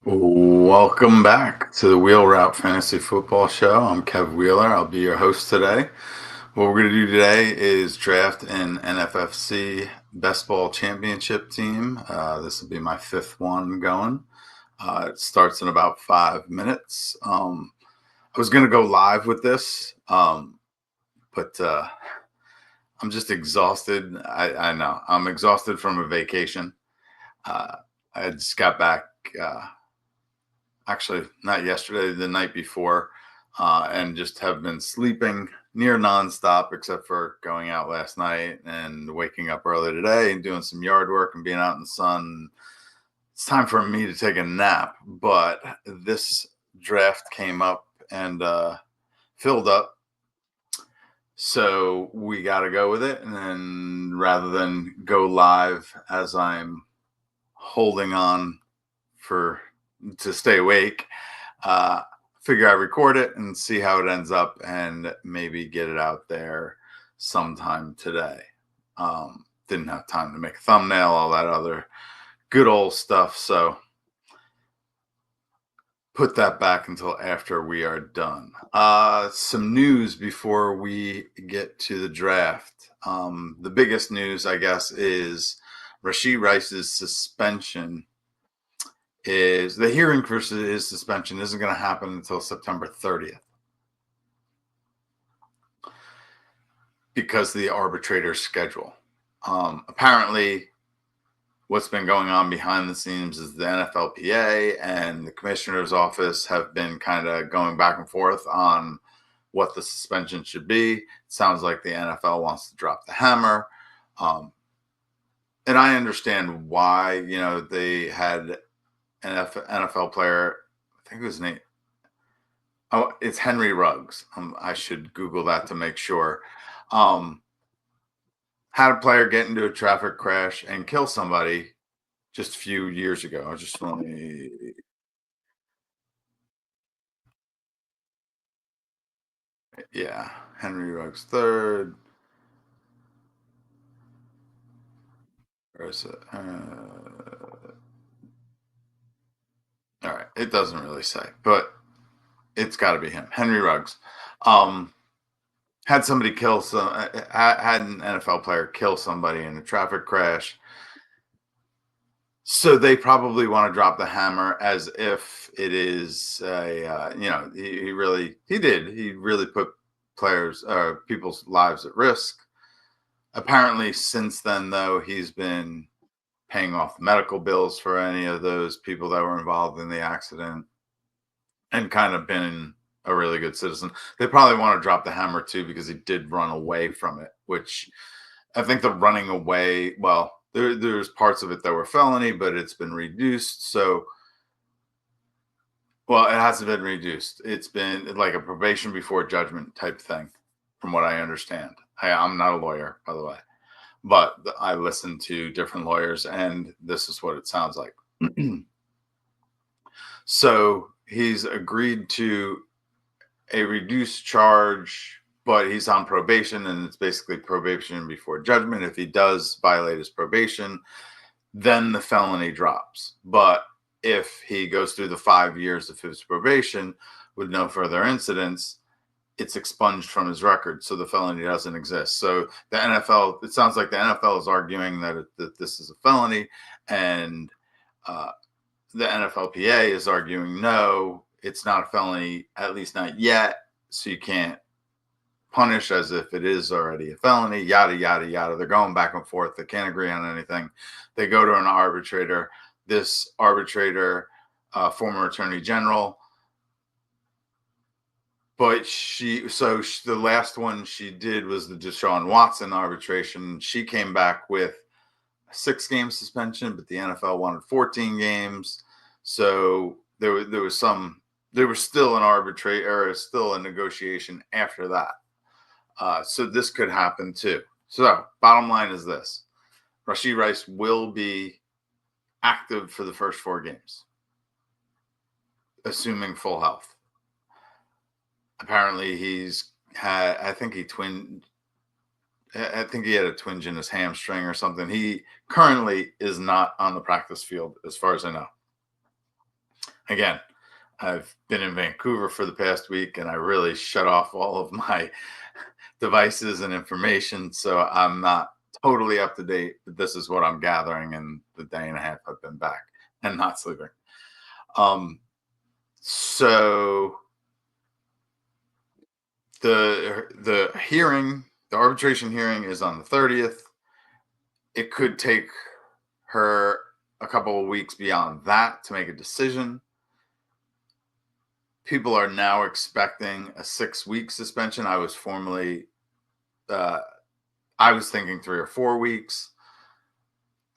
Welcome back to the Wheel Route Fantasy Football Show. I'm Kev Wheeler. I'll be your host today. What we're going to do today is draft an NFFC Best Ball Championship team. This will be my fifth one going. It starts in about 5 minutes. I was going to go live with this, but I'm just exhausted. I know. I'm exhausted from a vacation. Uh, I just got back. Uh, Actually, not yesterday, the night before, and just have been sleeping near nonstop, except for going out last night and waking up early today and doing some yard work and being out in the sun. It's time for me to take a nap, but this draft came up and filled up. So we got to go with it. And then rather than go live as I'm holding on for to stay awake, uh, figure I record it and see how it ends up and maybe get it out there sometime today. Didn't have time to make a thumbnail, all that other good old stuff. So put that back until after we are done. Some news before we get to the draft. The biggest news, I guess, is Rashid Rice's suspension is the hearing for his suspension isn't going to happen until September 30th because of the arbitrator's schedule. Apparently, what's been going on behind the scenes is the NFLPA and the commissioner's office have been kind of going back and forth on what the suspension should be. It sounds like the NFL wants to drop the hammer. And I understand why, they had an NFL player, I think it was Nate. Oh, it's Henry Ruggs. I should Google that to make sure. Um, had a player get into a traffic crash and kill somebody just a few years ago. I just want to, yeah, Henry Ruggs third. Where is it? All right, it doesn't really say, but it's got to be him, Henry Ruggs. Um, had somebody kill some, had an NFL player kill somebody in a traffic crash. So they probably want to drop the hammer as if it is he really put players people's lives at risk. Apparently since then though he's been paying off medical bills for any of those people that were involved in the accident and kind of been a really good citizen. They probably want to drop the hammer too because he did run away from it, which I think the running away, well, there's parts of it that were felony, but it's been reduced. So, well, it hasn't been reduced. It's been like a probation before judgment type thing, from what I understand. I'm not a lawyer, by the way, but I listen to different lawyers, and this is what it sounds like. So he's agreed to a reduced charge, but he's on probation, and it's basically probation before judgment. If he does violate his probation, then the felony drops. But if he goes through the 5 years of his probation with no further incidents, it's expunged from his record, so the felony doesn't exist. So the NFL, it sounds like the NFL is arguing that this is a felony, and uh, the NFLPA is arguing no, it's not a felony, at least not yet. So you can't punish as if it is already a felony, yada, yada, yada. They're going back and forth. They can't agree on anything. They go to an arbitrator. This arbitrator, former attorney general, but the last one she did was the Deshaun Watson arbitration. She came back with a 6-game suspension, but the NFL wanted 14 games. So there was still an arbitrator or still a negotiation after that. So this could happen too. So bottom line is this: Rashid Rice will be active for the first 4 games, assuming full health. Apparently I think he had a twinge in his hamstring or something. He currently is not on the practice field as far as I know. again, I've been in Vancouver for the past week and I really shut off all of my devices and information. So I'm not totally up to date, but this is what I'm gathering in the day and a half I've been back and not sleeping. Um, so the arbitration hearing is on the 30th. It could take her a couple of weeks beyond that to make a decision. People are now expecting a 6 week suspension. Uh, I was thinking 3 or 4 weeks.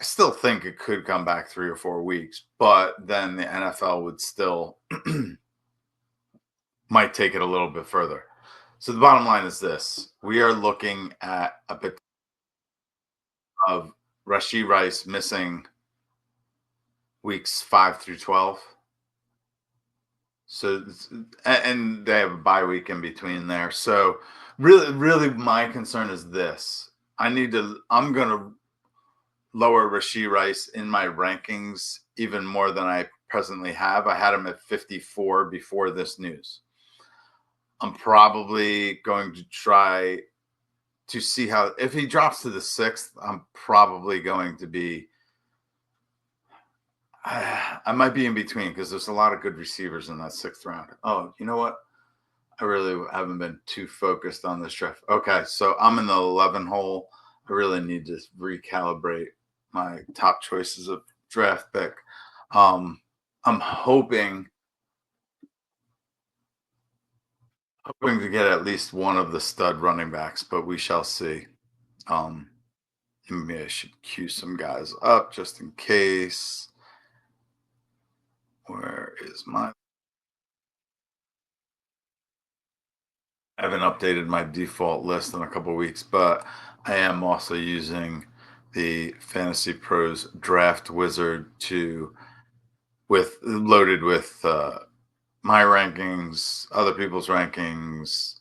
I still think it could come back 3 or 4 weeks, but then the NFL would still might take it a little bit further. So the bottom line is this: we are looking at a bit of Rashi Rice missing weeks 5 through 12. So and they have a bye week in between there. So really, my concern is this: I'm gonna lower Rashi Rice in my rankings even more than I presently have. I had him at 54 before this news. I'm probably going to try to see how, if he drops to the sixth, I'm probably going to be, I might be in between because there's a lot of good receivers in that sixth round. Oh, you know what? I really haven't been too focused on this draft. Okay, so I'm in the 11 hole. I really need to recalibrate my top choices of draft pick. Um, I'm hoping to get at least one of the stud running backs, but we shall see. Um, Maybe I should cue some guys up just in case. Where is my? I haven't updated my default list in a couple weeks, but I am also using the Fantasy Pros Draft Wizard to with loaded with my rankings, other people's rankings,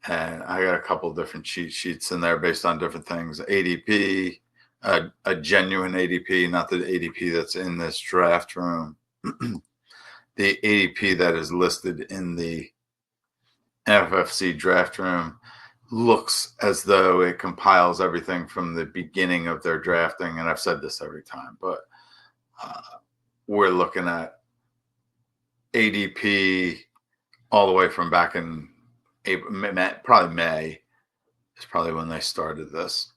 and I got a couple different cheat sheets in there based on different things. ADP, a genuine ADP, not the ADP that's in this draft room. The ADP that is listed in the NFFC draft room looks as though it compiles everything from the beginning of their drafting. And I've said this every time, but uh, we're looking at ADP all the way from back in April, probably May is probably when they started this.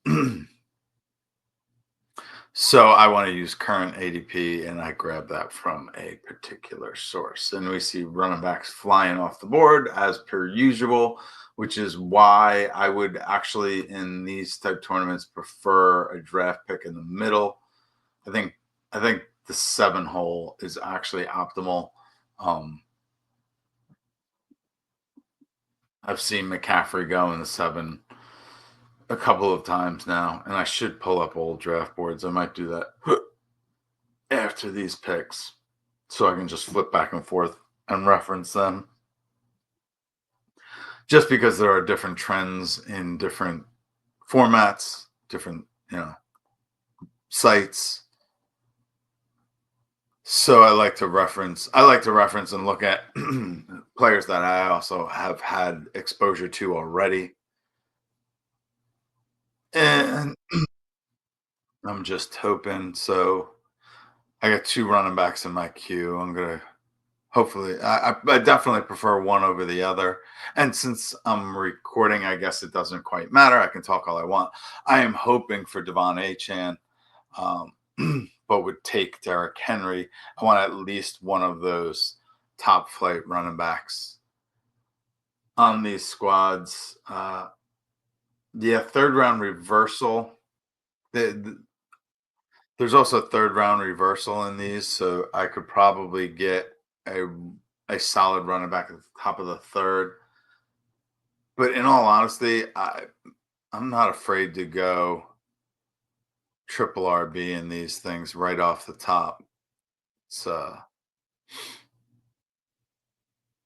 So I want to use current ADP and I grab that from a particular source. And we see running backs flying off the board as per usual, which is why I would actually in these type tournaments prefer a draft pick in the middle. I think I think the 7 hole is actually optimal. Um, I've seen McCaffrey go in the 7 a couple of times now, and I should pull up old draft boards. I might do that after these picks so I can just flip back and forth and reference them just because there are different trends in different formats, different, sites. So I like to reference and look at players that I also have had exposure to already. And I'm just hoping. So I got 2 running backs in my queue. I'm gonna hopefully, I definitely prefer one over the other. And since I'm recording, I guess it doesn't quite matter. I can talk all I want. I am hoping for Devon Achan, um, but would take Derrick Henry. I want at least one of those top flight running backs on these squads. Yeah, third round reversal. There's also third round reversal in these, so I could probably get a a solid running back at the top of the third. But in all honesty, I'm not afraid to go triple RB in these things right off the top. It's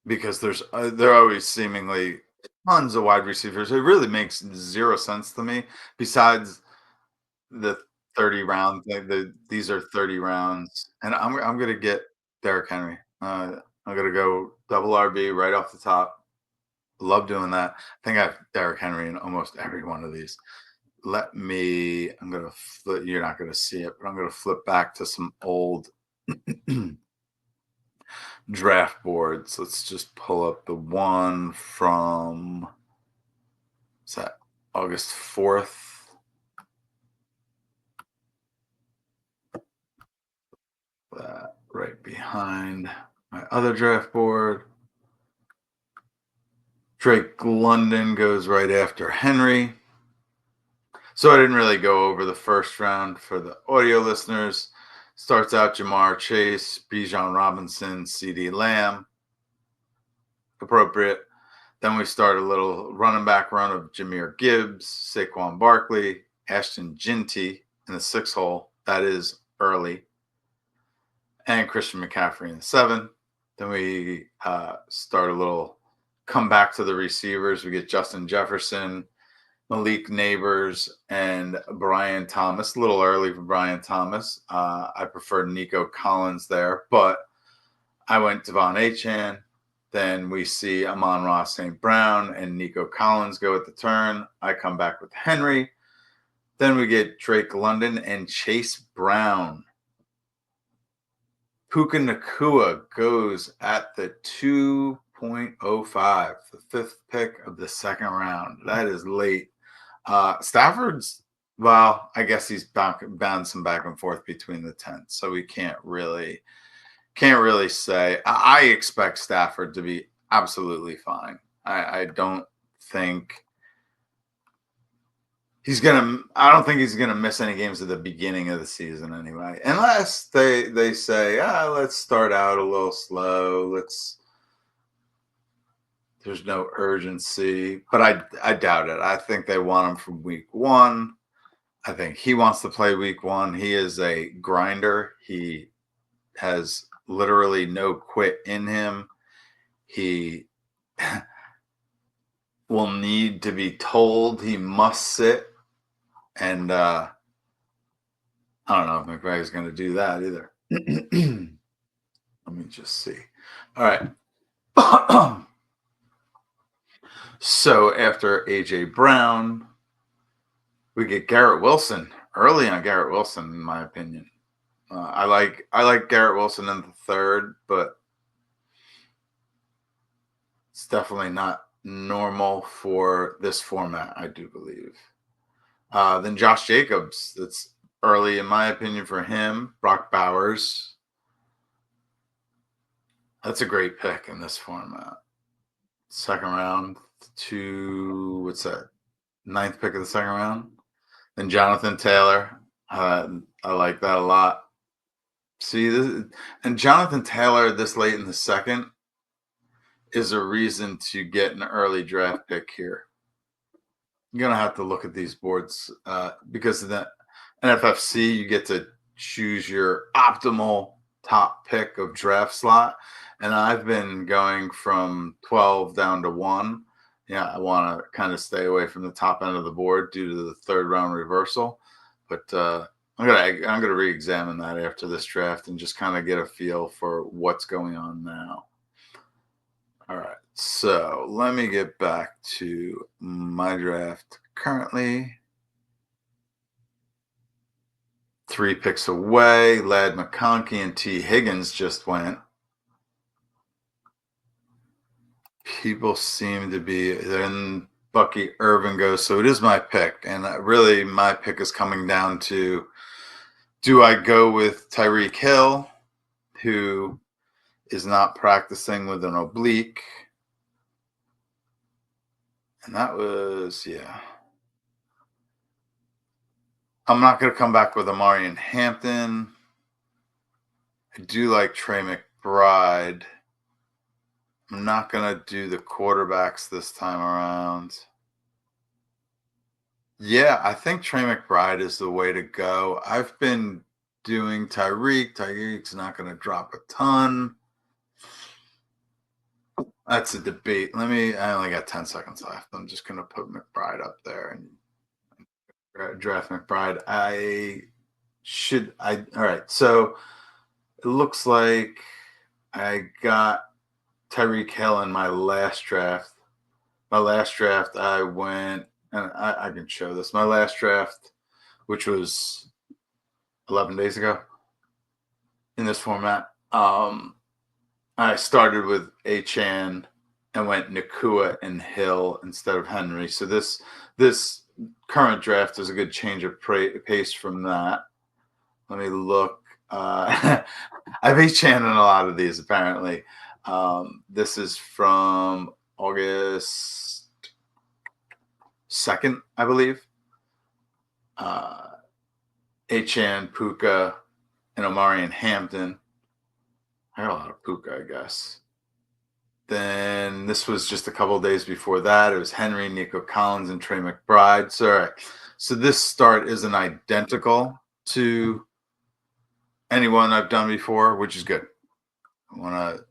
because there are always seemingly tons of wide receivers. It really makes zero sense to me. Besides the 30 round thing, these are 30 rounds, and I'm gonna get Derrick Henry. I'm gonna go double RB right off the top. Love doing that. I think I have Derrick Henry in almost every one of these. I'm gonna flip. You're not gonna see it, but I'm gonna flip back to some old draft boards. Let's just pull up the one from, is that August 4th? That right behind my other draft board. Drake London goes right after Henry. So I didn't really go over the first round for the audio listeners. Starts out Jamar Chase, Bijan Robinson, CD Lamb. Appropriate. Then we start a little running back run of Jahmyr Gibbs, Saquon Barkley, Ashton Jinty in the 6 hole. That is early. And Christian McCaffrey in the 7. Then we start a little come back to the receivers. We get Justin Jefferson, Malik Neighbors, and Brian Thomas. A little early for Brian Thomas. I prefer Nico Collins there, but I went Devon Achane. Then we see Amon-Ra St. Brown and Nico Collins go at the turn. I come back with Henry. Then we get Drake London and Chase Brown. Puka Nacua goes at the 2.05, the 5th pick of the 2nd round. That is late. Stafford's, well, I guess he's bouncing back and forth between the 10th, so we can't really say. I expect Stafford to be absolutely fine. I don't think I don't think he's gonna miss any games at the beginning of the season anyway, unless they say, let's start out a little slow. There's no urgency, but I doubt it. I think they want him from week 1. I think he wants to play week 1. He is a grinder. He has literally no quit in him. He will need to be told he must sit. And I don't know if McVay's going to do that either. Let me just see. All right. So after A.J. Brown, we get Garrett Wilson. Early on Garrett Wilson, in my opinion. I like Garrett Wilson in the 3rd, but it's definitely not normal for this format, I do believe. Then Josh Jacobs, that's early in my opinion for him. Brock Bowers, that's a great pick in this format. 2nd round to, what's that, 9th pick of the 2nd round. Then Jonathan Taylor, I like that a lot. See this, and Jonathan Taylor this late in the 2nd is a reason to get an early draft pick here. You're gonna have to look at these boards because of the NFFC. You get to choose your optimal top pick of draft slot, and I've been going from 12 down to 1. Yeah, I want to kind of stay away from the top end of the board due to the 3rd round reversal, but I'm gonna re-examine that after this draft and just kind of get a feel for what's going on now. All right, so let me get back to my draft currently. 3 picks away. Ladd McConkey and T. Higgins just went. People seem to be, then Bucky Irvin goes. So it is my pick. And really, my pick is coming down to, do I go with Tyreek Hill, who is not practicing with an oblique? And that was, yeah. I'm not going to come back with Amari and Hampton. I do like Trey McBride. I'm not going to do the quarterbacks this time around. Yeah, I think Trey McBride is the way to go. I've been doing Tyreek. Tyreek's not going to drop a ton. That's a debate. I only got 10 seconds left. I'm just going to put McBride up there and draft McBride. All right. So it looks like I got Tyreek Hill in my last draft. My last draft, I went, and I can show this. My last draft, which was 11 days ago in this format, I started with Achan and went Nakua and Hill instead of Henry. So this current draft is a good change of pace from that. Let me look. I've Achan in a lot of these apparently. This is from August 2nd, I believe. Achan, Puka, and Omari and Hampton. I got a lot of Puka, I guess. Then this was just a couple of days before that. It was Henry, Nico Collins, and Trey McBride. So this start isn't identical to anyone I've done before, which is good. I want to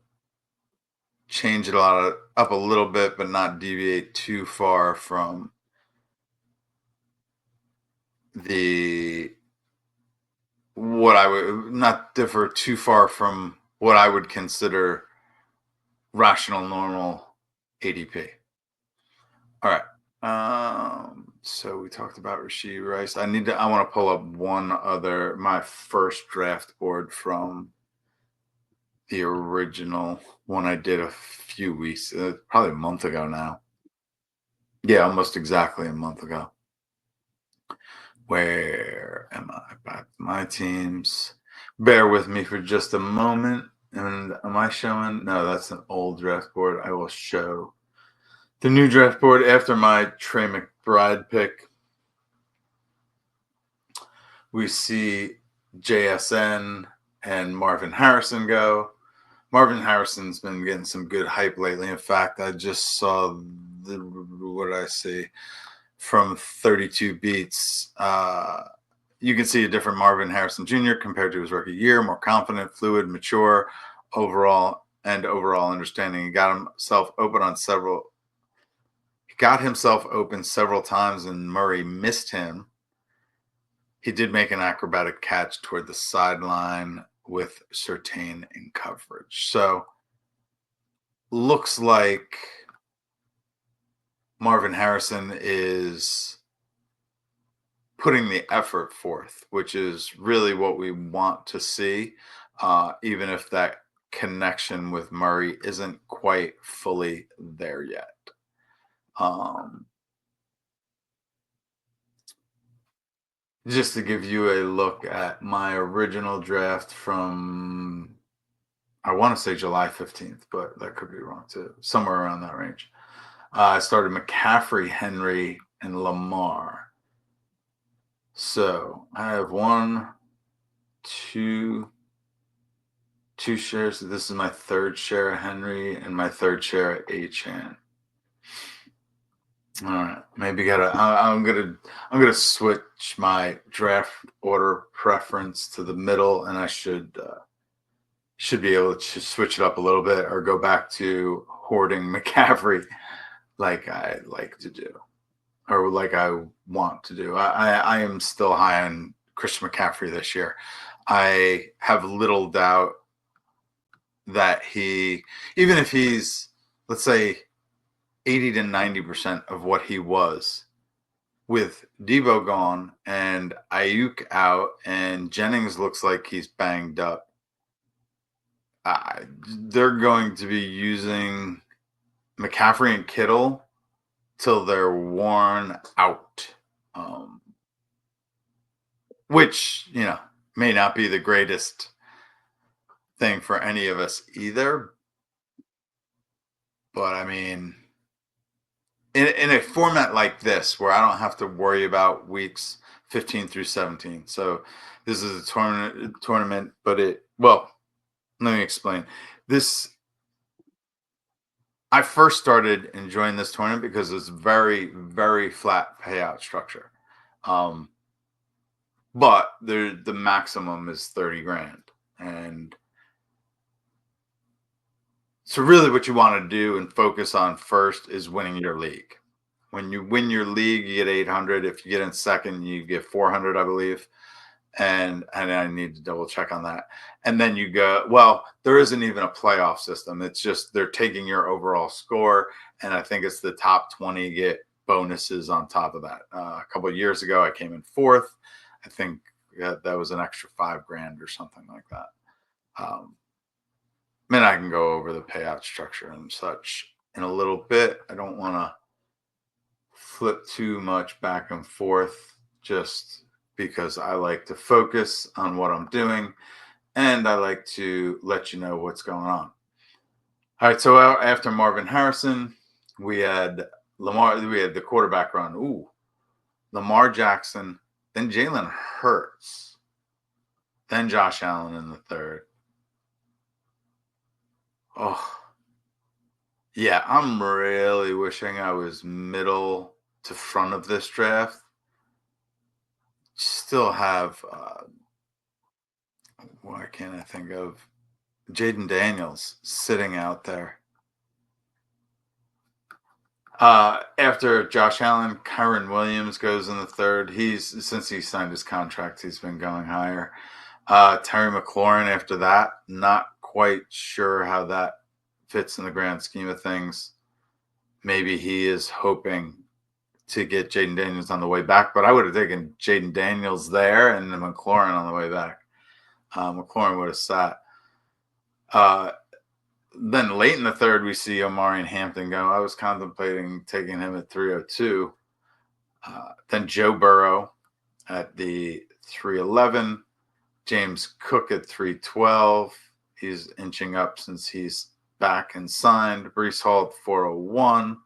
change it up a little bit, but not deviate too far from what I would not differ too far from what I would consider rational normal ADP. All right. So we talked about Rashee Rice. I want to pull up my first draft board from the original one I did a few weeks, probably a month ago now. Yeah, almost exactly a month ago. Where am I? Back to my teams. Bear with me for just a moment. And am I showing? No, that's an old draft board. I will show the new draft board after my Trey McBride pick. We see JSN and Marvin Harrison go. Marvin Harrison's been getting some good hype lately. In fact, I just saw what did I see from 32 Beats. You can see a different Marvin Harrison Jr. compared to his rookie year, more confident, fluid, mature, overall understanding. He got himself open several times, and Murray missed him. He did make an acrobatic catch toward the sideline with Surtain in coverage. So looks like Marvin Harrison is putting the effort forth, which is really what we want to see, even if that connection with Murray isn't quite fully there yet. Just to give you a look at my original draft from, I want to say July 15th, but that could be wrong too. Somewhere around that range. I started McCaffrey, Henry, and Lamar. So I have two shares. This is my third share of Henry and my third share of Achan. All right, maybe I'm gonna switch my draft order preference to the middle, and I should be able to switch it up a little bit or go back to hoarding McCaffrey like I like to do, or like I want to do. I am still high on Christian McCaffrey this year. I have little doubt that even if he's, let's say, 80 to 90% of what he was, with Debo gone and Ayuk out and Jennings looks like he's banged up, they're going to be using McCaffrey and Kittle till they're worn out, which, may not be the greatest thing for any of us either. But I mean, in a format like this, where I don't have to worry about weeks 15 through 17. So this is a tournament, but let me explain. I first started enjoying this tournament because it's very, very flat payout structure. But the maximum is 30 grand. And so really what you want to do and focus on first is winning your league. When you win your league, you get 800. If you get in second, you get 400, I believe. and I need to double check on that. And then you go, well, there isn't even a playoff system. It's just they're taking your overall score, and I think it's the top 20 get bonuses on top of that. A couple of years ago, I came in fourth. I think that was an extra 5 grand or something like that. Um, I can go over the payout structure and such in a little bit. I don't want to flip too much back and forth just because I like to focus on what I'm doing and I like to let you know what's going on. All right, so after Marvin Harrison, we had we had the quarterback run. Ooh, Lamar Jackson, then Jalen Hurts, then Josh Allen in the third. Oh, yeah, I'm really wishing I was middle to front of this draft. Still have, why can't I think of Jaden Daniels sitting out there. After Josh Allen, Kyron Williams goes in the third. Since he signed his contract, he's been going higher. Terry McLaurin after that, not quite sure how that fits in the grand scheme of things. Maybe he is hoping to get Jaden Daniels on the way back, but I would have taken Jaden Daniels there and then McLaurin on the way back. McLaurin would have sat. Then late in the third, we see Omari and Hampton go. I was contemplating taking him at 302. Then Joe Burrow at the 311. James Cook at 312. He's inching up since he's back and signed. Brees Hall at 401.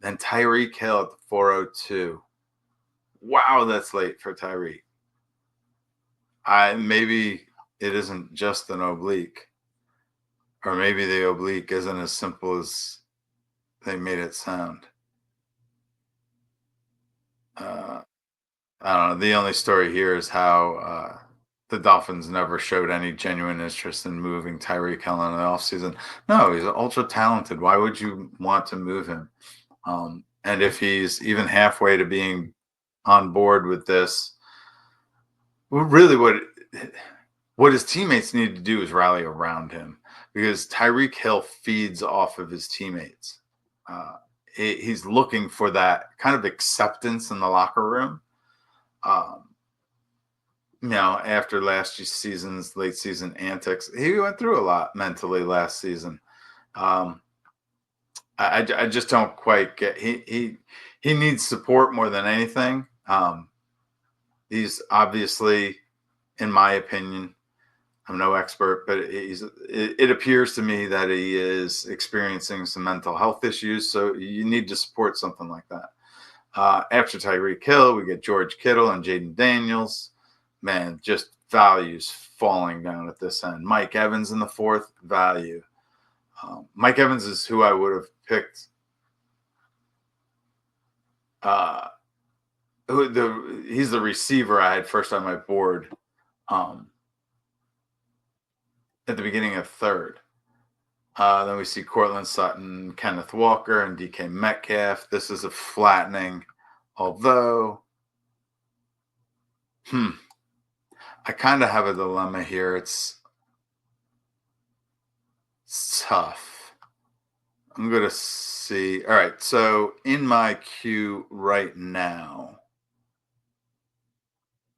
Then Tyreek Hill at the 402. Wow, that's late for Tyreek. Maybe it isn't just an oblique. Or maybe the oblique isn't as simple as they made it sound. I don't know. The only story here is how the Dolphins never showed any genuine interest in moving Tyreek Hill in the offseason. No, he's ultra talented. Why would you want to move him? And if he's even halfway to being on board with this, really what his teammates need to do is rally around him because Tyreek Hill feeds off of his teammates. He's looking for that kind of acceptance in the locker room. After last season's late season antics, he went through a lot mentally last season. I just don't quite get he needs support more than anything. He's obviously, in my opinion, I'm no expert, but it appears to me that he is experiencing some mental health issues. So you need to support something like that. After Tyreek Hill, we get George Kittle and Jaden Daniels. Man, just values falling down at this end. Mike Evans in the fourth, value. Mike Evans is who I would have picked. He's the receiver I had first on my board at the beginning of third. Then we see Cortland Sutton, Kenneth Walker, and DK Metcalf. This is a flattening, although I kind of have a dilemma here. It's tough. I'm going to see. All right. So in my queue right now,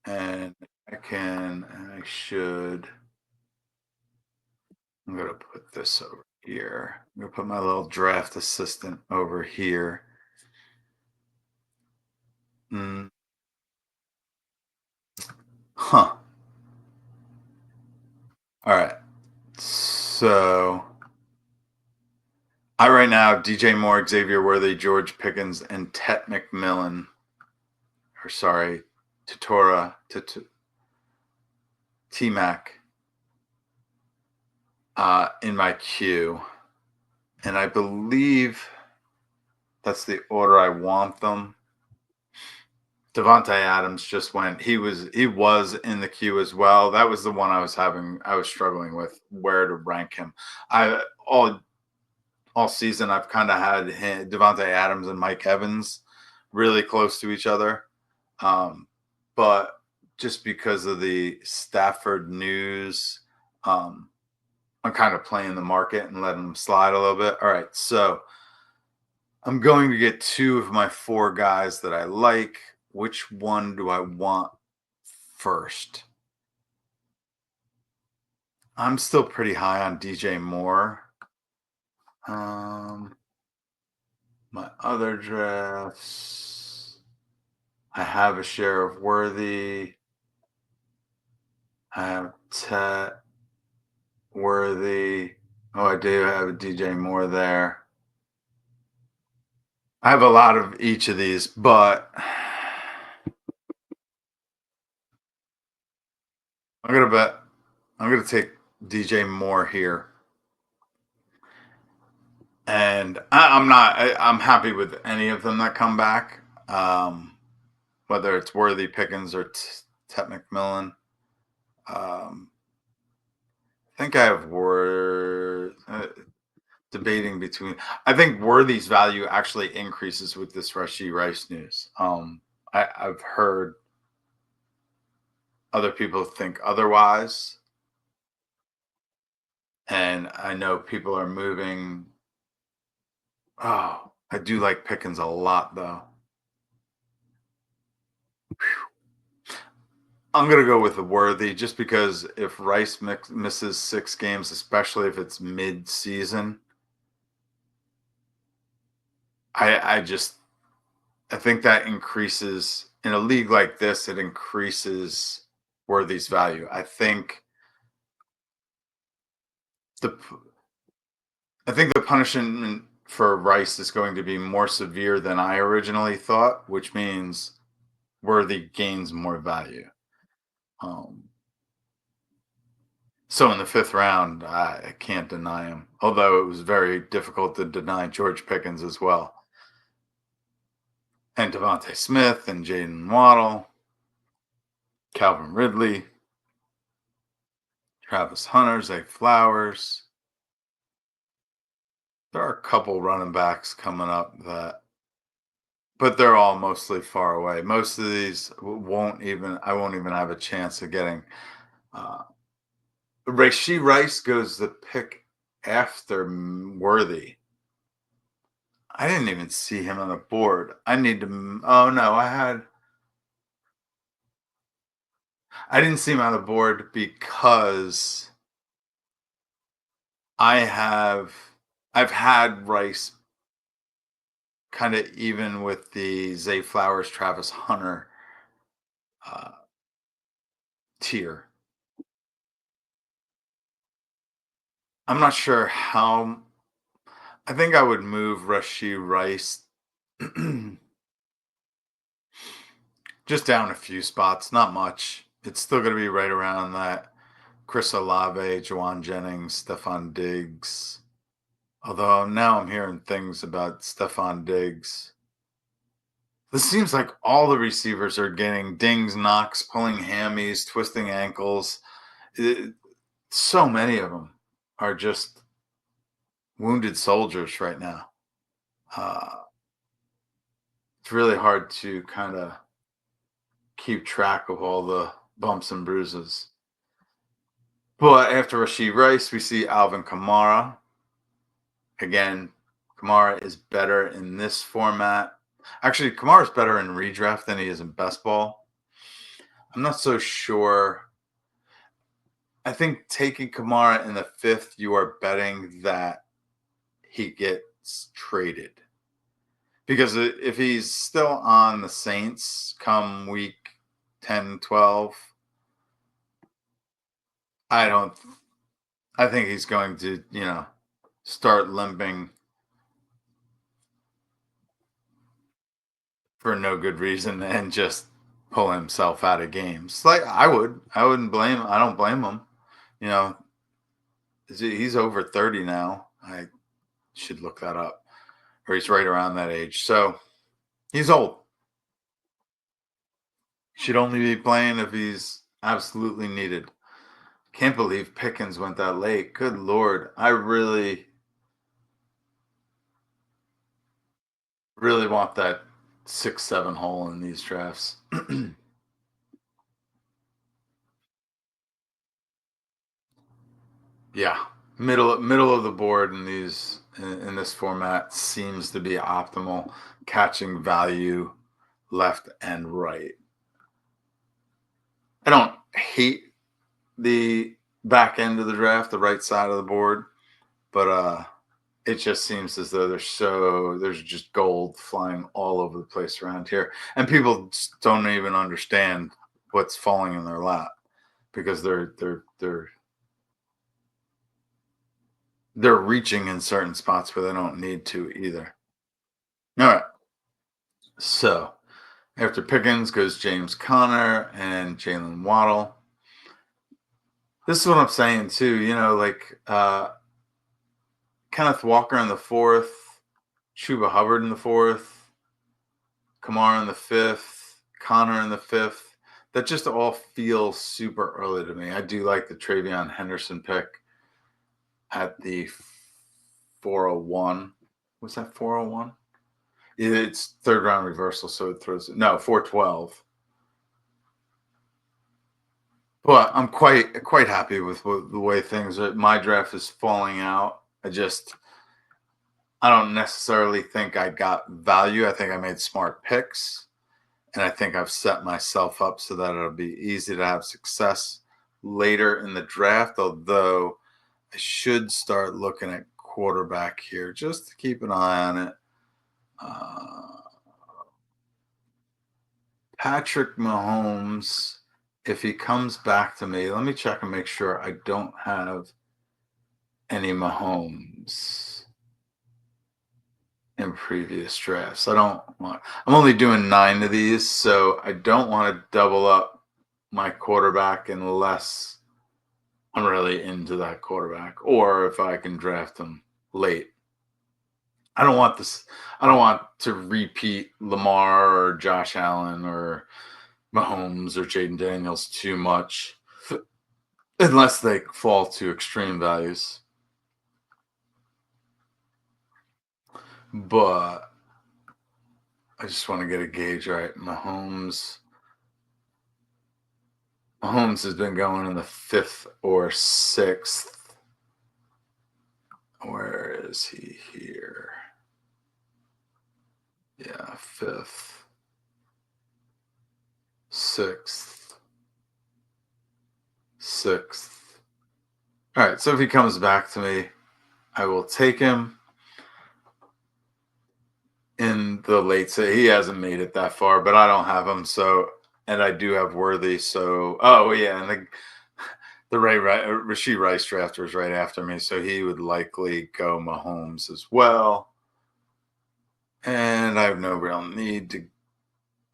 and I should, I'm going to put this over here. I'm going to put my little draft assistant over here. Huh. All right. So I right now have DJ Moore, Xavier Worthy, George Pickens, and Tet McMillan. Or sorry, Tatora, T-Mac in my queue. And I believe that's the order I want them. Devontae Adams just went. He was in the queue as well. That was the one I was struggling with where to rank him. All season I've kind of had Devontae Adams and Mike Evans really close to each other. But just because of the Stafford news. Um, I'm kind of playing the market and letting them slide a little bit. All right, so I'm going to get two of my four guys that I like. Which one do I want first? I'm still pretty high on DJ Moore. Um, my other drafts, I have a share of Worthy. I have Tet Worthy. Oh, I do have a DJ Moore there. I have a lot of each of these, but I'm gonna bet I'm gonna take DJ Moore here, and I'm not. I'm happy with any of them that come back, whether it's Worthy, Pickens, or Tet McMillan. I think I have debating between. I think Worthy's value actually increases with this Rashee Rice news. I've heard other people think otherwise, and I know people are moving. Oh, I do like Pickens a lot, though. I'm gonna go with the Worthy just because if Rice misses 6 games, especially if it's mid-season, I just I think that increases in a league like this. It increases Worthy's value. The I think the punishment for Rice is going to be more severe than I originally thought, which means Worthy gains more value. Um, so in the fifth round, I can't deny him. Although it was very difficult to deny George Pickens as well, and Devontae Smith and Jaden Waddle, Calvin Ridley, Travis Hunter, Zay Flowers. There are a couple running backs coming up that, but they're all mostly far away. Most of these I won't even have a chance of getting. Uh, Rashee Rice goes the pick after Worthy. I didn't even see him on the board. I need to. Oh no, I didn't see him on the board because I have. I've had Rice kind of even with the Zay Flowers, Travis Hunter uh, tier. I'm not sure how. I think I would move Rashee Rice just down a few spots, not much. It's still going to be right around that Chris Olave, Jawan Jennings, Stefan Diggs. Although now I'm hearing things about Stefan Diggs. This seems like all the receivers are getting dings, knocks, pulling hammies, twisting ankles. It, so many of them are just wounded soldiers right now. Uh, it's really hard to kind of keep track of all the bumps and bruises. But after Rashee Rice, we see Alvin Kamara. Again, Kamara is better in this format. Actually, Kamara is better in redraft than he is in best ball. I'm not so sure. I think taking Kamara in the fifth, you are betting that he gets traded. Because if he's still on the Saints come week 10, 12, I don't, I think he's going to, start limping for no good reason and just pull himself out of games. Like I wouldn't blame. I don't blame him. You know, he's over 30 now. I should look that up, or he's right around that age. So he's old. Should only be playing if he's absolutely needed. Can't believe Pickens went that late. Good lord, I really, really want that 6-7 hole in these drafts. Yeah, middle of the board in in this format seems to be optimal, catching value left and right. I don't hate the back end of the draft, the right side of the board, but it just seems as though there's just gold flying all over the place around here, and people just don't even understand what's falling in their lap because they're reaching in certain spots where they don't need to either. All right, so after Pickens goes James Conner and Jalen Waddle. This is what I'm saying too. Like Kenneth Walker in the fourth, Chuba Hubbard in the fourth, Kamara in the fifth, Connor in the fifth. That just all feels super early to me. I do like the Travion Henderson pick at the 401. Was that 401? It's third round reversal, so it throws no 412. But I'm quite happy with the way things are. My draft is falling out. I don't necessarily think I got value. I think I made smart picks. And I think I've set myself up so that it'll be easy to have success later in the draft. Although I should start looking at quarterback here just to keep an eye on it. Uh, Patrick Mahomes, if he comes back to me, let me check and make sure I don't have any Mahomes in previous drafts. I'm only doing 9 of these, so I don't want to double up my quarterback unless I'm really into that quarterback or if I can draft him late. I don't want this. I don't want to repeat Lamar or Josh Allen or Mahomes or Jaden Daniels too much unless they fall to extreme values. But I just want to get a gauge right. Mahomes has been going in the fifth or sixth. Where is he here? Yeah, fifth, sixth, sixth. All right, so if he comes back to me, I will take him in the late. So he hasn't made it that far, but I don't have him. So, and I do have Worthy. So, oh yeah, and the Rashid Rice drafter is right after me, so he would likely go Mahomes as well. And I have no real need to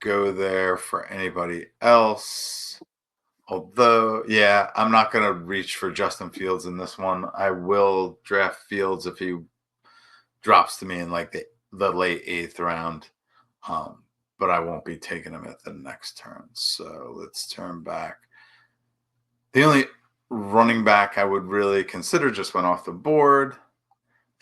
go there for anybody else. Although, yeah, I'm not going to reach for Justin Fields in this one. I will draft Fields if he drops to me in like the late eighth round. Um, but I won't be taking him at the next turn. So let's turn back. The only running back I would really consider just went off the board.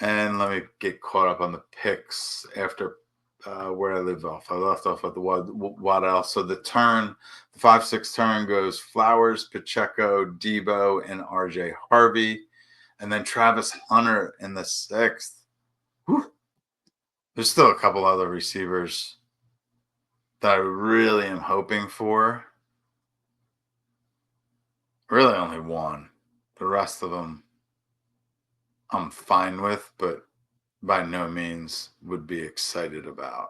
And let me get caught up on the picks after where I live off. I left off at the Waddell. So the 5-6 turn goes Flowers, Pacheco, Debo, and RJ Harvey. And then Travis Hunter in the sixth. Whew. There's still a couple other receivers that I really am hoping for. Really only one. The rest of them I'm fine with, but by no means would be excited about.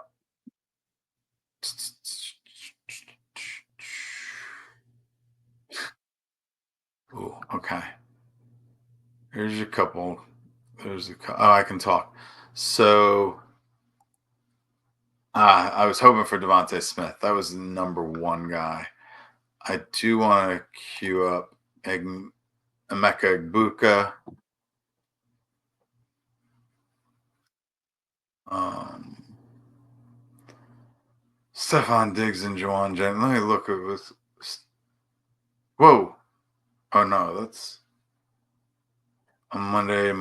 Ooh, okay. Here's a couple. Oh, I can talk. So I was hoping for Devontae Smith. That was the number one guy. I do want to queue up Emeka Egbuka. Um, Stephon Diggs and Juwan Jennings. Let me look at this. Whoa. Oh, no. That's on Monday.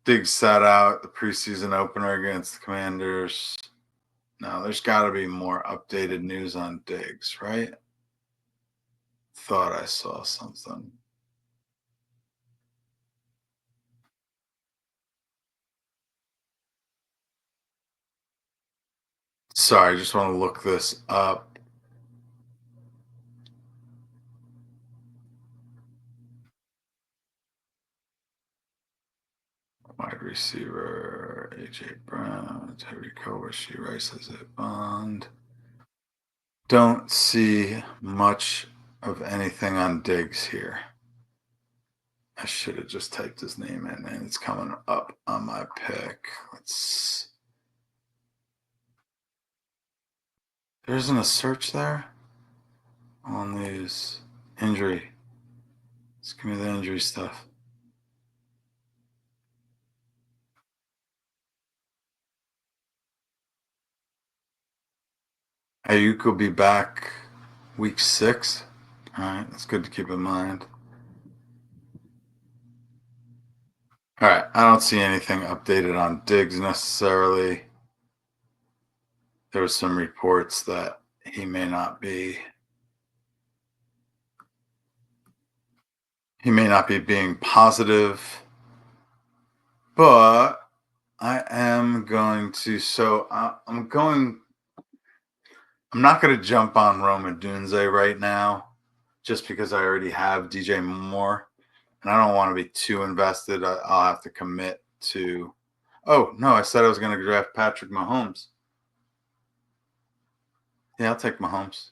Diggs sat out the preseason opener against the Commanders. Now, there's got to be more updated news on Diggs, right? Thought I saw something. Sorry, I just want to look this up. Wide receiver, AJ Brown, Terry Cole, she Rice as a Bond. Don't see much of anything on Diggs here. I should have just typed his name in and it's coming up on my pick. There isn't a search there on these injury. Just give me the injury stuff. Ayuk will be back week 6. All right, that's good to keep in mind. All right, I don't see anything updated on Diggs necessarily. There was some reports that he may not be being positive, but I am going to. I'm not going to jump on Roma Dunze right now, just because I already have DJ Moore, and I don't want to be too invested. I'll have to commit to. Oh no, I said I was going to draft Patrick Mahomes. Yeah, I'll take Mahomes.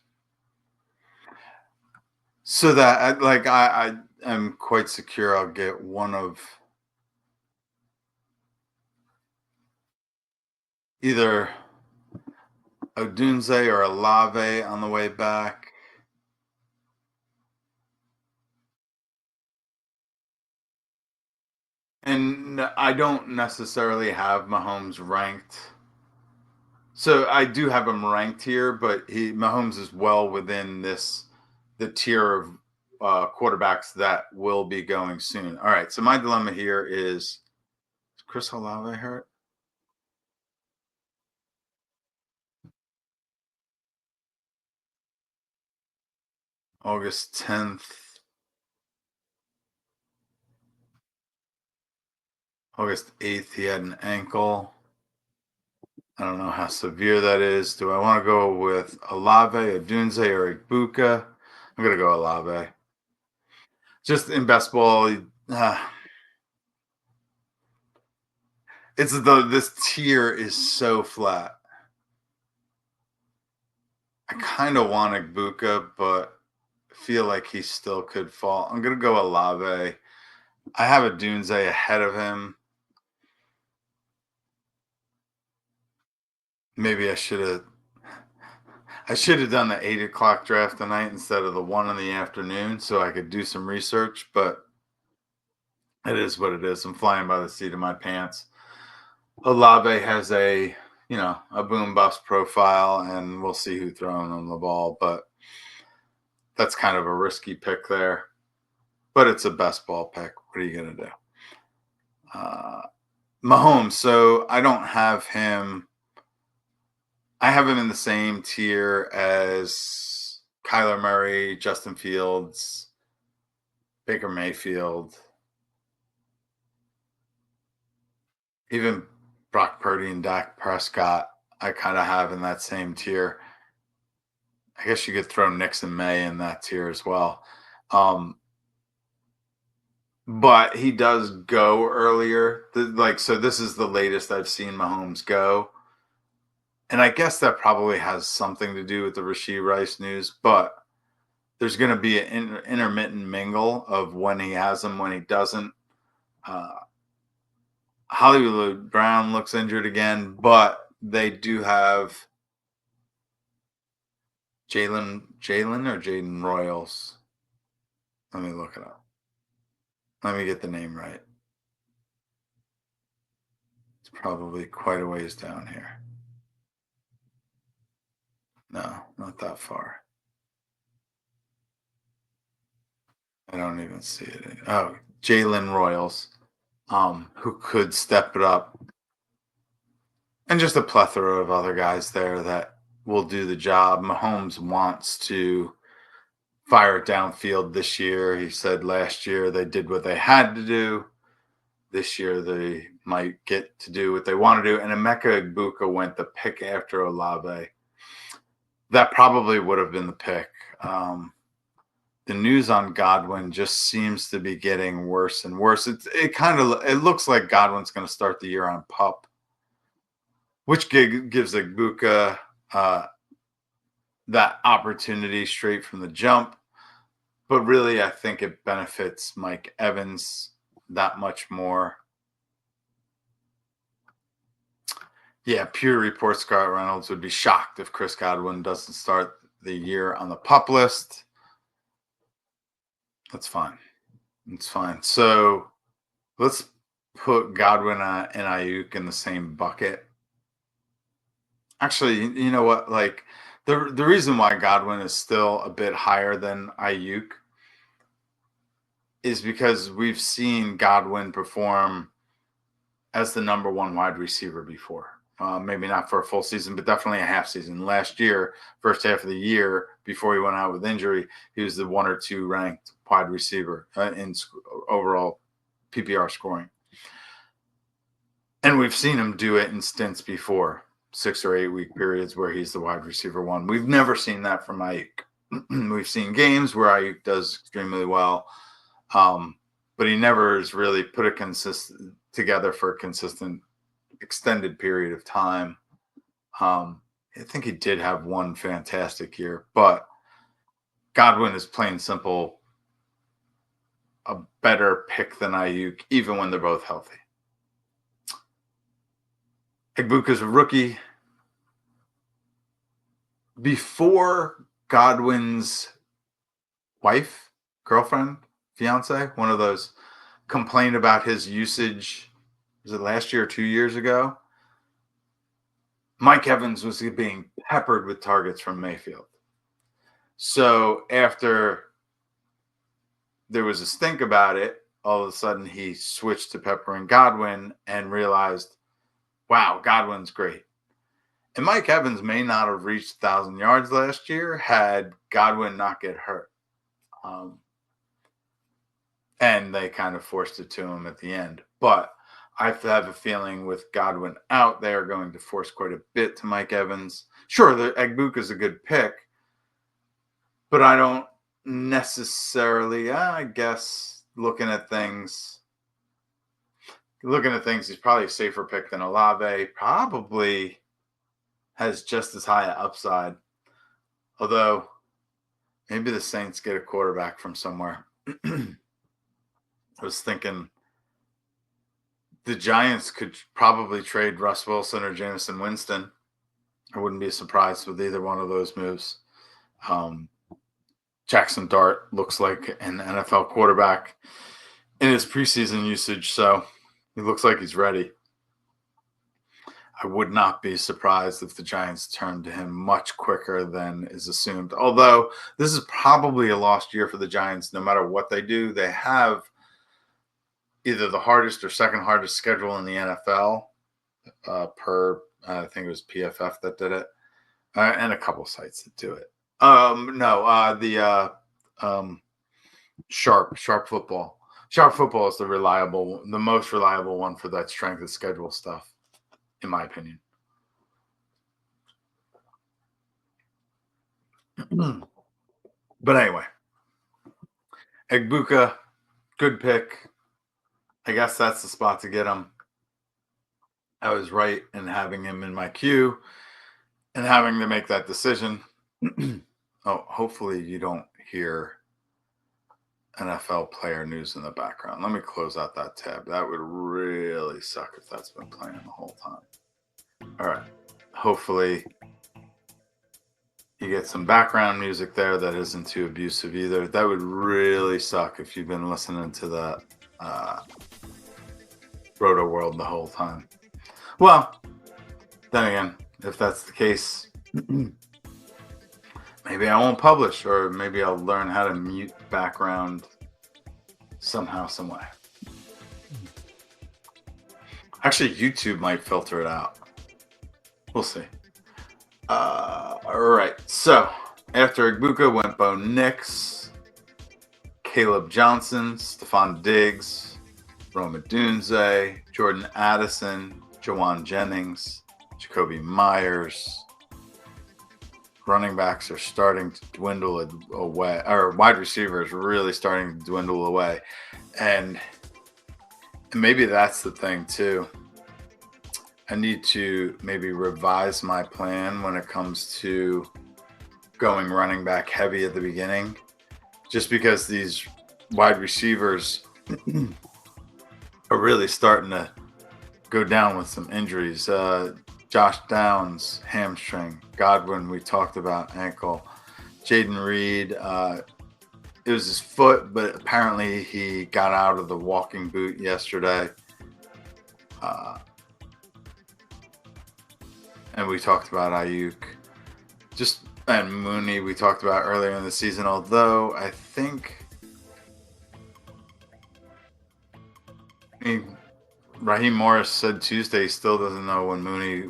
So that I am quite secure I'll get one of either Odunze or Olave on the way back. And I don't necessarily have Mahomes ranked. So I do have him ranked here, but Mahomes is well within the tier of quarterbacks that will be going soon. All right. So my dilemma here is Chris Olave hurt? August 10th, August 8th, he had an ankle. I don't know how severe that is. Do I want to go with Olave, Odunze, or Ibuka? I'm going to go Olave. Just in best ball, this tier is so flat. I kind of want Ibuka, but feel like he still could fall. I'm going to go Olave. I have a Odunze ahead of him. Maybe I should have done the 8 o'clock draft tonight instead of the 1 in the afternoon so I could do some research, but it is what it is. I'm flying by the seat of my pants. Olave has a boom bust profile, and we'll see who's throwing him the ball, but that's kind of a risky pick there. But it's a best ball pick. What are you going to do? Mahomes. So I don't have him. I have him in the same tier as Kyler Murray, Justin Fields, Baker Mayfield, even Brock Purdy and Dak Prescott. I kind of have in that same tier. I guess you could throw Nixon May in that tier as well. But he does go earlier. So this is the latest I've seen Mahomes go. And I guess that probably has something to do with the Rashee Rice news, but there's going to be an intermittent mingle of when he has them, when he doesn't. Hollywood Brown looks injured again, but they do have Jalen or Jaden Royals. Let me look it up. Let me get the name right. It's probably quite a ways down here. No, not that far. I don't even see it. Oh, Jalen Royals, who could step it up. And just a plethora of other guys there that will do the job. Mahomes wants to fire it downfield this year. He said last year they did what they had to do. this year they might get to do what they want to do. And Emeka Egbuka went the pick after Olave. That probably would have been the pick. The news on Godwin just seems to be getting worse and worse. It looks like Godwin's going to start the year on PUP, which gives Egbuka that opportunity straight from the jump. But really, I think it benefits Mike Evans that much more. Yeah, Pew reports Scott Reynolds would be shocked if Chris Godwin doesn't start the year on the PUP list. That's fine. It's fine. So let's put Godwin and Ayuk in the same bucket. Actually, you know what? Like the reason why Godwin is still a bit higher than Ayuk is because we've seen Godwin perform as the number one wide receiver before. Maybe not for a full season, but definitely a half season. Last year, first half of the year, before he went out with injury, he was the 1 or 2 ranked wide receiver in overall PPR scoring. And we've seen him do it in stints before, 6 or 8 week periods where he's the wide receiver 1. We've never seen that from Ayuk. We've seen games where Ayuk does extremely well, but he never has really put it together for a consistent extended period of time. I think he did have one fantastic year, but Godwin is plain simple a better pick than Ayuk, even when they're both healthy. Egbuka's a rookie. Before Godwin's wife, girlfriend, fiance, one of those, complained about his usage, was it last year or 2 years ago? Mike Evans was being peppered with targets from Mayfield. So after there was a stink about it, all of a sudden he switched to peppering Godwin and realized, wow, Godwin's great. And Mike Evans may not have reached 1,000 yards last year had Godwin not get hurt. And they kind of forced it to him at the end. But I have a feeling with Godwin out, they are going to force quite a bit to Mike Evans. Sure, the Egbuka is a good pick, but I don't necessarily, I guess, looking at things, he's probably a safer pick than Olave. Probably has just as high an upside. Although, maybe the Saints get a quarterback from somewhere. I was thinking the Giants could probably trade Russ Wilson or Jameson Winston. I wouldn't be surprised with either one of those moves. Jackson Dart looks like an NFL quarterback in his preseason usage, so he looks like he's ready. I would not be surprised if the Giants turned to him much quicker than is assumed. Although this is probably a lost year for the Giants. No matter what they do, they have either the hardest or second hardest schedule in the NFL per, I think it was PFF that did it, and a couple sites that do it. Sharp Football. Sharp Football is the most reliable one for that strength of schedule stuff, in my opinion. But anyway, Egbuka, good pick. I guess that's the spot to get him. I was right in having him in my queue and having to make that decision. Oh, hopefully you don't hear NFL player news in the background. Let me close out that tab. That would really suck if that's been playing the whole time. All right. Hopefully you get some background music there that isn't too abusive either. That would really suck if you've been listening to that Roto World the whole time. Well, then again, if that's the case, maybe I won't publish, or maybe I'll learn how to mute background somehow, some way. Actually, YouTube might filter it out. We'll see. All right. So after Egbuka went Bo Nix, Caleb Johnson, Stephon Diggs, Roma Dunze, Jordan Addison, Jawan Jennings, Jacoby Myers. Running backs are starting to dwindle away, or wide receivers really starting to dwindle away. And maybe that's the thing too. I need to maybe revise my plan when it comes to going running back heavy at the beginning, just because these wide receivers are really starting to go down with some injuries. Josh Downs, hamstring. Godwin, we talked about, ankle. Jaden Reed, it was his foot, but apparently he got out of the walking boot yesterday. And we talked about Ayuk. And Mooney, we talked about earlier in the season, although I think Raheem Morris said Tuesday he still doesn't know when Mooney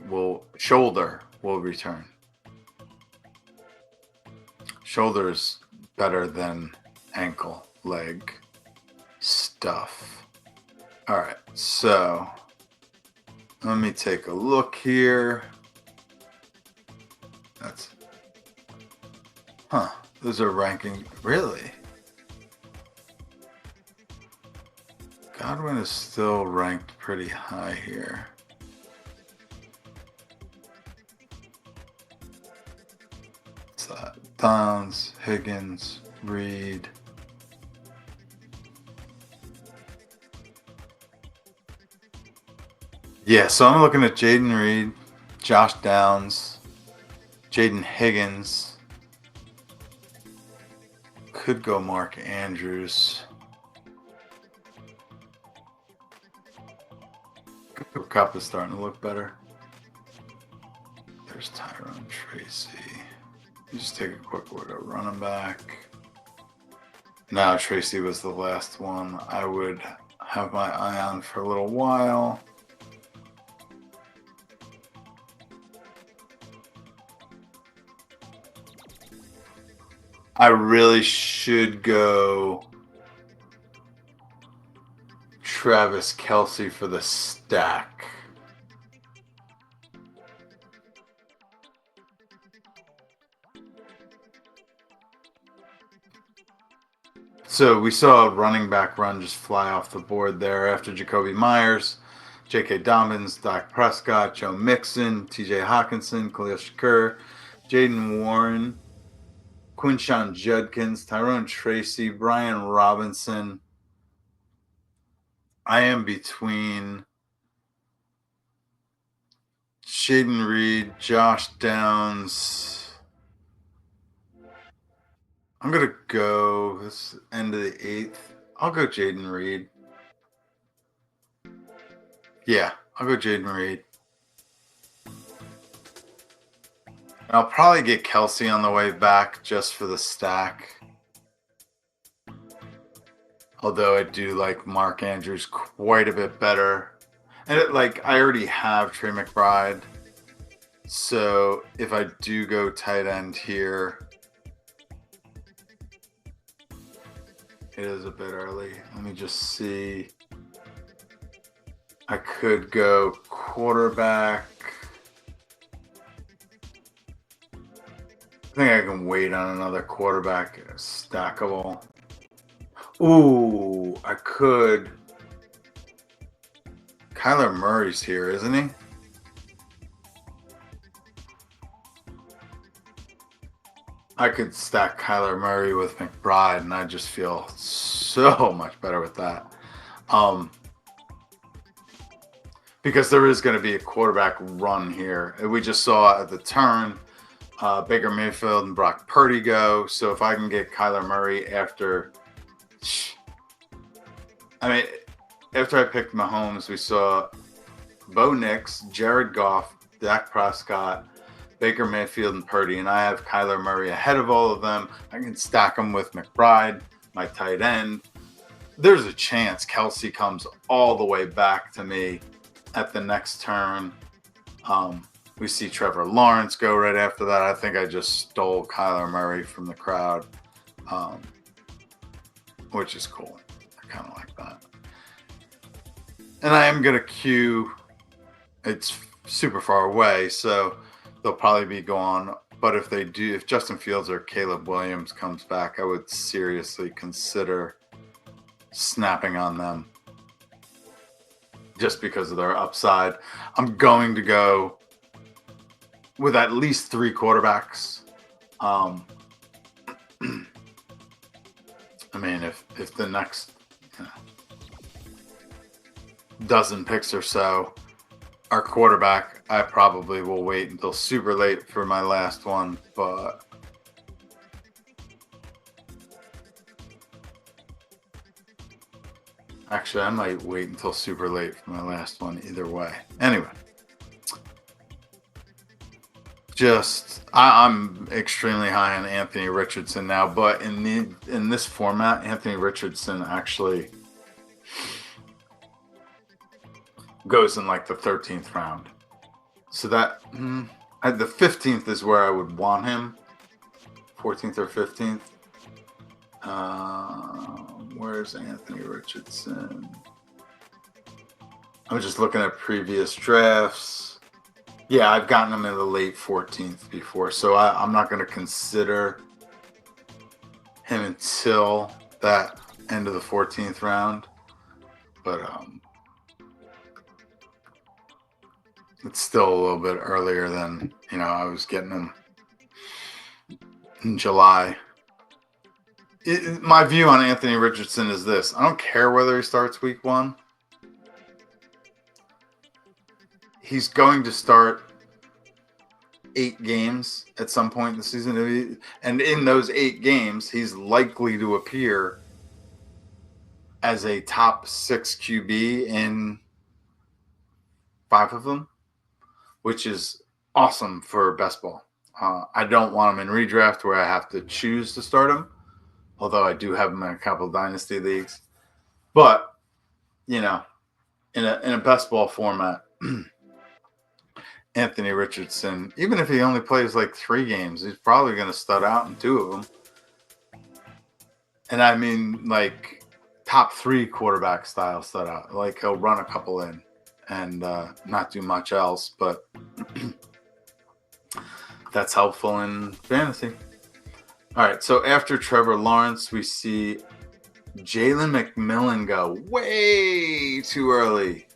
shoulder will return. Shoulder's better than ankle, leg stuff. All right, so let me take a look here. Those are ranking, really? Godwin is still ranked pretty high here. What's that? Downs, Higgins, Reed. Yeah, so I'm looking at Jaden Reed, Josh Downs, Jaden Higgins. Could go Mark Andrews. Cooper Kupp is starting to look better. There's Tyrone Tracy. Just take a quick look at running back. Now Tracy was the last one I would have my eye on for a little while. I really should go Travis Kelce for the stack. So we saw a running back run just fly off the board there after Jacoby Myers, J.K. Dobbins, Dak Prescott, Joe Mixon, T.J. Hawkinson, Khalil Shakur, Jaden Warren, Quinshon Judkins, Tyrone Tracy, Brian Robinson. I am between Jaden Reed, Josh Downs. I'm going to go this end of the 8th. I'll go Jaden Reed. Yeah, I'll go Jaden Reed. And I'll probably get Kelce on the way back just for the stack. Although I do like Mark Andrews quite a bit better. And I already have Trey McBride. So if I do go tight end here, it is a bit early. Let me just see. I could go quarterback. I think I can wait on another quarterback stackable. Ooh, I could. Kyler Murray's here, isn't he? I could stack Kyler Murray with McBride, and I just feel so much better with that. Because there is going to be a quarterback run here. We just saw at the turn Baker Mayfield and Brock Purdy go. So if I can get Kyler Murray after I picked Mahomes, we saw Bo Nix, Jared Goff, Dak Prescott, Baker Mayfield, and Purdy, and I have Kyler Murray ahead of all of them. I can stack them with McBride, my tight end. There's a chance Kelce comes all the way back to me at the next turn. We see Trevor Lawrence go right after that. I think I just stole Kyler Murray from the crowd, which is cool. I kind of like that. And I am going to queue. It's super far away, so they'll probably be gone. But if they do, if Justin Fields or Caleb Williams comes back, I would seriously consider snapping on them just because of their upside. I'm going to go with at least 3 quarterbacks. I mean, if the next dozen picks or so are quarterback, I probably will wait until super late for my last one. But actually, I might wait until super late for my last one either way. Anyway. I'm extremely high on Anthony Richardson now, but in this format, Anthony Richardson actually goes in like the 13th round. So that the 15th is where I would want him. 14th or 15th. Where's Anthony Richardson? I'm just looking at previous drafts. Yeah, I've gotten him in the late 14th before, so I'm not going to consider him until that end of the 14th round. But it's still a little bit earlier than, I was getting him in July. My view on Anthony Richardson is this. I don't care whether he starts week 1. He's going to start 8 games at some point in the season. And in those 8 games, he's likely to appear as a top 6 QB in 5 of them, which is awesome for best ball. I don't want him in redraft where I have to choose to start him, although I do have him in a couple of dynasty leagues. But, in a best ball format, Anthony Richardson, even if he only plays like 3 games, he's probably going to stud out in 2 of them. And I mean, like top 3 quarterback style stud out. Like he'll run a couple in and not do much else, but that's helpful in fantasy. All right, so after Trevor Lawrence, we see Jalen McMillan go way too early.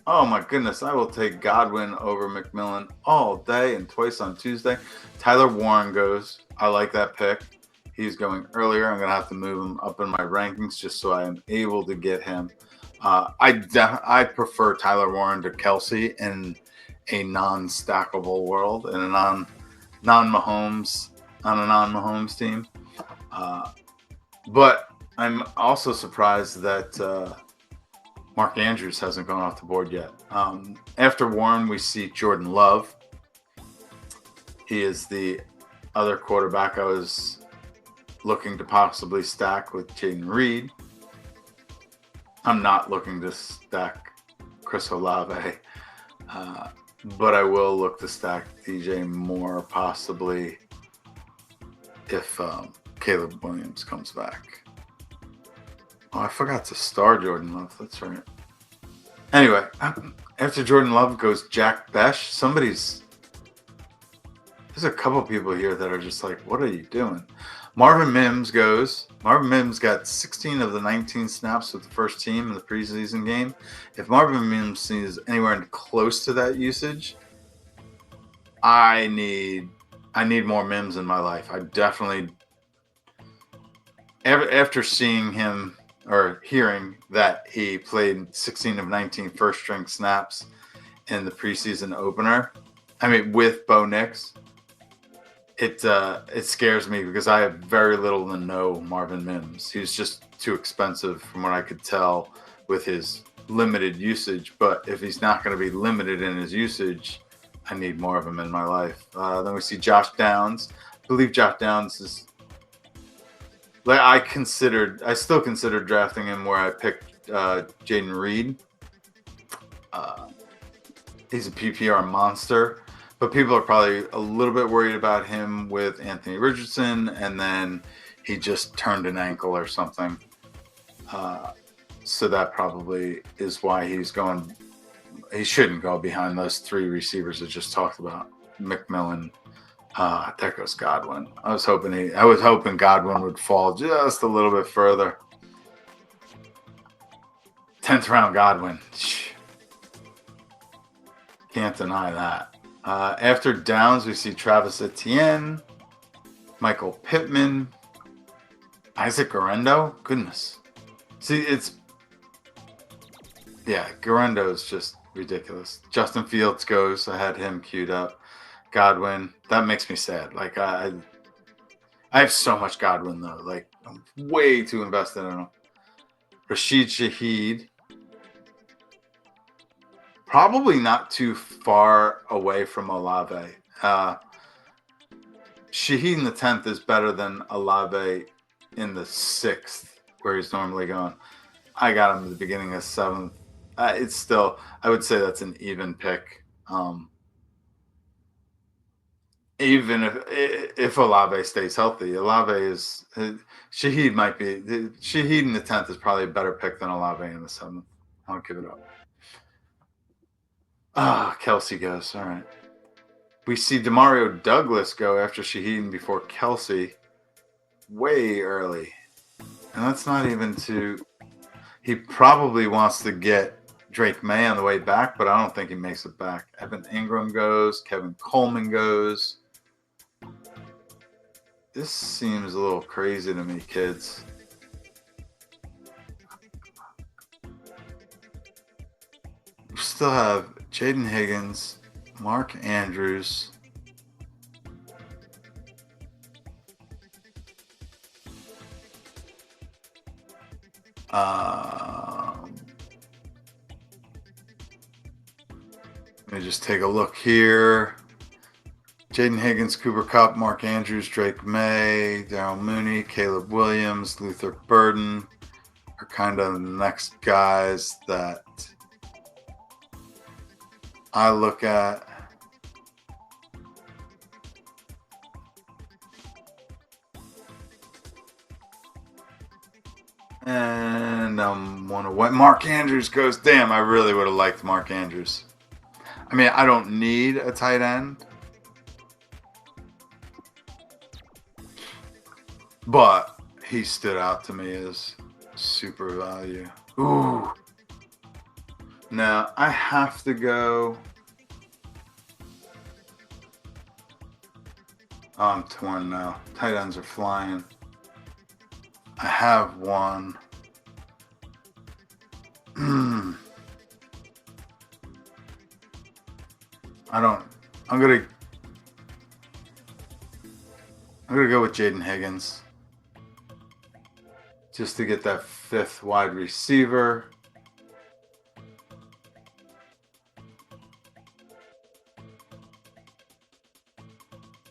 Oh my goodness, I will take Godwin over McMillan all day and twice on Tuesday. Tyler Warren goes. I like that pick. He's going earlier. I'm going to have to move him up in my rankings just so I am able to get him. I prefer Tyler Warren to Kelsey in a non-stackable world, in a non-Mahomes team. But I'm also surprised that Mark Andrews hasn't gone off the board yet. After Warren, we see Jordan Love. He is the other quarterback I was looking to possibly stack with Jaden Reed. I'm not looking to stack Chris Olave, but I will look to stack DJ Moore possibly if Caleb Williams comes back. Oh, I forgot to star Jordan Love. That's right. Anyway, after Jordan Love goes Jack Besh. There's a couple people here that are just like, what are you doing? Marvin Mims goes. Marvin Mims got 16 of the 19 snaps with the first team in the preseason game. If Marvin Mims sees anywhere close to that usage, I need more Mims in my life. I definitely, after seeing him or hearing that he played 16 of 19 first-string snaps in the preseason opener, with Bo Nix, it scares me because I have very little to no Marvin Mims. He's just too expensive from what I could tell with his limited usage. But if he's not going to be limited in his usage, I need more of him in my life. Then we see Josh Downs. I believe Josh Downs is... I still considered drafting him where I picked Jaden Reed. He's a PPR monster, but people are probably a little bit worried about him with Anthony Richardson, and then he just turned an ankle or something. So that probably is why he's going. He shouldn't go behind those three receivers I just talked about. McMillan. There goes Godwin. I was hoping Godwin would fall just a little bit further. 10th round Godwin. Can't deny that. After downs, we see Travis Etienne, Michael Pittman, Isaac Guerrero. Goodness. See, Guerrero is just ridiculous. Justin Fields goes. I had him queued up. Godwin. That makes me sad. Like, I have so much Godwin, though. Like, I'm way too invested in him. Rashid Shaheed. Probably not too far away from Olave. Shaheed in the 10th is better than Olave in the 6th, where he's normally going. I got him at the beginning of 7th. It's still, I would say that's an even pick. Even if Olave stays healthy, Shaheed might be. Shaheed in the 10th is probably a better pick than Olave in the 7th. I'll give it up. Kelsey goes. All right. We see Demario Douglas go after Shaheed before Kelsey way early. And that's not even he probably wants to get Drake May on the way back, but I don't think he makes it back. Evan Ingram goes. Kevin Coleman goes. This seems a little crazy to me, kids. We still have Jaden Higgins, Mark Andrews, let me just take a look here. Jaden Higgins, Cooper Kupp, Mark Andrews, Drake May, Darryl Mooney, Caleb Williams, Luther Burden are kind of the next guys that I look at. And one away. Mark Andrews goes. Damn, I really would have liked Mark Andrews. I mean, I don't need a tight end, but he stood out to me as super value. Ooh. Now, I have to go. I'm torn now. Tight ends are flying. I have one. I'm gonna go with Jaden Higgins just to get that 5th wide receiver.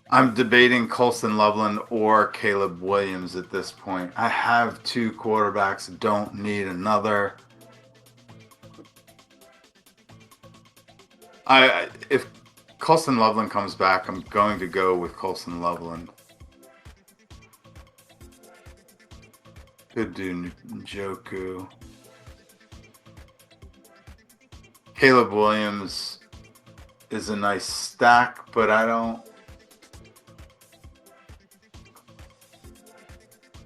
I'm debating Colston Loveland or Caleb Williams at this point. I have 2 quarterbacks, don't need another. If Colston Loveland comes back, I'm going to go with Colston Loveland. Could do Njoku. Caleb Williams is a nice stack, but I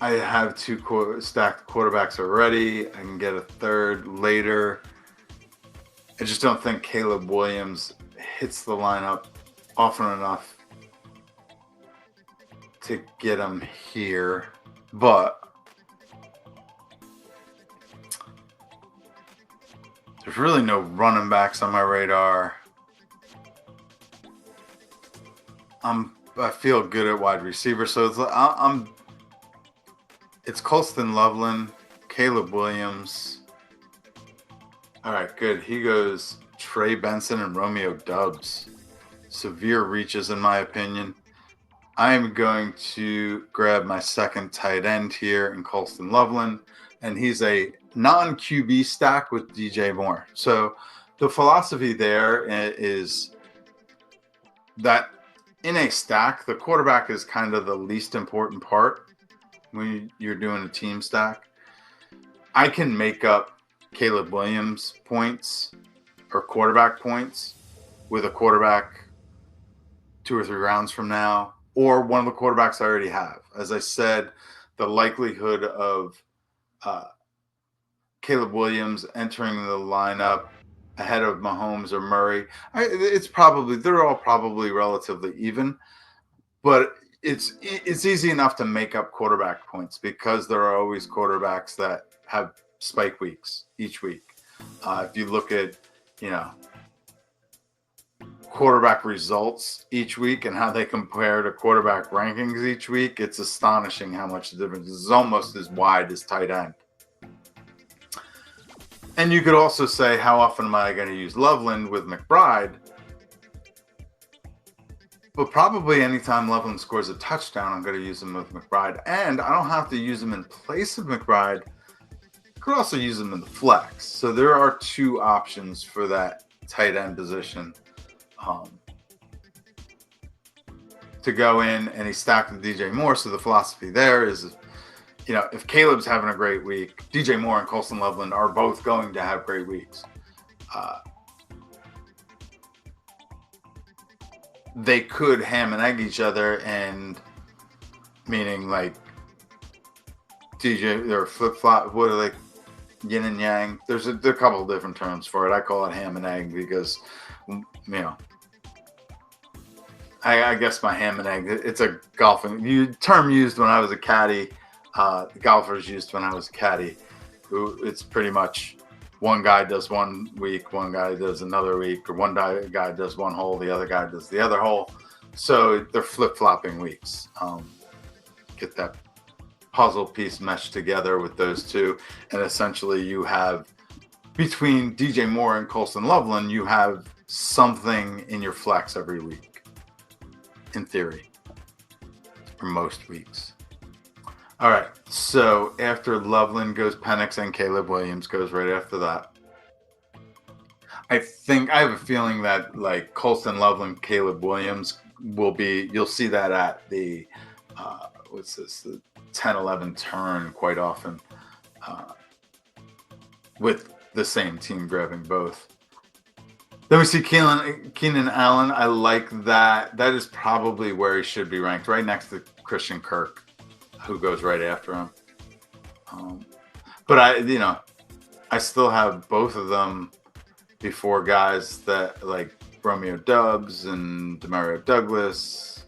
have 2 stacked quarterbacks already. I can get a 3rd later. I just don't think Caleb Williams hits the lineup often enough to get him here. But there's really no running backs on my radar. I feel good at wide receiver, so it's Colston Loveland, Caleb Williams. All right, good. He goes Trey Benson and Romeo Doubs. Severe reaches, in my opinion. I am going to grab my 2nd tight end here in Colston Loveland, and he's a non-QB stack with DJ Moore. So the philosophy there is that in a stack, the quarterback is kind of the least important part when you're doing a team stack. I can make up Caleb Williams points or quarterback points with a quarterback 2 or 3 rounds from now, or one of the quarterbacks I already have. As I said, the likelihood of Caleb Williams entering the lineup ahead of Mahomes or Murray, they're all probably relatively even, but it's easy enough to make up quarterback points because there are always quarterbacks that have spike weeks each week. If you look at, quarterback results each week and how they compare to quarterback rankings each week, it's astonishing how much the difference is almost as wide as tight end. And you could also say, how often am I going to use Loveland with McBride? But probably anytime Loveland scores a touchdown, I'm going to use him with McBride. And I don't have to use him in place of McBride. I could also use him in the flex. So there are 2 options for that tight end position. To go in, and he's stacked with DJ Moore. So the philosophy there is, if Caleb's having a great week, DJ Moore and Colston Loveland are both going to have great weeks. They could ham and egg each other, and meaning like DJ or flip flop. What are they? Yin and yang. There's a couple of different terms for it. I call it ham and egg because, I guess my ham and egg. It's a golfing term used when I was a caddy. Golfers used when I was a caddy. It's pretty much one guy does one week, one guy does another week, or one guy does one hole, the other guy does the other hole. So they're flip-flopping weeks. Get that puzzle piece meshed together with those 2, and essentially you have, between DJ Moore and Colston Loveland, you have something in your flex every week, in theory, for most weeks. All right, so after Loveland goes Penix, and Caleb Williams goes right after that. I have a feeling that like Colston Loveland, Caleb Williams you'll see that at the, the 10-11 turn quite often, with the same team grabbing both. Then we see Keenan Allen. I like that. That is probably where he should be ranked, right next to Christian Kirk, who goes right after him. But I still have both of them before guys that like Romeo Doubs and Demario Douglas,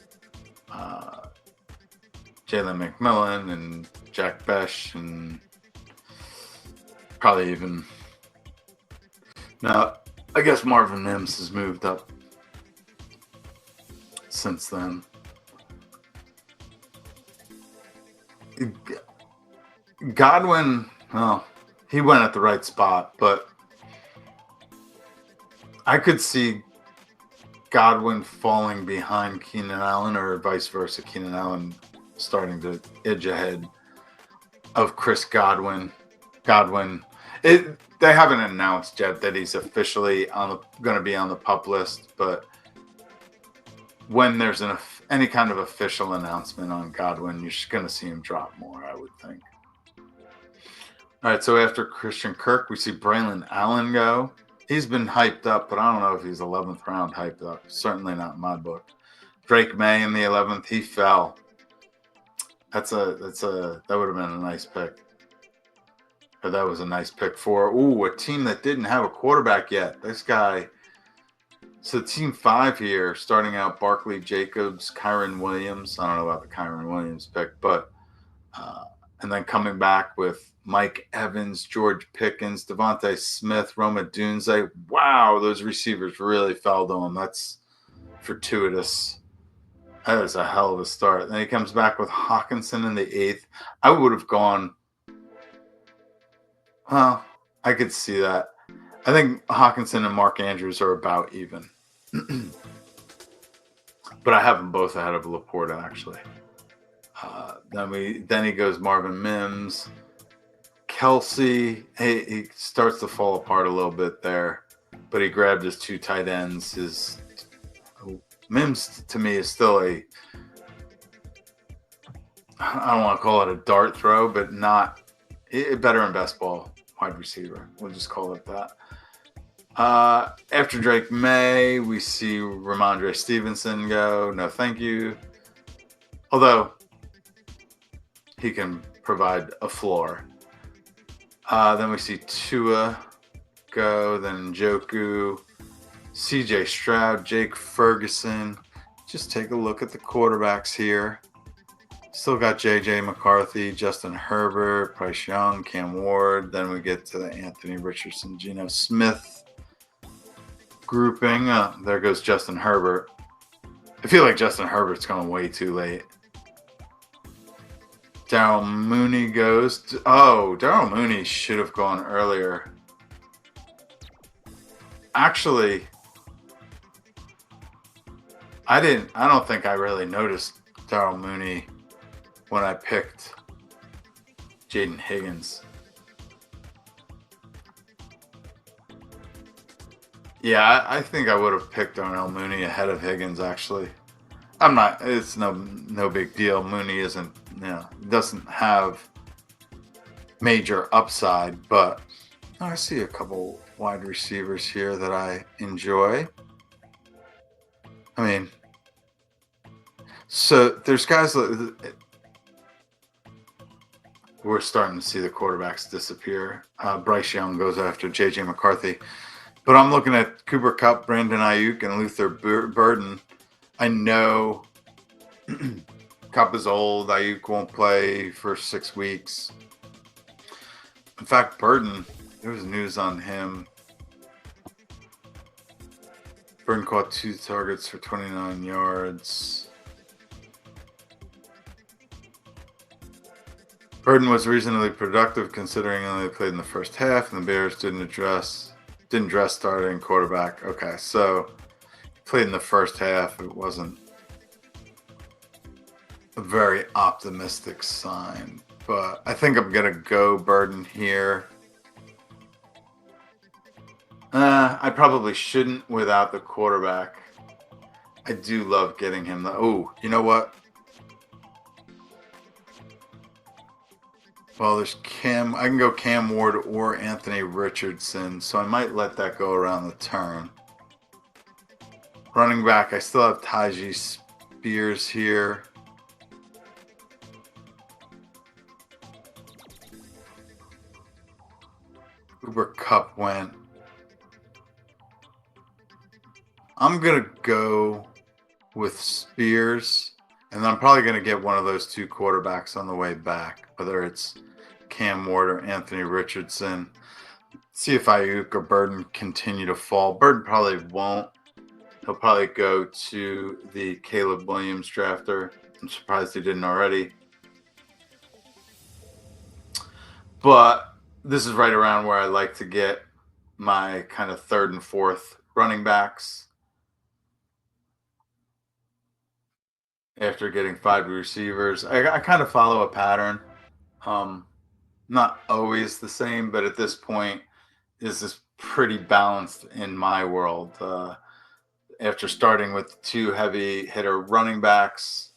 Jalen McMillan and Jack Besh, and probably even now. I guess Marvin Mims has moved up since then. Godwin, well, he went at the right spot, but I could see Godwin falling behind Keenan Allen, or vice versa, Keenan Allen starting to edge ahead of Chris Godwin. They haven't announced yet that he's officially going to be on the PUP list, but when there's any kind of official announcement on Godwin, you're just going to see him drop more, I would think. All right, so after Christian Kirk, we see Braylon Allen go. He's been hyped up, but I don't know if he's 11th round hyped up. Certainly not in my book. Drake May in the 11th, he fell. That would have been a nice pick. Or that was a nice pick for a team that didn't have a quarterback yet. This guy. So team 5 here, starting out Barkley Jacobs, Kyron Williams. I don't know about the Kyron Williams pick, but and then coming back with Mike Evans, George Pickens, Devontae Smith, Roma Dunze. Wow, those receivers really fell to him. That's fortuitous. That was a hell of a start. Then he comes back with Hawkinson in the 8th. I would have gone, well, I could see that. I think Hawkinson and Mark Andrews are about even. But I have them both ahead of Laporta, actually. Then he goes Marvin Mims. Kelsey, he starts to fall apart a little bit there, but he grabbed his 2 tight ends. Mims, to me, is still I don't want to call it a dart throw, but not better in best ball. wide receiver. We'll just call it that. After Drake May, we see Ramondre Stevenson go. No, thank you. Although he can provide a floor. Then we see Tua go. Then Njoku, CJ Stroud, Jake Ferguson. Just take a look at the quarterbacks here. Still got JJ McCarthy, Justin Herbert, Bryce Young, Cam Ward. Then we get to the Anthony Richardson, Geno Smith grouping. There goes Justin Herbert. I feel like Justin Herbert's going way too late. Darryl Mooney goes. Darryl Mooney should have gone earlier. Actually, I don't think I really noticed Darryl Mooney when I picked Jaden Higgins. Yeah, I think I would have picked Darnell Mooney ahead of Higgins, actually. It's no big deal. Mooney doesn't have major upside, but I see a couple wide receivers here that I enjoy. I mean, so there's guys that we're starting to see the quarterbacks disappear. Bryce Young goes after JJ McCarthy. But I'm looking at Cooper Kupp, Brandon Ayuk, and Luther Burden. I know Kupp is old. Ayuk won't play for 6 weeks. In fact, Burden, there was news on him. Burden caught 2 targets for 29 yards. Burden was reasonably productive considering he only played in the first half, and the Bears didn't dress starting quarterback. Okay, so he played in the first half. It wasn't a very optimistic sign, but I think I'm going to go Burden here. I probably shouldn't without the quarterback. I do love getting him. Oh, you know what? Well, there's Cam. I can go Cam Ward or Anthony Richardson, so I might let that go around the turn. Running back, I still have Tyjae Spears here. Cooper Kupp went. I'm going to go with Spears, and I'm probably going to get one of those 2 quarterbacks on the way back, whether it's Cam Ward or Anthony Richardson. See if Ayuk or Burden continue to fall. Burden probably won't. He'll probably go to the Caleb Williams drafter. I'm surprised he didn't already. But this is right around where I like to get my kind of 3rd and 4th running backs. After getting 5 receivers, I kind of follow a pattern. Not always the same, but at this point, this is pretty balanced in my world. After starting with 2 heavy hitter running backs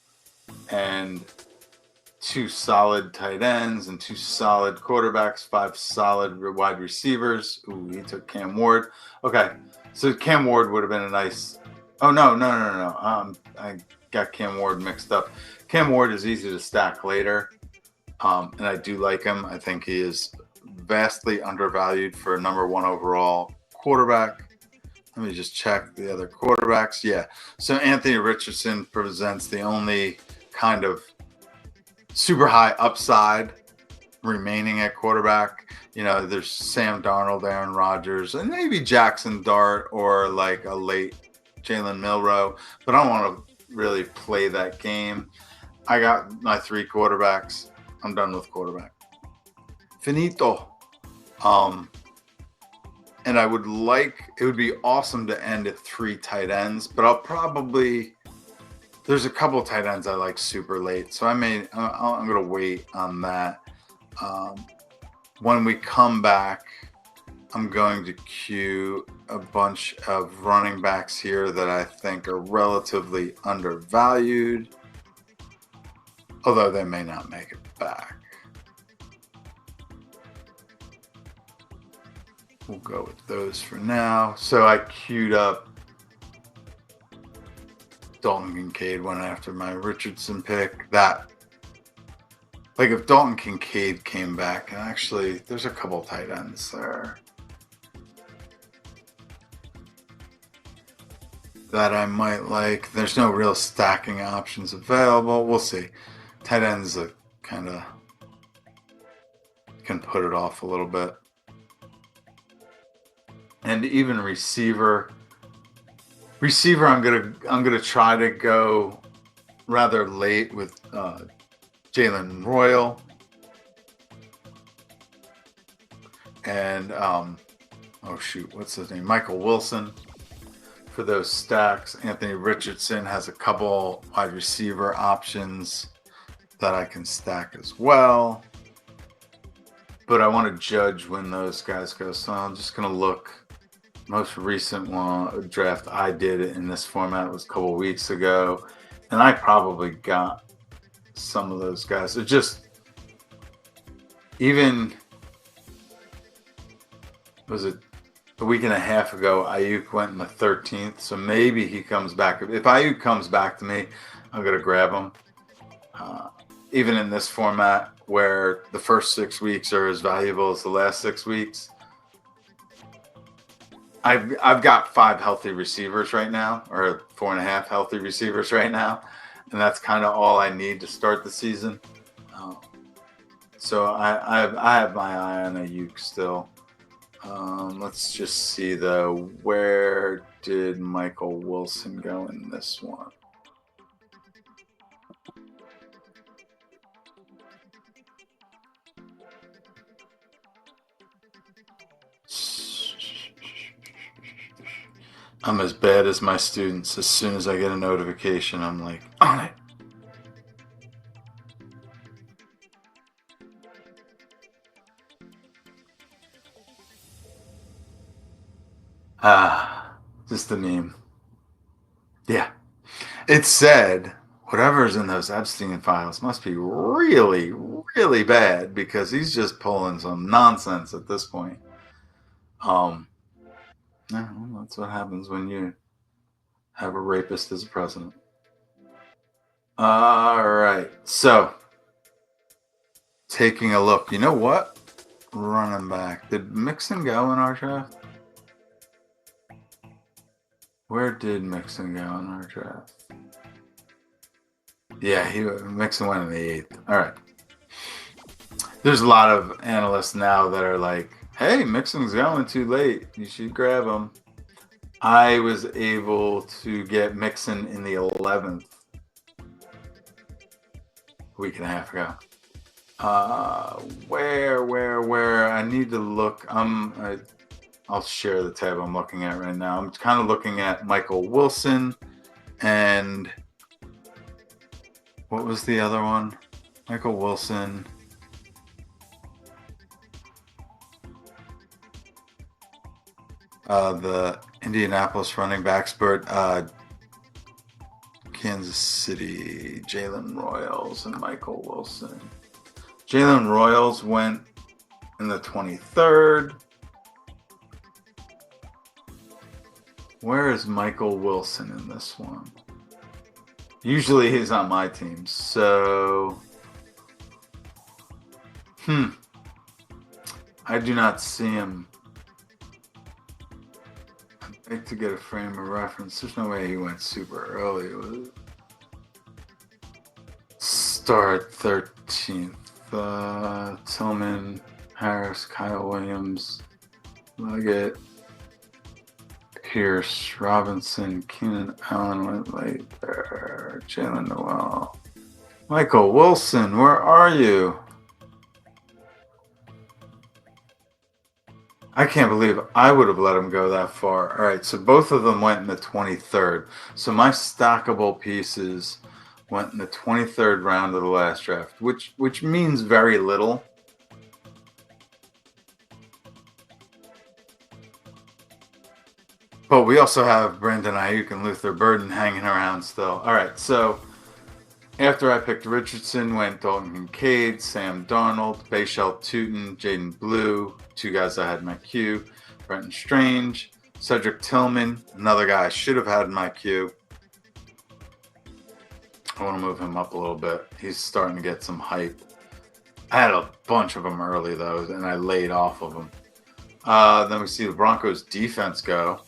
and 2 solid tight ends and 2 solid quarterbacks, 5 solid wide receivers. Ooh, he took Cam Ward. Okay, so Cam Ward would have been a nice. Oh no. I got Cam Ward mixed up. Cam Ward is easy to stack later, and I do like him. I think he is vastly undervalued for a number 1 overall quarterback. Let me just check the other quarterbacks. Yeah, so Anthony Richardson presents the only kind of super high upside remaining at quarterback. You know, there's Sam Darnold, Aaron Rodgers, and maybe Jackson Dart or like a late Jalen Milroe, but I don't want to really play that game. I got my 3 quarterbacks. I'm done with quarterback. Finito. And it would be awesome to end at 3 tight ends, but there's a couple tight ends I like super late, so I'm going to wait on that. When we come back, I'm going to cue a bunch of running backs here that I think are relatively undervalued, although they may not make it back. we'll go with those for now. So I queued up Dalton Kincaid went after my Richardson pick. That, like, if Dalton Kincaid came back, and actually there's a couple tight ends there that I might like. There's no real stacking options available. We'll see. Tight ends kind of can put it off a little bit. And even receiver, I'm gonna try to go rather late with Jalen Royal and oh shoot, what's his name? Michael Wilson for those stacks. Anthony Richardson has a couple wide receiver options that I can stack as well. But I want to judge when those guys go. So I'm just gonna look. Most recent draft I did in this format was a couple weeks ago, and I probably got some of those guys. It just even was it a week and a half ago. Ayuk went in the 13th, so maybe he comes back. If Ayuk comes back to me, I'm gonna grab him. Even in this format, where the first 6 weeks are as valuable as the last 6 weeks. I've got 5 healthy receivers right now, or 4.5 healthy receivers right now, and that's kind of all I need to start the season. So I have my eye on Ayuk still. Let's just see though, where did Michael Wilson go in this one? I'm as bad as my students. As soon as I get a notification, I'm like, on it. Just the meme. Yeah. It said, whatever's in those Epstein files must be really, really bad because he's just pulling some nonsense at this point. That's what happens when you have a rapist as a president. All right. So, taking a look. You know what? Running back. Did Mixon go in our draft? Where did Mixon go in our draft? Yeah, Mixon went in the 8th. All right. There's a lot of analysts now that are like, hey, Mixon's going too late. You should grab him. I was able to get Mixon in the 11th a week and a half ago. Where? I need to look. I'll share the tab I'm looking at right now. I'm kind of looking at Michael Wilson and what was the other one? Michael Wilson. The Indianapolis running backs, but Kansas City, Jalen Royals and Michael Wilson. Jalen Royals went in the 23rd. Where is Michael Wilson in this one? Usually he's on my team, so I do not see him. I'd like to get a frame of reference. There's no way he went super early. Was it? Start 13th. Tillman, Harris, Kyle Williams, Leggett, Pierce, Robinson, Keenan Allen went late there. Jalen Noel. Michael Wilson, where are you? I can't believe I would have let him go that far. All right, so both of them went in the 23rd. So my stackable pieces went in the 23rd round of the last draft, which means very little. But we also have Brandon Ayuk and Luther Burden hanging around still. All right, so after I picked Richardson, went Dalton Kincaid, Sam Darnold, Bashal Tootin, Jaden Blue, 2 guys I had in my queue. Brenton Strange, Cedric Tillman, another guy I should have had in my queue. I want to move him up a little bit. He's starting to get some hype. I had a bunch of them early, though, and I laid off of them. Then we see the Broncos defense go.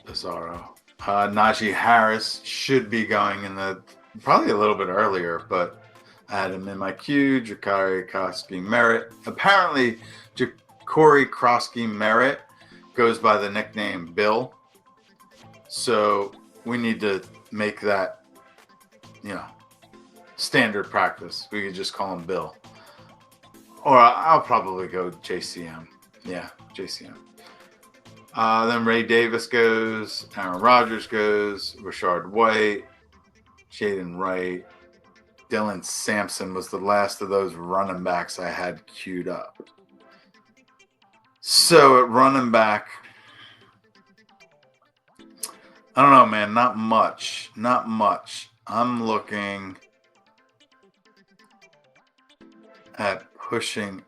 Bizarro. Najee Harris should be going in probably a little bit earlier, but I had him in my queue. Jakari Kroski-Merritt. Apparently, Corey Krosky-Merritt goes by the nickname Bill. So we need to make that, standard practice. We could just call him Bill. Or I'll probably go JCM. Yeah, JCM. Then Ray Davis goes. Aaron Rodgers goes. Rashard White. Jaden Wright. Dylan Sampson was the last of those running backs I had queued up. So at running back, I don't know, man. Not much. I'm looking at pushing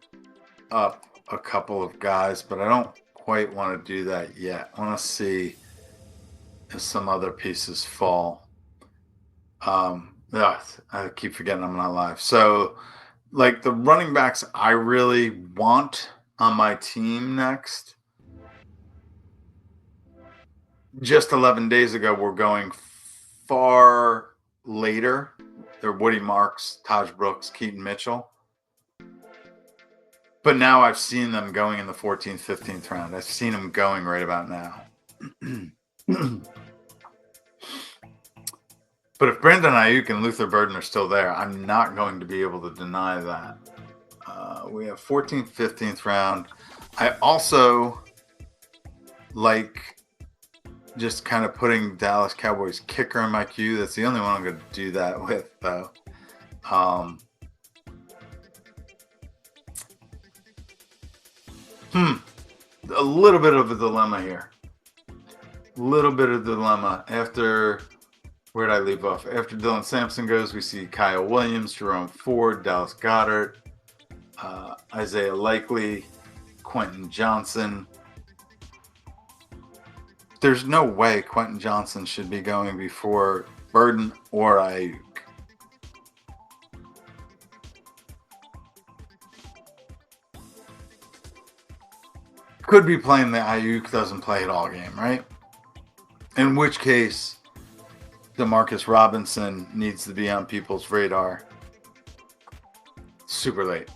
up a couple of guys, but I don't quite want to do that yet. I want to see if some other pieces fall. I keep forgetting I'm not live. So, like the running backs I really want on my team next, just 11 days ago, we're going far later. They're Woody Marks, Taj Brooks, Keaton Mitchell. But now I've seen them going in the 14th, 15th round. I've seen them going right about now. But if Brandon Ayuk and Luther Burden are still there, I'm not going to be able to deny that. We have 14th, 15th round. I also like just kind of putting Dallas Cowboys kicker in my queue. That's the only one I'm going to do that with, though. A little bit of a dilemma here. After, where did I leave off? After Dylan Sampson goes, we see Kyle Williams, Jerome Ford, Dallas Goedert, Isaiah Likely, Quentin Johnson. There's no way Quentin Johnson should be going before Burden or Ayuk. Could be playing the Ayuk doesn't play at all game, right? In which case, Demarcus Robinson needs to be on people's radar. Super late.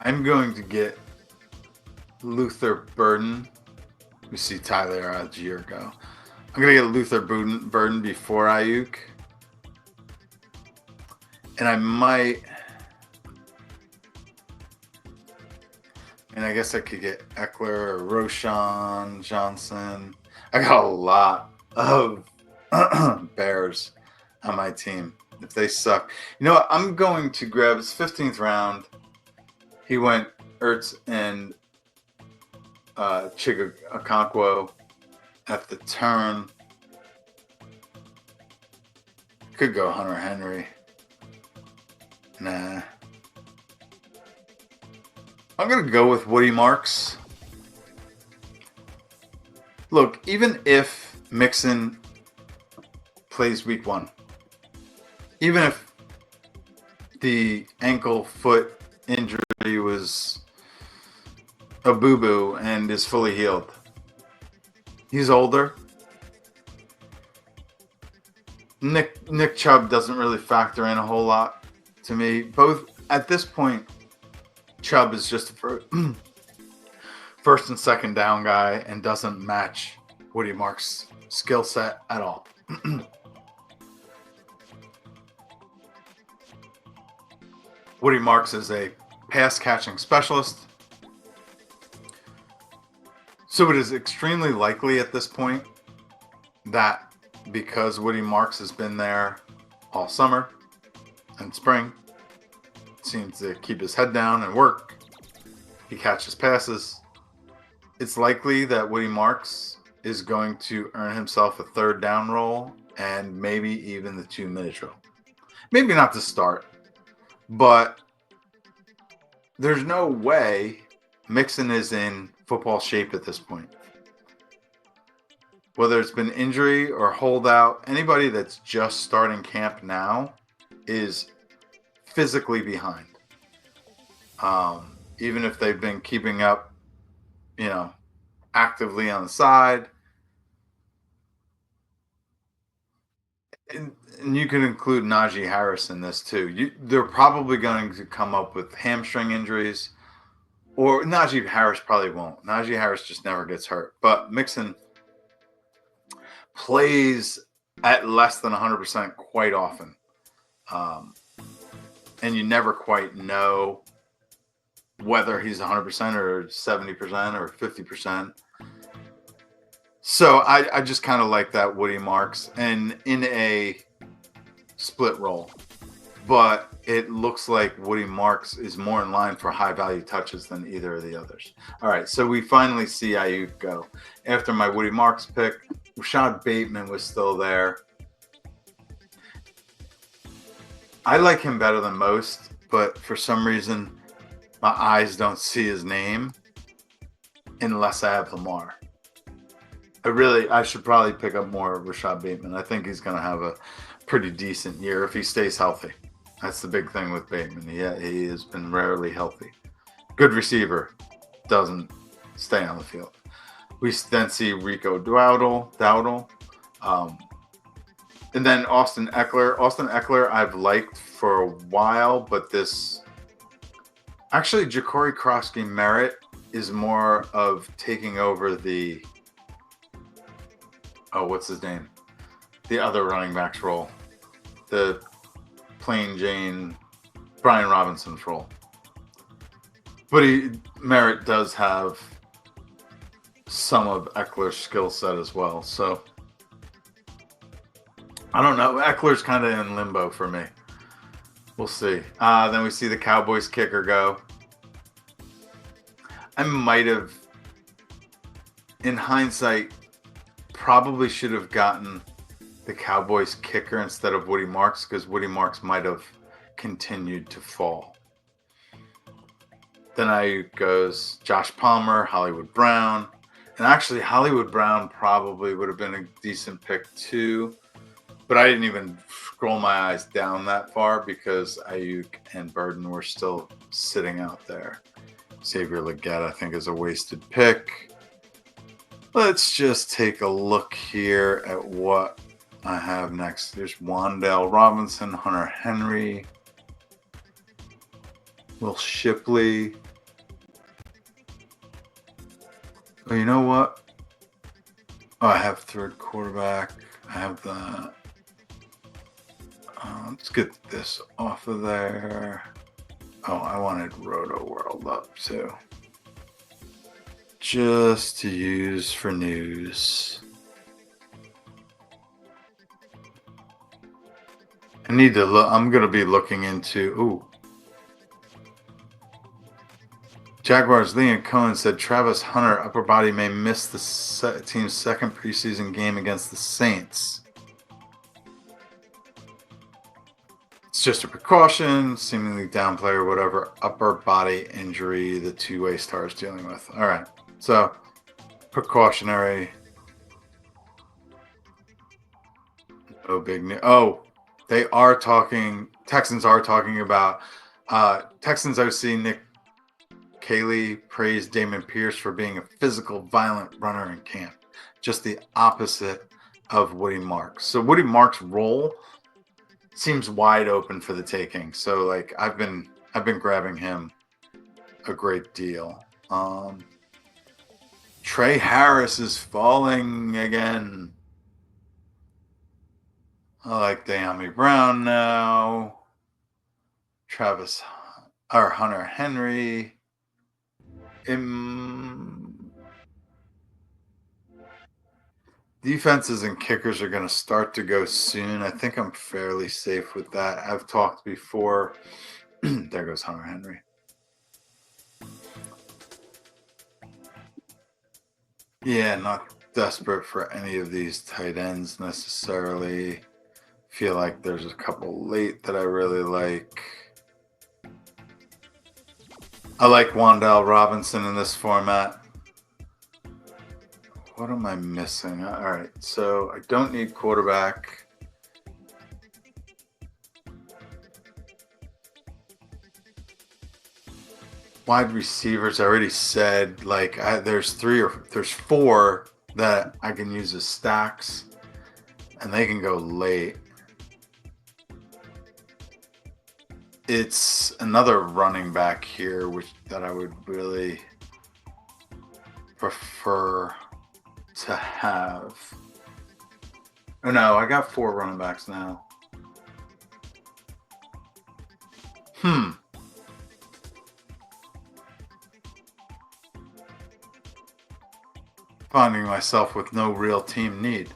I'm going to get Luther Burden. We see Tyler Algier go. I'm going to get Luther Burden before Ayuk. And I might... And I guess I could get Eckler or Roshan Johnson. I got a lot of Bears on my team. If they suck. You know what? I'm going to grab his 15th round. He went Ertz and Chig Okonkwo at the turn. Could go Hunter Henry. Nah. I'm going to go with Woody Marks. Look, even if Mixon plays week 1, even if the ankle foot injury was a boo-boo and is fully healed, he's older. Nick Chubb doesn't really factor in a whole lot to me. Both at this point, Chubb is just a first and second down guy and doesn't match Woody Marks' skill set at all. Woody Marks is a pass catching specialist. So it is extremely likely at this point that because Woody Marks has been there all summer and spring, seems to keep his head down and work, he catches passes, it's likely that Woody Marks is going to earn himself a third down role and maybe even the 2 minute drill. Maybe not to start, but there's no way Mixon is in football shape at this point. Whether it's been injury or holdout, anybody that's just starting camp now is physically behind. Even if they've been keeping up, you know, actively on the side. And you can include Najee Harris in this too. They're probably going to come up with hamstring injuries, or Najee Harris probably won't. Najee Harris just never gets hurt. But Mixon plays at less than 100% quite often. And you never quite know whether he's 100% or 70% or 50%. So I just kind of like that Woody Marks and in a split role. But it looks like Woody Marks is more in line for high value touches than either of the others. All right, so we finally see Ayuk go. After my Woody Marks pick, Rashad Bateman was still there. I like him better than most, but for some reason, my eyes don't see his name unless I have Lamar. I should probably pick up more of Rashad Bateman. I think he's going to have a pretty decent year if he stays healthy. That's the big thing with Bateman. He has been rarely healthy. Good receiver, doesn't stay on the field. We then see Rico Dowdle, and then Austin Eckler. Austin Eckler I've liked for a while, but actually Ja'Cory Krosky Merritt is more of taking over the what's his name? The other running back's role. The plain Jane Brian Robinson's role. But Merritt does have some of Eckler's skill set as well. So I don't know. Eckler's kind of in limbo for me. We'll see. Then we see the Cowboys kicker go. I might have, in hindsight, probably should have gotten the Cowboys kicker instead of Woody Marks because Woody Marks might have continued to fall. Then I goes Josh Palmer, Hollywood Brown. And actually, Hollywood Brown probably would have been a decent pick too. But I didn't even scroll my eyes down that far because Ayuk and Burden were still sitting out there. Xavier Legette, I think, is a wasted pick. Let's just take a look here at what I have next. There's Wan'Dale Robinson, Hunter Henry, Will Shipley. Oh, you know what? Oh, I have third quarterback. I have that. Let's get this off of there. Oh, I wanted Roto World up too. Just to use for news. I need to look. I'm going to be looking into. Jaguars Leon Cohen said Travis Hunter upper body may miss the team's second preseason game against the Saints. It's just a precaution, seemingly down player, whatever upper body injury the two-way star is dealing with. All right, so precautionary. No big news. Oh, they are talking. Texans are talking about Texans OC Nick Caley praised Damon Pierce for being a physical, violent runner in camp. Just the opposite of Woody Marks. So Woody Marks' role seems wide open for the taking. So like I've been grabbing him a great deal. Trey Harris is falling again. I like De'Ami Brown now. Hunter Henry. Defenses and kickers are going to start to go soon. I think I'm fairly safe with that. I've talked before. There goes Hunter Henry. Yeah, desperate for any of these tight ends necessarily. Feel like there's a couple late that I really like. I like Wan'Dale Robinson in this format. What am I missing? All right, so I don't need quarterback. Wide receivers, I already said, like there's four that I can use as stacks, and they can go late. It's another running back here, that I would really prefer to have. Oh no, I got 4 running backs now. Finding myself with no real team need.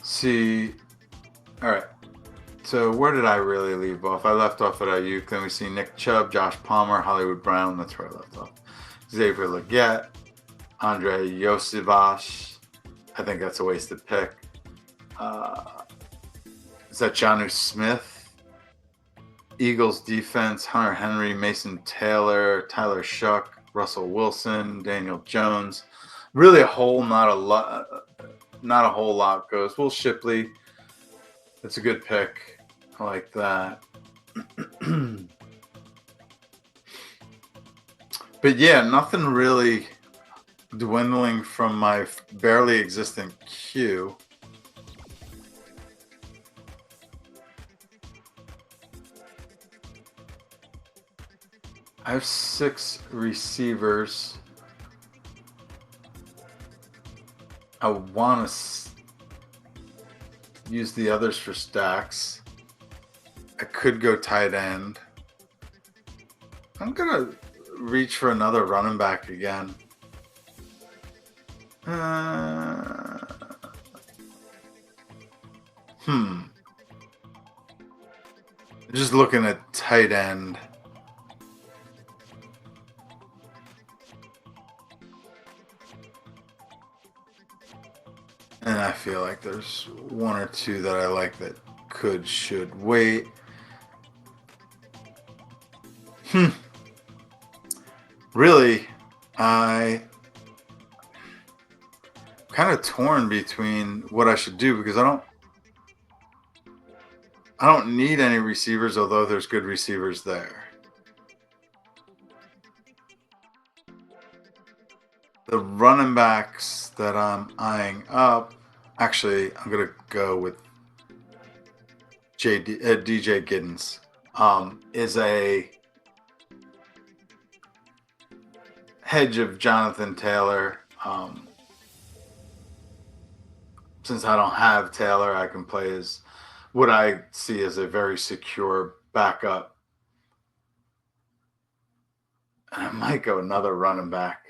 See, all right. So where did I really leave off? I left off at Ayuk. Then we see Nick Chubb, Josh Palmer, Hollywood Brown. That's where I left off. Xavier Legette, Andre Yosivas. I think that's a wasted pick. Is that Jonnu Smith? Eagles defense, Hunter Henry, Mason Taylor, Tyler Shuck, Russell Wilson, Daniel Jones. Really not a whole lot goes. Will Shipley. That's a good pick. I like that. But yeah, nothing really dwindling from my barely existent queue. I have 6 receivers. I want to use the others for stacks. I could go tight end. I'm going to reach for another running back again. Just looking at tight end. And I feel like there's 1 or 2 that I like that should wait. Really, I kind of torn between what I should do, because I don't need any receivers, although there's good receivers there. The running backs that I'm eyeing up, actually, I'm going to go with DJ Giddens. Is a hedge of Jonathan Taylor. Since I don't have Taylor, I can play as what I see as a very secure backup. And I might go another running back.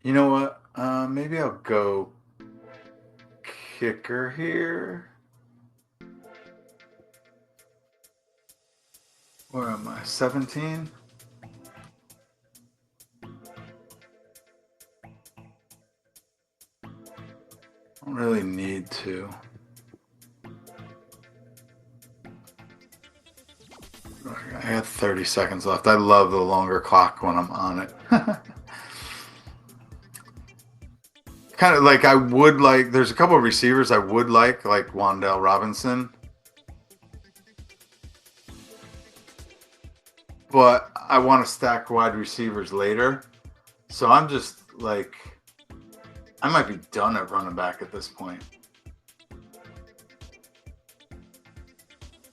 You know what? Maybe I'll go kicker here. Where am I? 17? I don't really need to. I have 30 seconds left. I love the longer clock when I'm on it. Kind of like there's a couple of receivers I would like Wan'Dale Robinson. But I want to stack wide receivers later. So I'm just like, I might be done at running back at this point.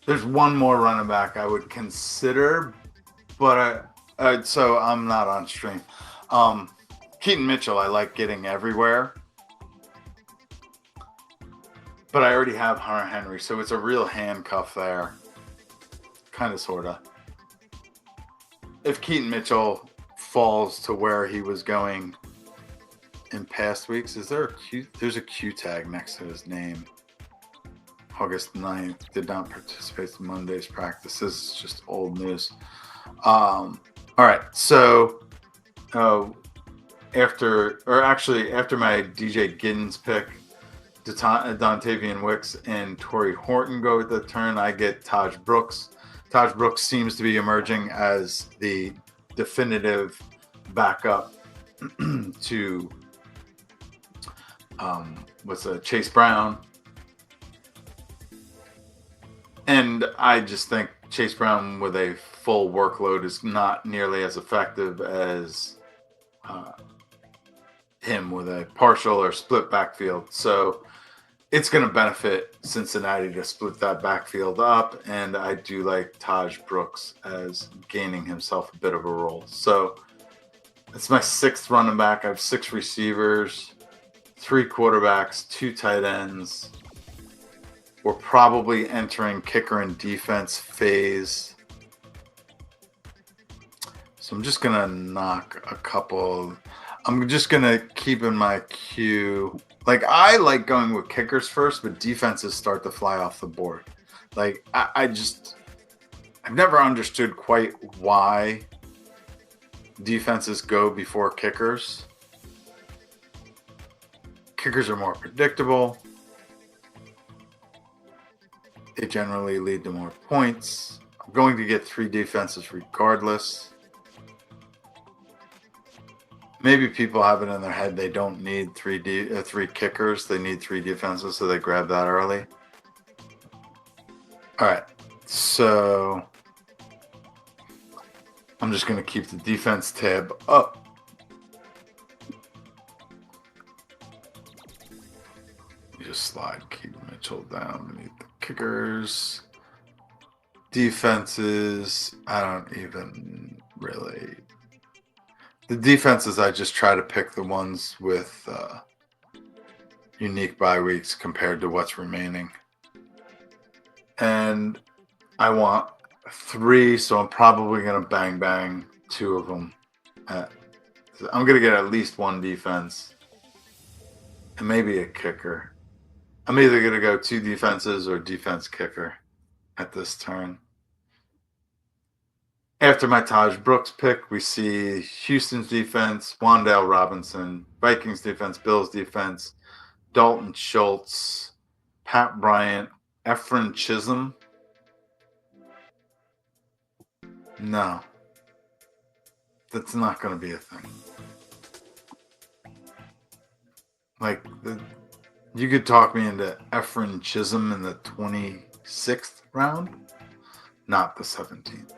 There's 1 more running back I would consider, but so I'm not on stream. Keaton Mitchell, I like getting everywhere, but I already have Hunter Henry, so it's a real handcuff there, kind of, sorta. if Keaton Mitchell falls to where he was going in past weeks, there's a Q tag next to his name. August 9th, did not participate in Monday's practice. This is just old news. All right, so after my DJ Giddens pick, Dontavian Wicks and Torrey Horton go with the turn, I get Taj Brooks. Taj Brooks seems to be emerging as the definitive backup to Chase Brown. And I just think Chase Brown with a full workload is not nearly as effective as him with a partial or split backfield. So it's going to benefit Cincinnati to split that backfield up. And I do like Taj Brooks as gaining himself a bit of a role. So it's my 6th running back. I have 6 receivers, 3 quarterbacks, 2 tight ends. We're probably entering kicker and defense phase. So I'm just going to knock a couple. I'm just going to keep in my queue. Like, I like going with kickers first, but defenses start to fly off the board. Like, I've never understood quite why defenses go before kickers. Kickers are more predictable. They generally lead to more points. I'm going to get 3 defenses regardless. Maybe people have it in their head they don't need 3 kickers. They need 3 defenses, so they grab that early. All right, so I'm just going to keep the defense tab up. Just slide Keaton Mitchell down beneath the kickers. Defenses, I don't even really. The defenses, I just try to pick the ones with unique bye weeks compared to what's remaining. And I want 3, so I'm probably going to bang 2 of them. I'm going to get at least 1 defense and maybe a kicker. I'm either going to go 2 defenses or defense kicker at this turn. After my Taj Brooks pick, we see Houston's defense, Wan'Dale Robinson, Vikings defense, Bills defense, Dalton Schultz, Pat Bryant, Efren Chisholm. No, that's not going to be a thing. Like, you could talk me into Efren Chisholm in the 26th round, not the 17th.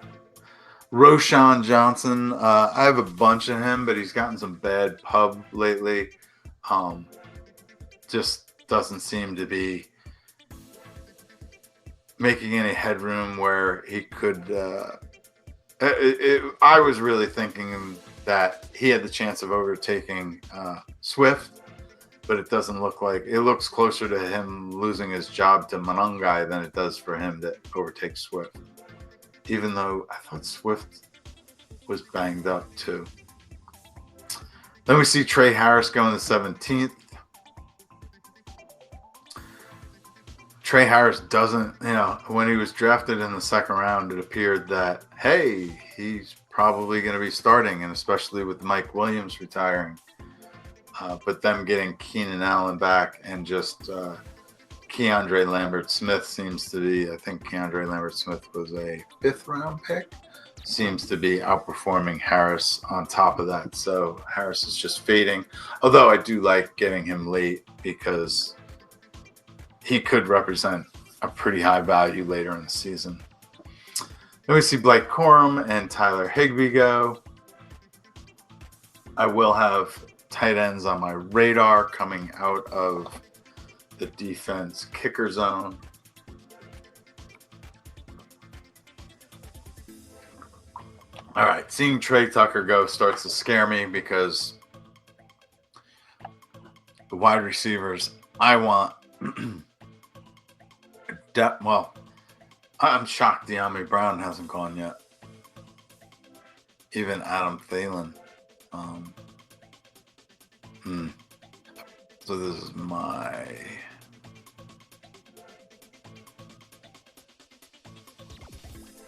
Roshan Johnson, I have a bunch of him, but he's gotten some bad pub lately. Just doesn't seem to be making any headroom where he could. I was really thinking that he had the chance of overtaking Swift, but it doesn't look like it. Looks closer to him losing his job to Manungai than it does for him to overtake Swift. Even though I thought Swift was banged up too. Then we see Trey Harris going the 17th. Trey Harris doesn't, when he was drafted in the 2nd round, it appeared that, hey, he's probably going to be starting, and especially with Mike Williams retiring. But them getting Keenan Allen back and just Keandre Lambert-Smith seems to be, I think Keandre Lambert-Smith was a 5th round pick, seems to be outperforming Harris on top of that. So Harris is just fading. Although I do like getting him late because he could represent a pretty high value later in the season. Then we see Blake Corum and Tyler Higbee go. I will have tight ends on my radar coming out of the defense kicker zone. All right, seeing Trey Tucker go starts to scare me because the wide receivers I want. I'm shocked De'Ami Brown hasn't gone yet. even Adam Thielen. Um, hmm. So this is my.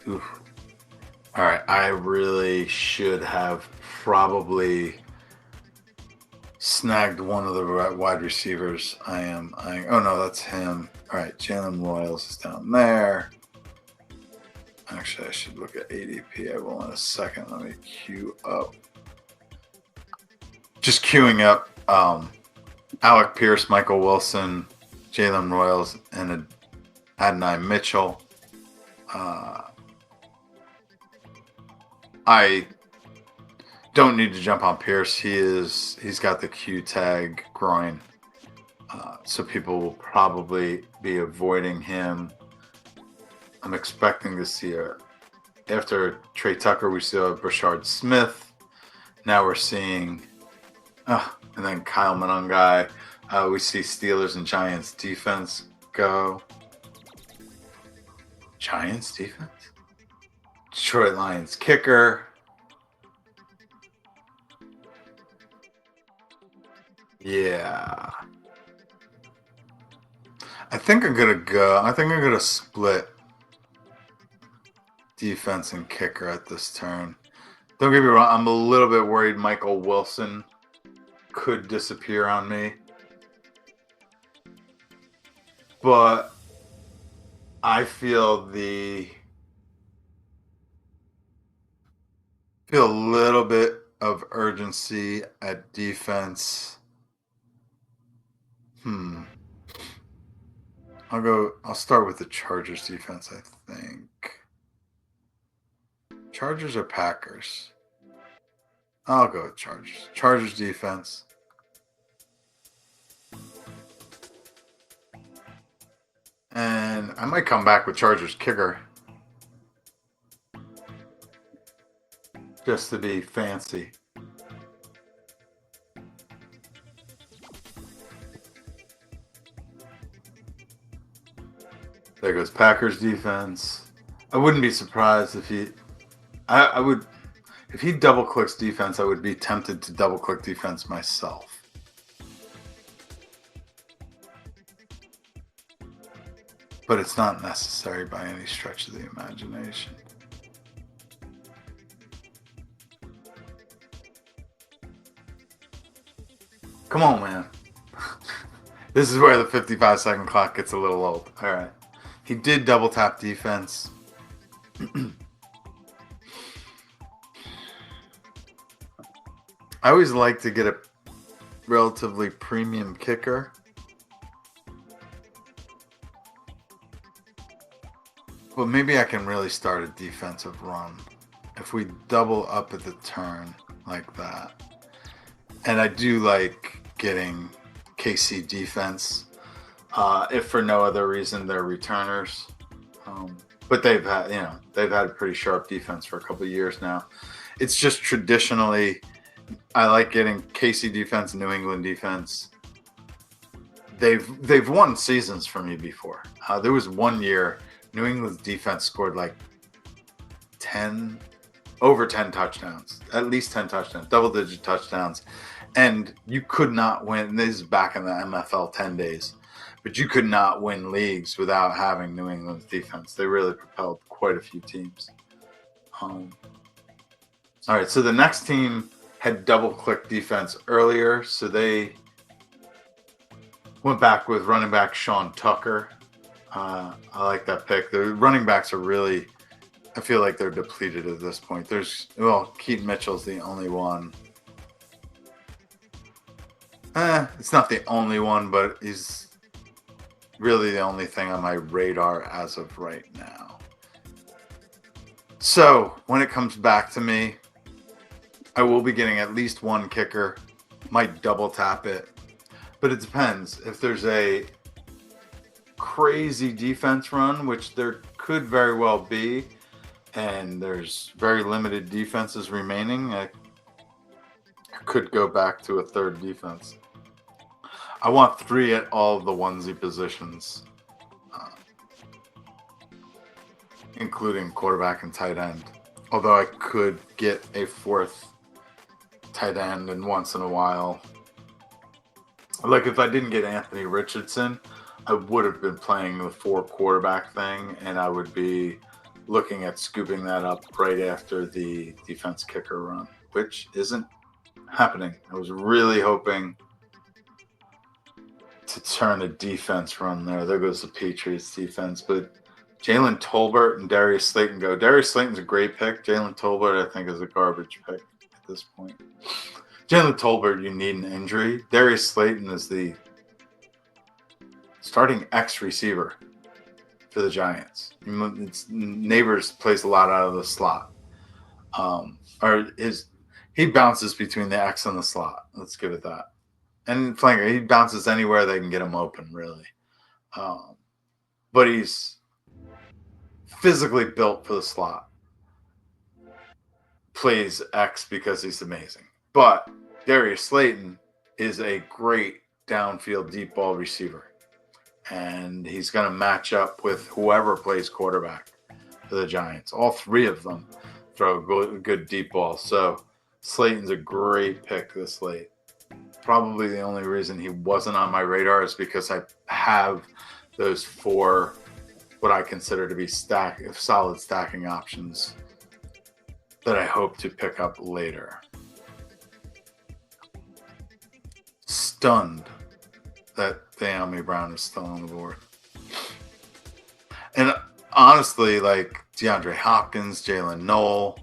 Oof. All right, I really should have probably snagged one of the wide receivers. Oh no, that's him. All right, Jalen Royals is down there. Actually, I should look at ADP. I will in a second. Let me queue up. Just queuing up Alec Pierce, Michael Wilson, Jalen Royals, and Adonai Mitchell. I don't need to jump on Pierce. He's got the Q tag groin, so people will probably be avoiding him. I'm expecting to see after Trey Tucker, we saw Brashard Smith. Now we're seeing, and then Kyle Monangai. We see Steelers and Giants defense go. Giants defense? Detroit Lions kicker. Yeah. I think I'm going to split defense and kicker at this turn. Don't get me wrong, I'm a little bit worried Michael Wilson could disappear on me. But I feel a little bit of urgency at defense. I'll start with the Chargers defense, I think. Chargers or Packers? I'll go with Chargers. Chargers defense. And I might come back with Chargers kicker. Just to be fancy. There goes Packers defense. I wouldn't be surprised if he double clicks defense, I would be tempted to double click defense myself. But it's not necessary by any stretch of the imagination. Come on, man. This is where the 55-second clock gets a little old. All right. He did double tap defense. I always like to get a relatively premium kicker. But maybe I can really start a defensive run if we double up at the turn like that. And I do like getting KC defense, if for no other reason they're returners. But they've had a pretty sharp defense for a couple of years now. It's just traditionally, I like getting KC defense, New England defense. They've won seasons for me before. There was one year New England's defense scored like over 10 touchdowns, at least 10 touchdowns, double-digit touchdowns. And you could not win. This is back in the MFL 10 days. But you could not win leagues without having New England's defense. They really propelled quite a few teams. All right, so the next team had double-click defense earlier, so they went back with running back Sean Tucker. I like that pick. The running backs are really, I feel like they're depleted at this point. Keaton Mitchell's the only one. It's not the only one, but he's really the only thing on my radar as of right now. So when it comes back to me, I will be getting at least one kicker. Might double tap it, but it depends. If there's a crazy defense run, which there could very well be, and there's very limited defenses remaining, I could go back to a third defense. I want 3 at all of the onesie positions, including quarterback and tight end. Although I could get a fourth tight end, and once in a while, like if I didn't get Anthony Richardson, I would have been playing the 4 quarterback thing, and I would be looking at scooping that up right after the defense kicker run, which isn't happening. I was really hoping to turn a defense run there. There goes the Patriots defense, but Jalen Tolbert and Darius Slayton go. Darius Slayton's a great pick. Jalen Tolbert, I think, is a garbage pick at this point. Jalen Tolbert, you need an injury. Darius Slayton is the starting X receiver for the Giants. Neighbors plays a lot out of the slot. He bounces between the X and the slot. Let's give it that. And flanker, he bounces anywhere they can get him open, really. But he's physically built for the slot. Plays X because he's amazing. But Darius Slayton is a great downfield deep ball receiver. And he's going to match up with whoever plays quarterback for the Giants. All 3 of them throw good deep ball. So Slayton's a great pick this late. Probably the only reason he wasn't on my radar is because I have those 4 what I consider to be solid stacking options that I hope to pick up later. Stunned that De'Ami Brown is still on the board. And honestly, like DeAndre Hopkins, Jalen Noel,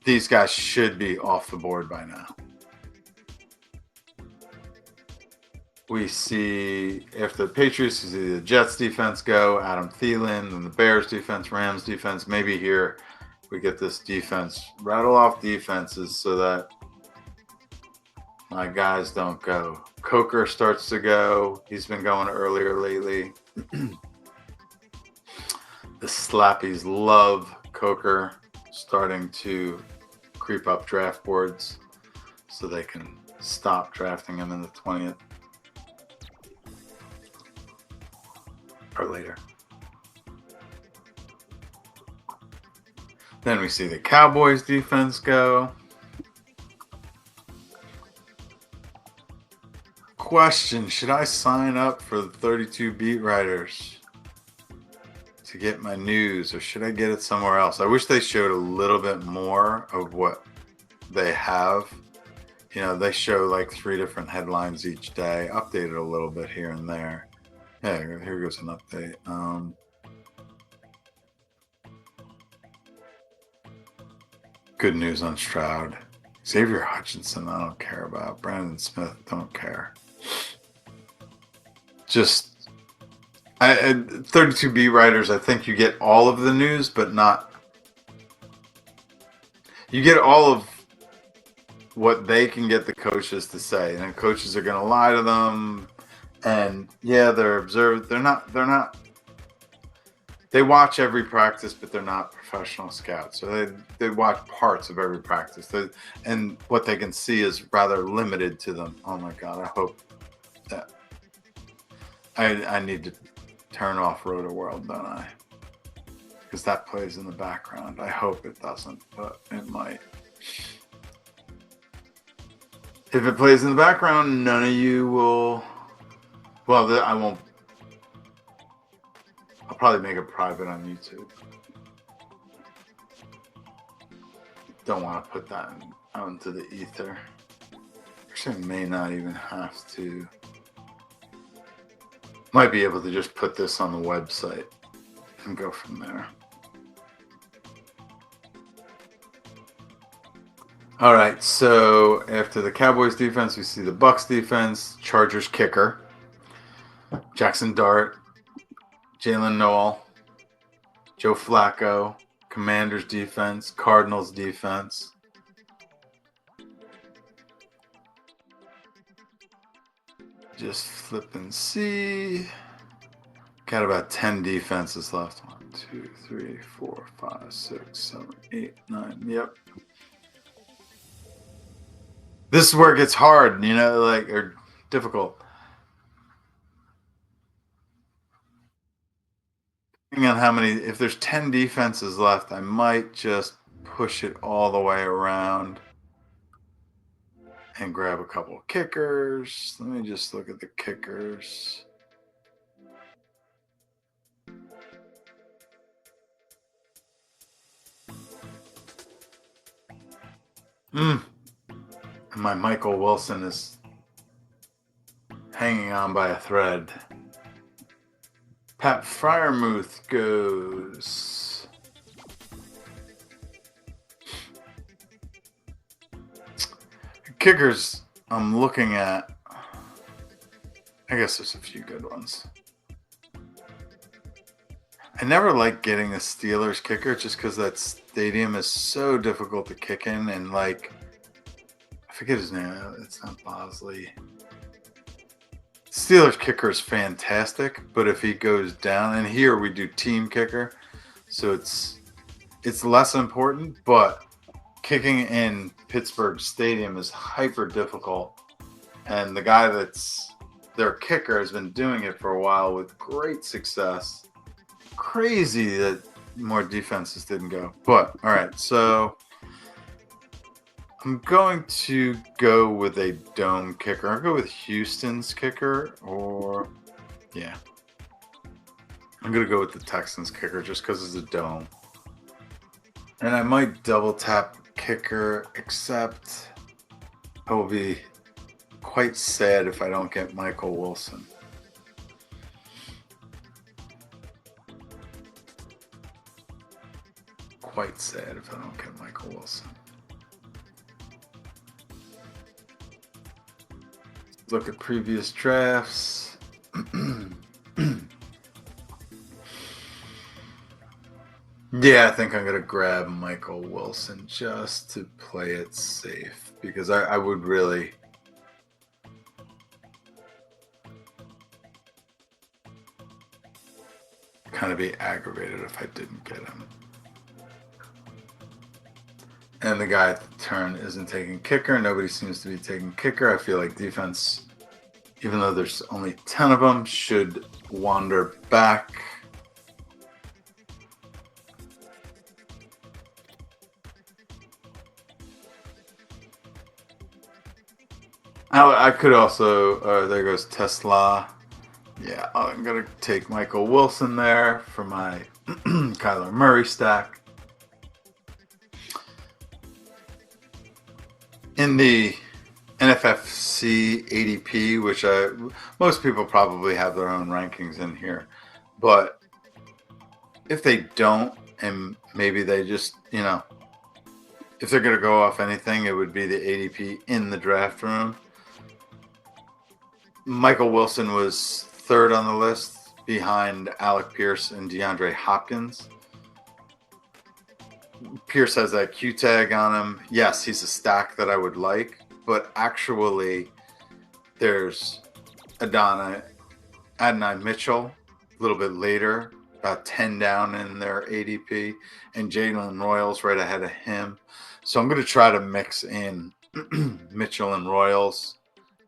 these guys should be off the board by now. We see after the Patriots, you see the Jets defense go, Adam Thielen, and the Bears defense, Rams defense. Maybe here we get this defense, rattle off defenses so that my guys don't go. Coker starts to go. He's been going earlier lately. The Slappies love Coker starting to creep up draft boards so they can stop drafting him in the 20th. Or later. Then we see the Cowboys defense go. Question, should I sign up for the 32 beat writers to get my news, or should I get it somewhere else? I wish they showed a little bit more of what they have. You know, they show like 3 different headlines each day, updated a little bit here and there. Yeah, here goes an update. Good news on Stroud. Xavier Hutchinson, I don't care about. Brandon Smith, don't care. Just 32B writers, I think you get all of the news, but not. You get all of what they can get the coaches to say, and coaches are going to lie to them. And yeah, they're observed. They're not. They watch every practice, but they're not professional scouts. So they watch parts of every practice. And what they can see is rather limited to them. Oh my God, I hope that. I need to turn off Roto World, don't I? Because that plays in the background. I hope it doesn't, but it might. If it plays in the background, none of you will. Well, I won't. I'll probably make it private on YouTube. Don't want to put that out into the ether. Actually, I may not even have to. Might be able to just put this on the website and go from there. All right, so after the Cowboys defense, we see the Bucks defense, Chargers kicker, Jackson Dart, Jalen Noel, Joe Flacco, Commanders defense, Cardinals defense. Just flip and see. Got about 10 defenses left. 1, 2, 3, 4, 5, 6, 7, 8, 9. Yep. This is where it gets hard, you know, or difficult. Depending on how many, if there's 10 defenses left, I might just push it all the way around and grab a couple of kickers. Let me just look at the kickers. And my Michael Wilson is hanging on by a thread. Pat Fryermuth goes. Kickers I'm looking at. I guess there's a few good ones. I never like getting a Steelers kicker just because that stadium is so difficult to kick in, and like I forget his name. It's not Bosley. Steelers kicker is fantastic, but if he goes down, and here we do team kicker, so it's less important, but kicking in Pittsburgh Stadium is hyper difficult, and the guy that's their kicker has been doing it for a while with great success. Crazy that more defenses didn't go. But all right, so I'm going to go with a dome kicker. I'll go with Houston's kicker, or yeah, I'm gonna go with the Texans kicker just because it's a dome. And I might double tap kicker, except I will be quite sad if I don't get Michael Wilson. Quite sad if I don't get Michael Wilson. Look at previous drafts. Yeah, I think I'm going to grab Michael Wilson just to play it safe, because I would really kind of be aggravated if I didn't get him. And the guy at the turn isn't taking kicker. Nobody seems to be taking kicker. I feel like defense, even though there's only 10 of them, should wander back. I could also, there goes Tesla. Yeah, I'm going to take Michael Wilson there for my Kyler Murray stack. In the NFFC ADP, which most people probably have their own rankings in here, but if they don't, and maybe they just, if they're going to go off anything, it would be the ADP in the draft room. Michael Wilson was third on the list behind Alec Pierce and DeAndre Hopkins. Pierce has that Q tag on him. Yes, he's a stack that I would like, but actually there's Adonai Mitchell a little bit later, about 10 down in their ADP, and Jalen Royals right ahead of him. So I'm going to try to mix in Mitchell and Royals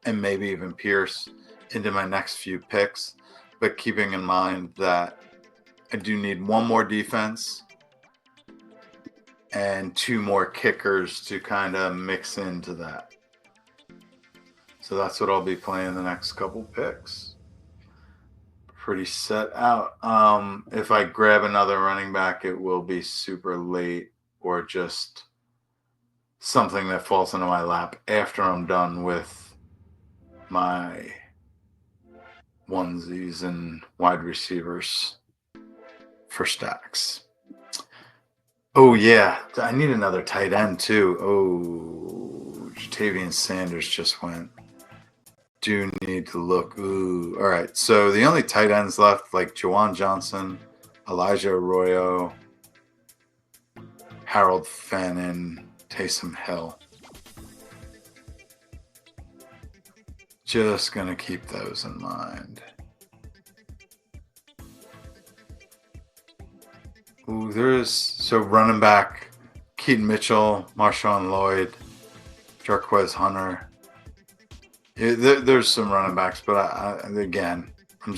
and maybe even Pierce into my next few picks, but keeping in mind that I do need one more defense and two more kickers to kind of mix into that. So that's what I'll be playing the next couple picks. Pretty set out. If I grab another running back, it will be super late or just something that falls into my lap after I'm done with my onesies and wide receivers for stacks. Oh, yeah. I need another tight end, too. Oh, Jatavian Sanders just went. Do need to look. Ooh. All right. So the only tight ends left, like Juwan Johnson, Elijah Arroyo, Harold Fannin, Taysom Hill. Just going to keep those in mind. Ooh, so running back, Keaton Mitchell, Marshawn Lloyd, Jarquez Hunter. Yeah, there's some running backs, but again, I'm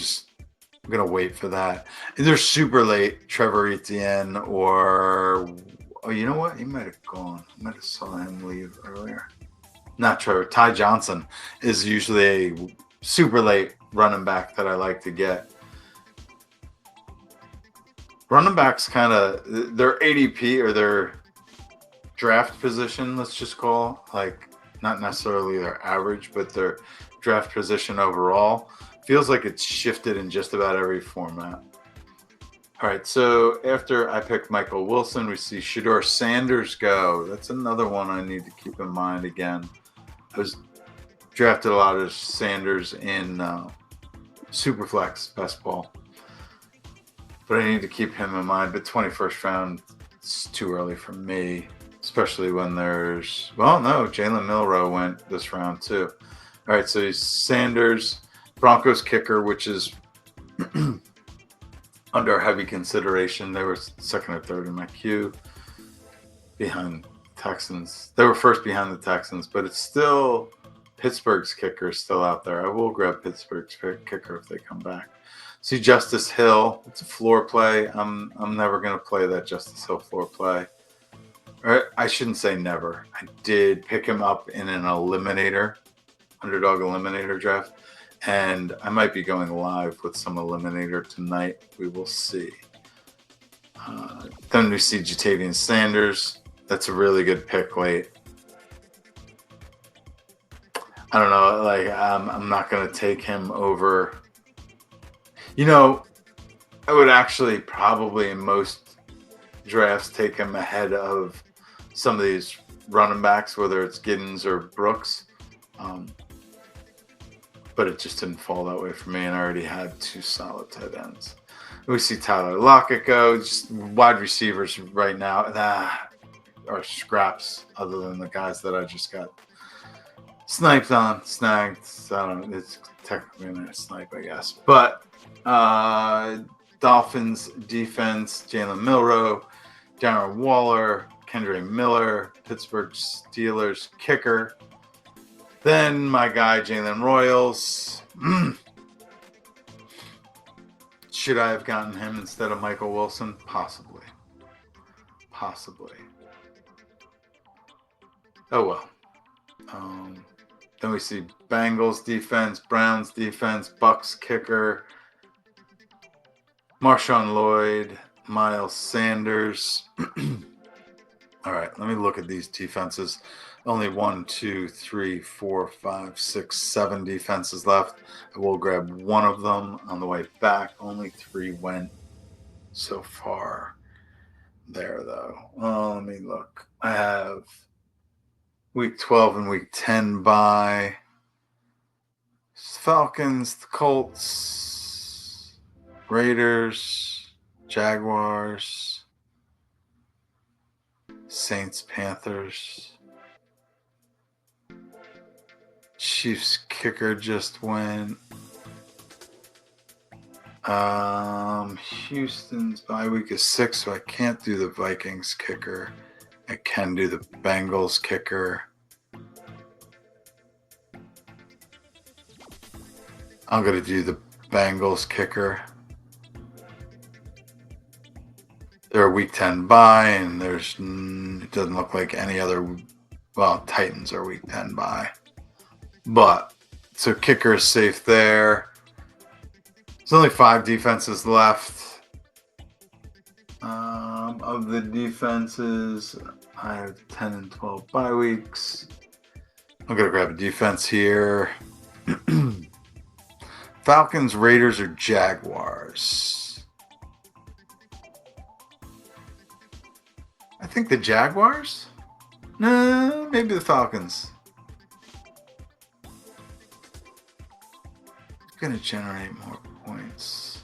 going to wait for that. They're super late, Trevor Etienne or Oh, you know what? He might have gone. I might have saw him leave earlier. Not Trevor. Ty Johnson is usually a super late running back that I like to get. Running backs kind of their ADP or their draft position, let's just call, like not necessarily their average, but their draft position overall feels like it's shifted in just about every format. All right, so after I picked Michael Wilson, we see Shedeur Sanders go. That's another one I need to keep in mind again. I was drafted a lot of Sanders in Superflex Best Ball, but I need to keep him in mind. But 21st round, it's too early for me, especially when there's, well, no, Jalen Milroe went this round too. All right, so he's Sanders, Broncos kicker, which is under heavy consideration. They were second or third in my queue behind Texans. They were first behind the Texans, but it's still Pittsburgh's kicker is still out there. I will grab Pittsburgh's kicker if they come back. See Justice Hill. It's a floor play. I'm never going to play that Justice Hill floor play. Or I shouldn't say never. I did pick him up in an eliminator, underdog eliminator draft. And I might be going live with some eliminator tonight. We will see. Then we see Jatavian Sanders. That's a really good pick late. I don't know. Like, I'm not going to take him over. You know, I would actually probably in most drafts take him ahead of some of these running backs, whether it's Giddens or Brooks. But it just didn't fall that way for me, and I already had two solid tight ends. We see Tyler Lockett go. Just wide receivers right now are scraps other than the guys that I just got snagged. I don't know. It's technically not a snipe, I guess. But Dolphins defense, Jalen Milroe, Darren Waller, Kendre Miller, Pittsburgh Steelers kicker. Then my guy, Jalen Royals. Should I have gotten him instead of Michael Wilson? Possibly. Oh, well. Then we see Bengals defense, Browns defense, Bucks kicker, Marshawn Lloyd, Miles Sanders. All right, let me look at these defenses. Only 1, 2, 3, 4, 5, 6, 7 defenses left. I will grab one of them on the way back. Only 3 went so far there, though. Well, let me look. I have week 12 and week 10 bye. Falcons, the Colts, Raiders, Jaguars, Saints, Panthers. Chiefs kicker just went. Houston's bye week is 6, so I can't do the Vikings kicker. I can do the Bengals kicker. I'm going to do the Bengals kicker. They're a week 10 bye, and it doesn't look like any other. Well, Titans are week 10 bye. But, so kicker is safe there. There's only 5 defenses left. Of the defenses, I have 10 and 12 bye weeks. I'm going to grab a defense here. Falcons, Raiders, or Jaguars? I think the Jaguars? No, maybe the Falcons. Going to generate more points.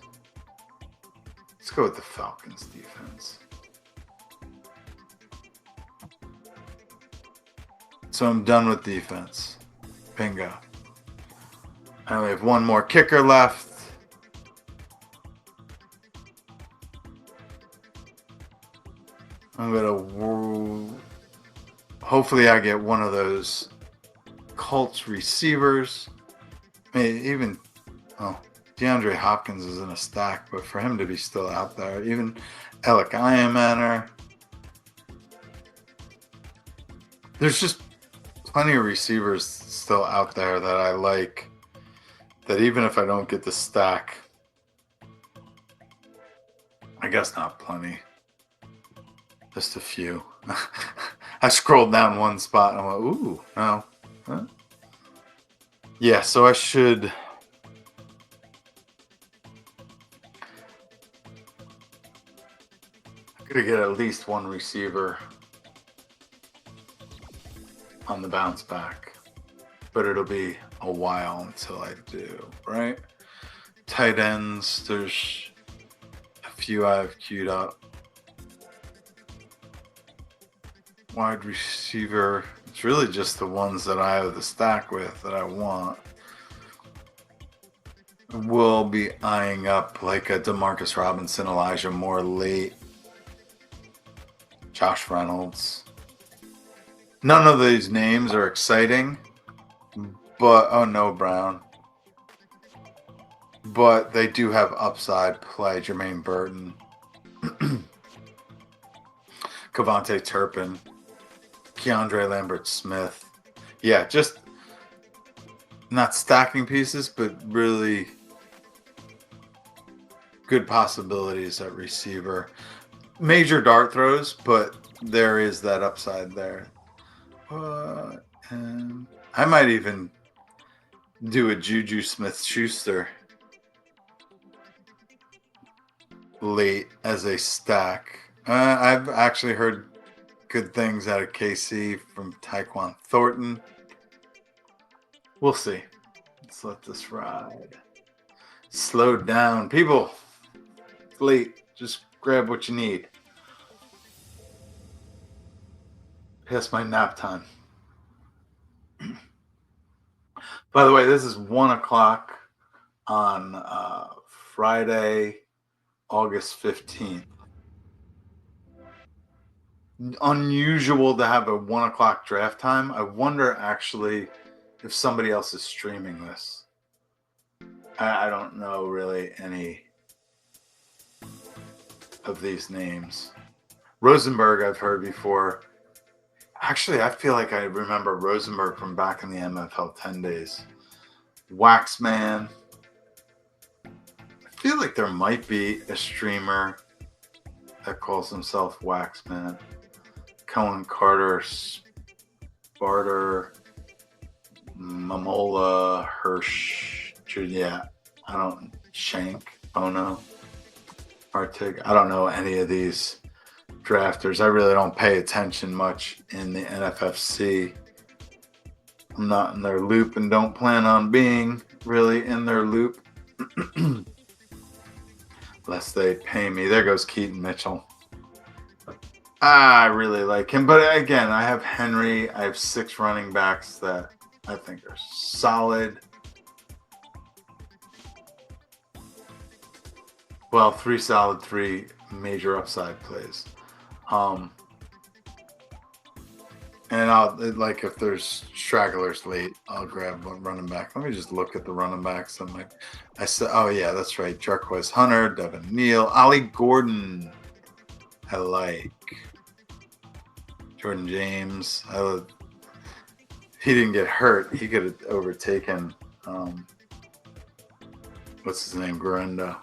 Let's go with the Falcons defense. So I'm done with defense. Bingo. I only have one more kicker left. I'm going to hopefully I get one of those Colts receivers. Even DeAndre Hopkins is in a stack, but for him to be still out there, even Alec Iamaner, There's just plenty of receivers still out there that I like. That even if I don't get the stack, I guess not plenty, just a few. I scrolled down one spot and I went, ooh, no. Huh? Yeah, so I should. I'm gonna get at least one receiver on the bounce back, but it'll be a while until I do, right? Tight ends, there's a few I've queued up. Wide receiver, it's really just the ones that I have the stack with that I want. We'll be eyeing up like a Demarcus Robinson, Elijah Moore late, Josh Reynolds. None of these names are exciting, but oh no, Brown. But they do have upside play. Jermaine Burton, Cavante Turpin, Keandre Lambert-Smith. Yeah, just not stacking pieces, but really good possibilities at receiver. Major dart throws, but there is that upside there. And I might even do a Juju Smith-Schuster late as a stack. I've actually heard good things out of KC from Tyquan Thornton. We'll see. Let's let this ride. Slow down. People, it's late. Just grab what you need. Past my nap time. By the way, this is 1 o'clock on Friday, August 15th. Unusual to have a 1 o'clock draft time. I wonder actually if somebody else is streaming this. I don't know really any of these names. Rosenberg, I've heard before. Actually, I feel like I remember Rosenberg from back in the MFL 10 days. Waxman. I feel like there might be a streamer that calls himself Waxman. Cohen Carter, Sparter, Mamola, Hirsch, yeah, I don't, Shank, Bono, Artig. I don't know any of these drafters. I really don't pay attention much in the NFFC. I'm not in their loop and don't plan on being really in their loop unless they pay me. There goes Keaton Mitchell. I really like him. But again, I have Henry. I have 6 running backs that I think are solid. Well, 3 solid, 3 major upside plays. And I'll, like, if there's stragglers late, I'll grab one running back. Let me just look at the running backs. I said, oh yeah, that's right. Jarquez Hunter, Devin Neal, Ollie Gordon. I like Jordan James. He didn't get hurt. He could have overtaken, what's his name? Guarendo.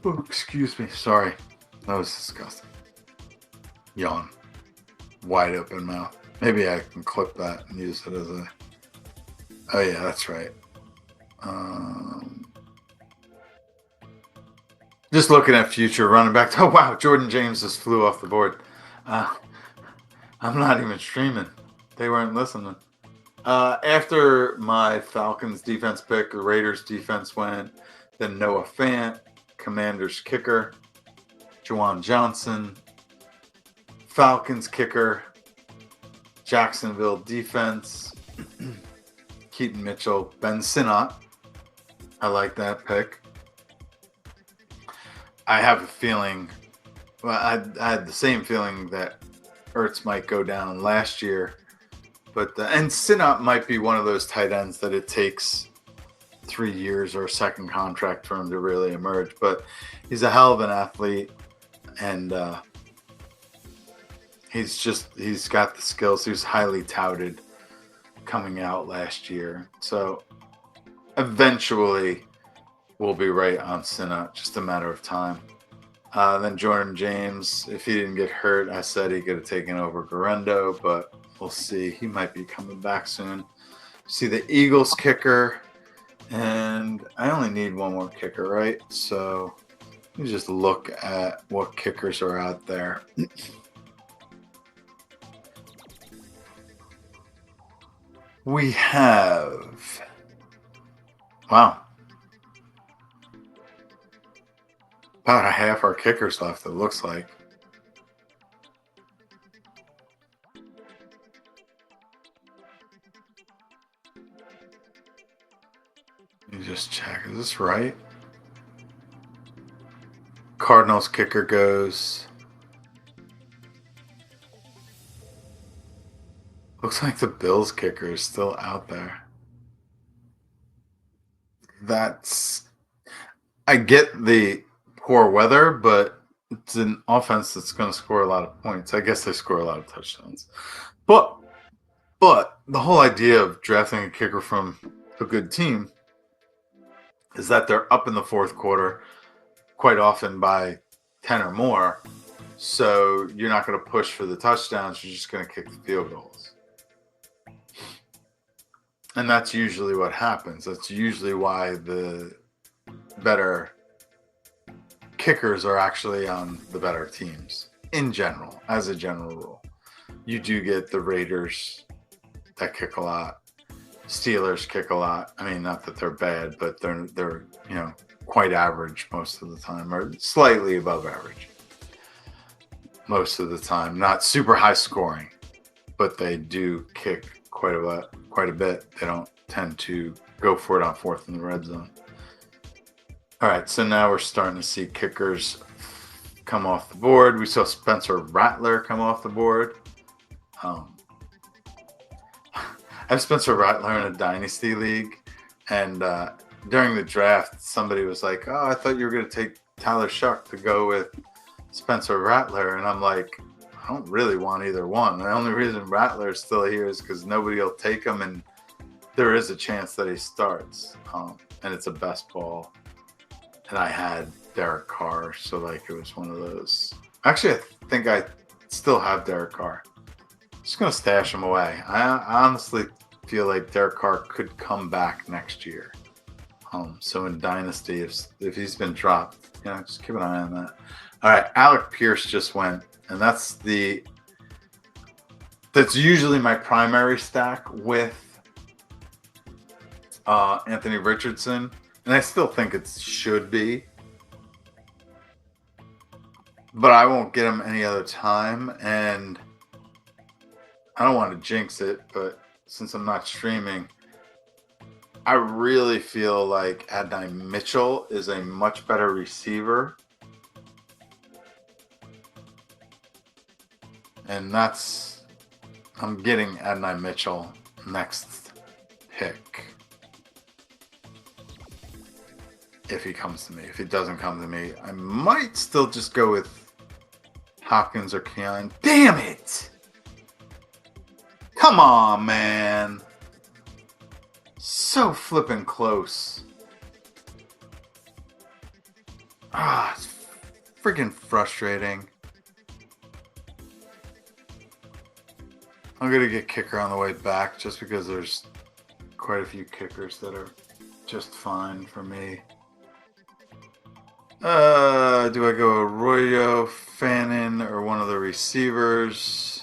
Oh, excuse me. Sorry. That was disgusting. Yawn. Wide open mouth. Maybe I can clip that and use it as a... Oh, yeah, that's right. Just looking at future running backs. Oh, wow. Jordan James just flew off the board. I'm not even streaming. They weren't listening. After my Falcons defense pick, the Raiders defense went. Then Noah Fant, Commanders kicker, Juwan Johnson, Falcons kicker, Jacksonville defense, Keaton Mitchell, Ben Sinnott. I like that pick. I have a feeling, well, I had the same feeling that Ertz might go down last year, but and Sinnott might be one of those tight ends that it takes 3 years or a second contract for him to really emerge. But he's a hell of an athlete, and he's got the skills. He was highly touted coming out last year. So eventually we'll be right on Sinna, just a matter of time. Then Jordan James, if he didn't get hurt, I said he could have taken over Garendo, but we'll see. He might be coming back soon. See the Eagles kicker, and I only need one more kicker, right? So let me just look at what kickers are out there. We have, wow, about a half our kickers left, it looks like. Let me just check. Is this right? Cardinals kicker goes. Looks like the Bills kicker is still out there. I get the poor weather, but it's an offense that's going to score a lot of points. I guess they score a lot of touchdowns. But the whole idea of drafting a kicker from a good team is that they're up in the fourth quarter quite often by 10 or more. So you're not going to push for the touchdowns. You're just going to kick the field goals. And that's usually what happens. That's usually why the better kickers are actually on the better teams in general, as a general rule. You do get the Raiders that kick a lot. Steelers kick a lot. I mean, not that they're bad, but they're quite average most of the time, or slightly above average most of the time. Not super high scoring, but they do kick quite a bit. They don't tend to go for it on fourth in the red zone. All right, so now we're starting to see kickers come off the board. We saw Spencer Rattler come off the board. I have Spencer Rattler in a dynasty league, and during the draft, somebody was like, "Oh, I thought you were going to take Tyler Shuck to go with Spencer Rattler," and I'm like, I don't really want either one. The only reason Rattler is still here is because nobody will take him, and there is a chance that he starts, and it's a best ball. And I had Derek Carr, so like it was one of those. Actually, I think I still have Derek Carr. Just gonna stash him away. I honestly feel like Derek Carr could come back next year. So in Dynasty, if he's been dropped, just keep an eye on that. All right, Alec Pierce just went, and that's usually my primary stack with Anthony Richardson, and I still think it should be, but I won't get him any other time, and I don't want to jinx it, but since I'm not streaming, I really feel like Adonai Mitchell is a much better receiver. And I'm getting Adonai Mitchell next pick. If he comes to me. If he doesn't come to me, I might still just go with Hopkins or Keon. Damn it! Come on, man. So flippin' close. It's freaking frustrating. I'm going to get kicker on the way back just because there's quite a few kickers that are just fine for me. Do I go Arroyo, Fannin, or one of the receivers?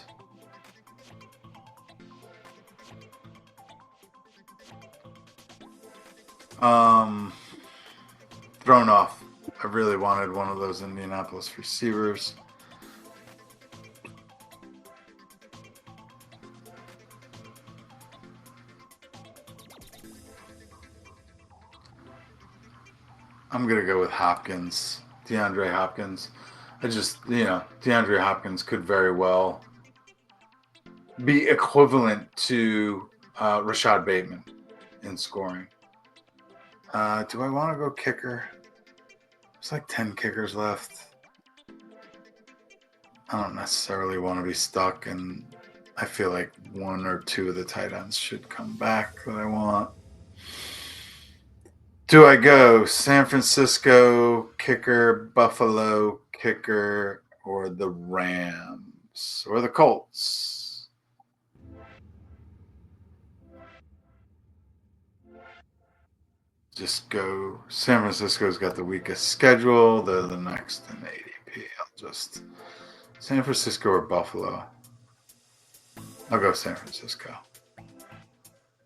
Thrown off. I really wanted one of those Indianapolis receivers. I'm going to go with Hopkins, DeAndre Hopkins. DeAndre Hopkins could very well be equivalent to Rashad Bateman in scoring. Do I want to go kicker? There's like 10 kickers left. I don't necessarily want to be stuck, and I feel like one or two of the tight ends should come back that I want. Do I go San Francisco kicker, Buffalo kicker, or the Rams or the Colts? Just go. San Francisco's got the weakest schedule. They're the next in ADP. I'll just San Francisco or Buffalo. I'll go San Francisco.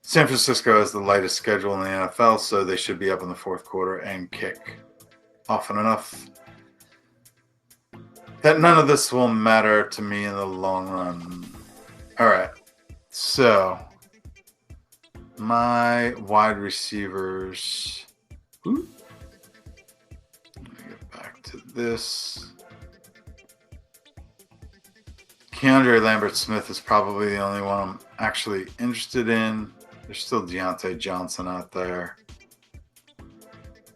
San Francisco has the lightest schedule in the NFL, so they should be up in the fourth quarter and kick often enough that none of this will matter to me in the long run. All right. So my wide receivers. Let me get back to this. Keandre Lambert-Smith is probably the only one I'm actually interested in. There's still Deontay Johnson out there.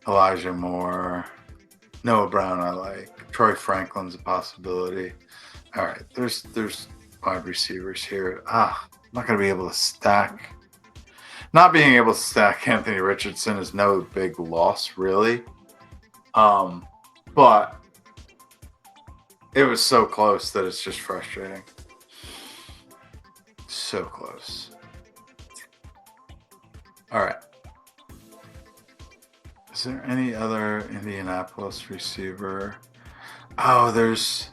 Elijah Moore. Noah Brown I like. Troy Franklin's a possibility. All right, there's wide receivers here. I'm not going to be able to stack. Not being able to stack Anthony Richardson is no big loss, really. But it was so close that it's just frustrating. So close. All right. Is there any other Indianapolis receiver? Oh, there's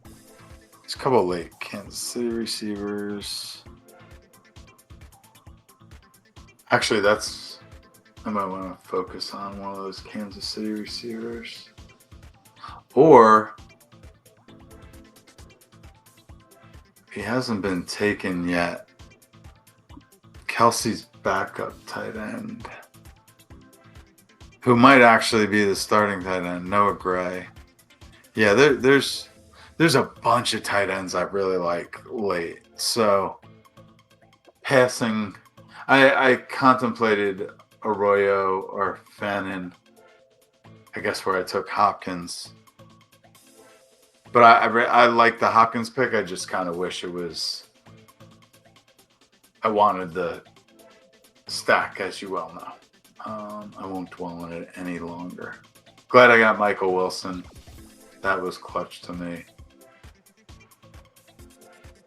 a couple of late Kansas City receivers. Actually, I might want to focus on one of those Kansas City receivers. Or he hasn't been taken yet. Kelsey's backup tight end, who might actually be the starting tight end, Noah Gray. Yeah, there's a bunch of tight ends I really like late. So passing, I contemplated Arroyo or Fannin, I guess, where I took Hopkins. But I like the Hopkins pick. I just kind of wish it was. I wanted the stack, as you well know. I won't dwell on it any longer. Glad I got Michael Wilson. That was clutch to me.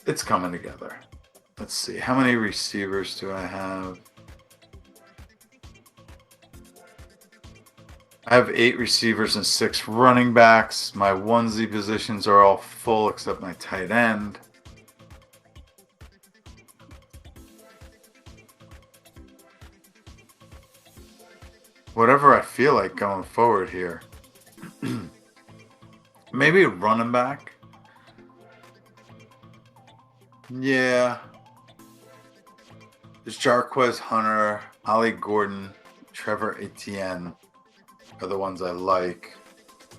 It's coming together. Let's see. How many receivers do I have? I have 8 receivers and 6 running backs. My onesie positions are all full except my tight end. Whatever I feel like going forward here. Maybe a running back. Yeah. There's Jarquez Hunter, Ollie Gordon, Trevor Etienne are the ones I like.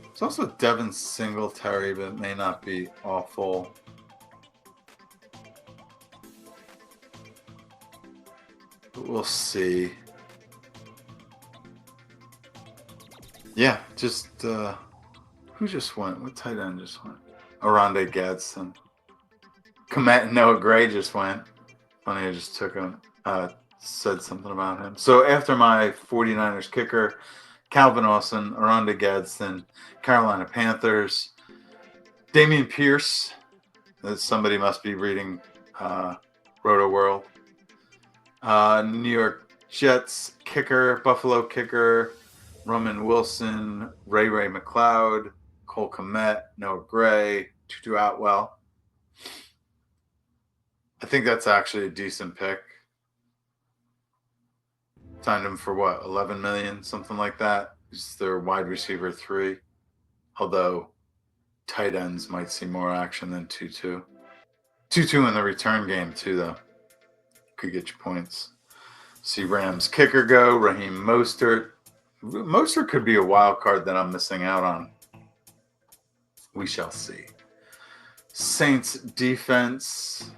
There's also Devin Singletary, but it may not be awful. But we'll see. Yeah, just who just went? What tight end just went? Oronde Gadsden. Komet and Noah Gray just went. Funny, I just took him. Said something about him. So after my 49ers kicker, Calvin Austin, Oronde Gadsden, Carolina Panthers, Damian Pierce. Somebody must be reading Roto World. New York Jets kicker, Buffalo kicker, Roman Wilson, Ray McLeod, Cole Kmet, Noah Gray, Tutu Atwell. I think that's actually a decent pick. Signed him for what, 11 million, something like that. He's their wide receiver 3. Although tight ends might see more action than Tutu. Tutu in the return game too, though. Could get you points. See Rams kicker go, Raheem Mostert. Mostert could be a wild card that I'm missing out on. We shall see. Saints defense.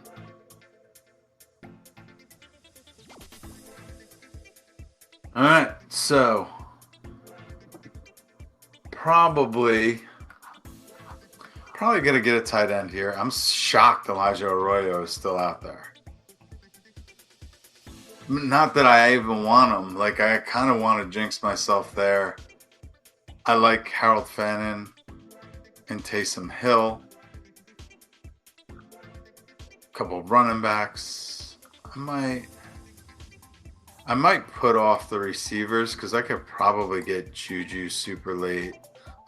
All right, so probably going to get a tight end here. I'm shocked Elijah Arroyo is still out there. Not that I even want him. Like, I kind of want to jinx myself there. I like Harold Fannin and Taysom Hill. A couple of running backs. I might put off the receivers because I could probably get Juju super late.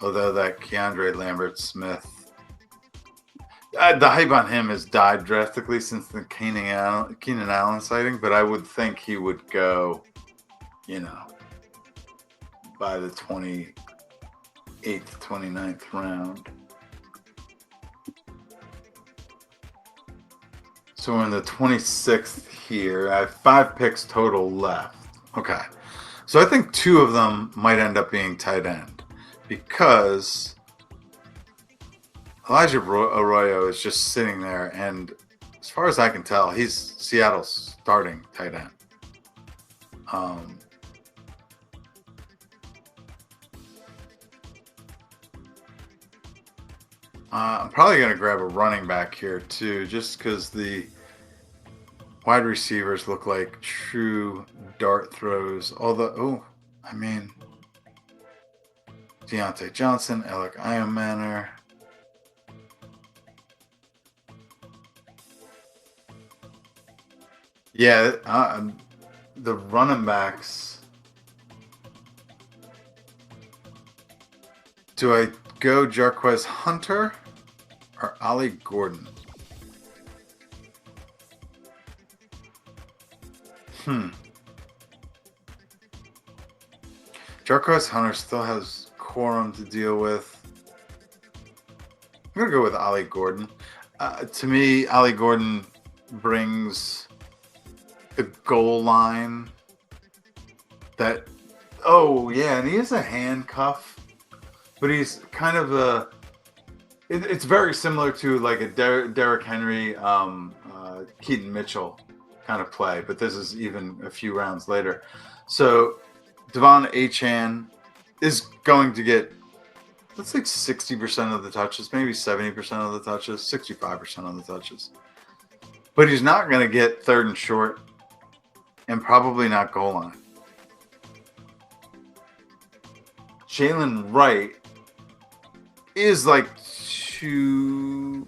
Although that Keandre Lambert-Smith, the hype on him has died drastically since the Keenan Allen sighting, but I would think he would go, by the 28th, 29th round. So we're in the 26th here. I have 5 picks total left. Okay. So I think 2 of them might end up being tight end because Elijah Arroyo is just sitting there, and as far as I can tell, he's Seattle's starting tight end. I'm probably going to grab a running back here too, just because the wide receivers look like true dart throws. Although, Deontay Johnson, Alec Ironmanner. Yeah, the running backs. Do I go Jarquez Hunter or Ollie Gordon? Jarquez Hunter still has Corum to deal with. I'm going to go with Ollie Gordon. To me, Ollie Gordon brings the goal line that, and he is a handcuff, but he's kind of it's very similar to like a Derrick Henry, Keaton Mitchell kind of play, but this is even a few rounds later. So Devon Achane is going to get, let's like 60% of the touches, maybe 70% of the touches, 65% of the touches. But he's not going to get third and short and probably not goal line. Jalen Wright is like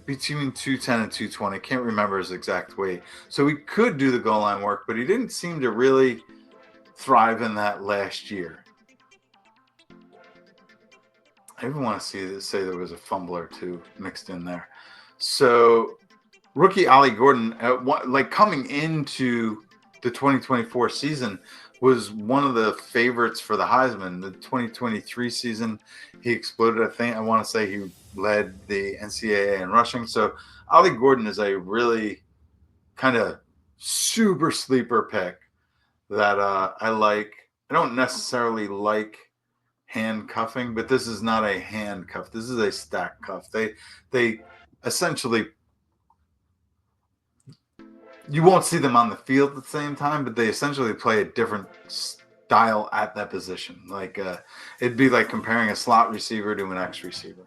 between 210 and 220. Can't remember his exact weight. So he could do the goal line work, but he didn't seem to really thrive in that last year. I even want to say there was a fumble or two mixed in there. So rookie Ollie Gordon, coming into the 2024 season, was one of the favorites for the Heisman. The 2023 season, he exploded. I want to say he led the NCAA in rushing. So Ollie Gordon is a really kind of super sleeper pick that I like. I don't necessarily like handcuffing, but this is not a handcuff. This is a stack cuff. They essentially, you won't see them on the field at the same time, but they essentially play a different style at that position. Like it'd be like comparing a slot receiver to an X receiver.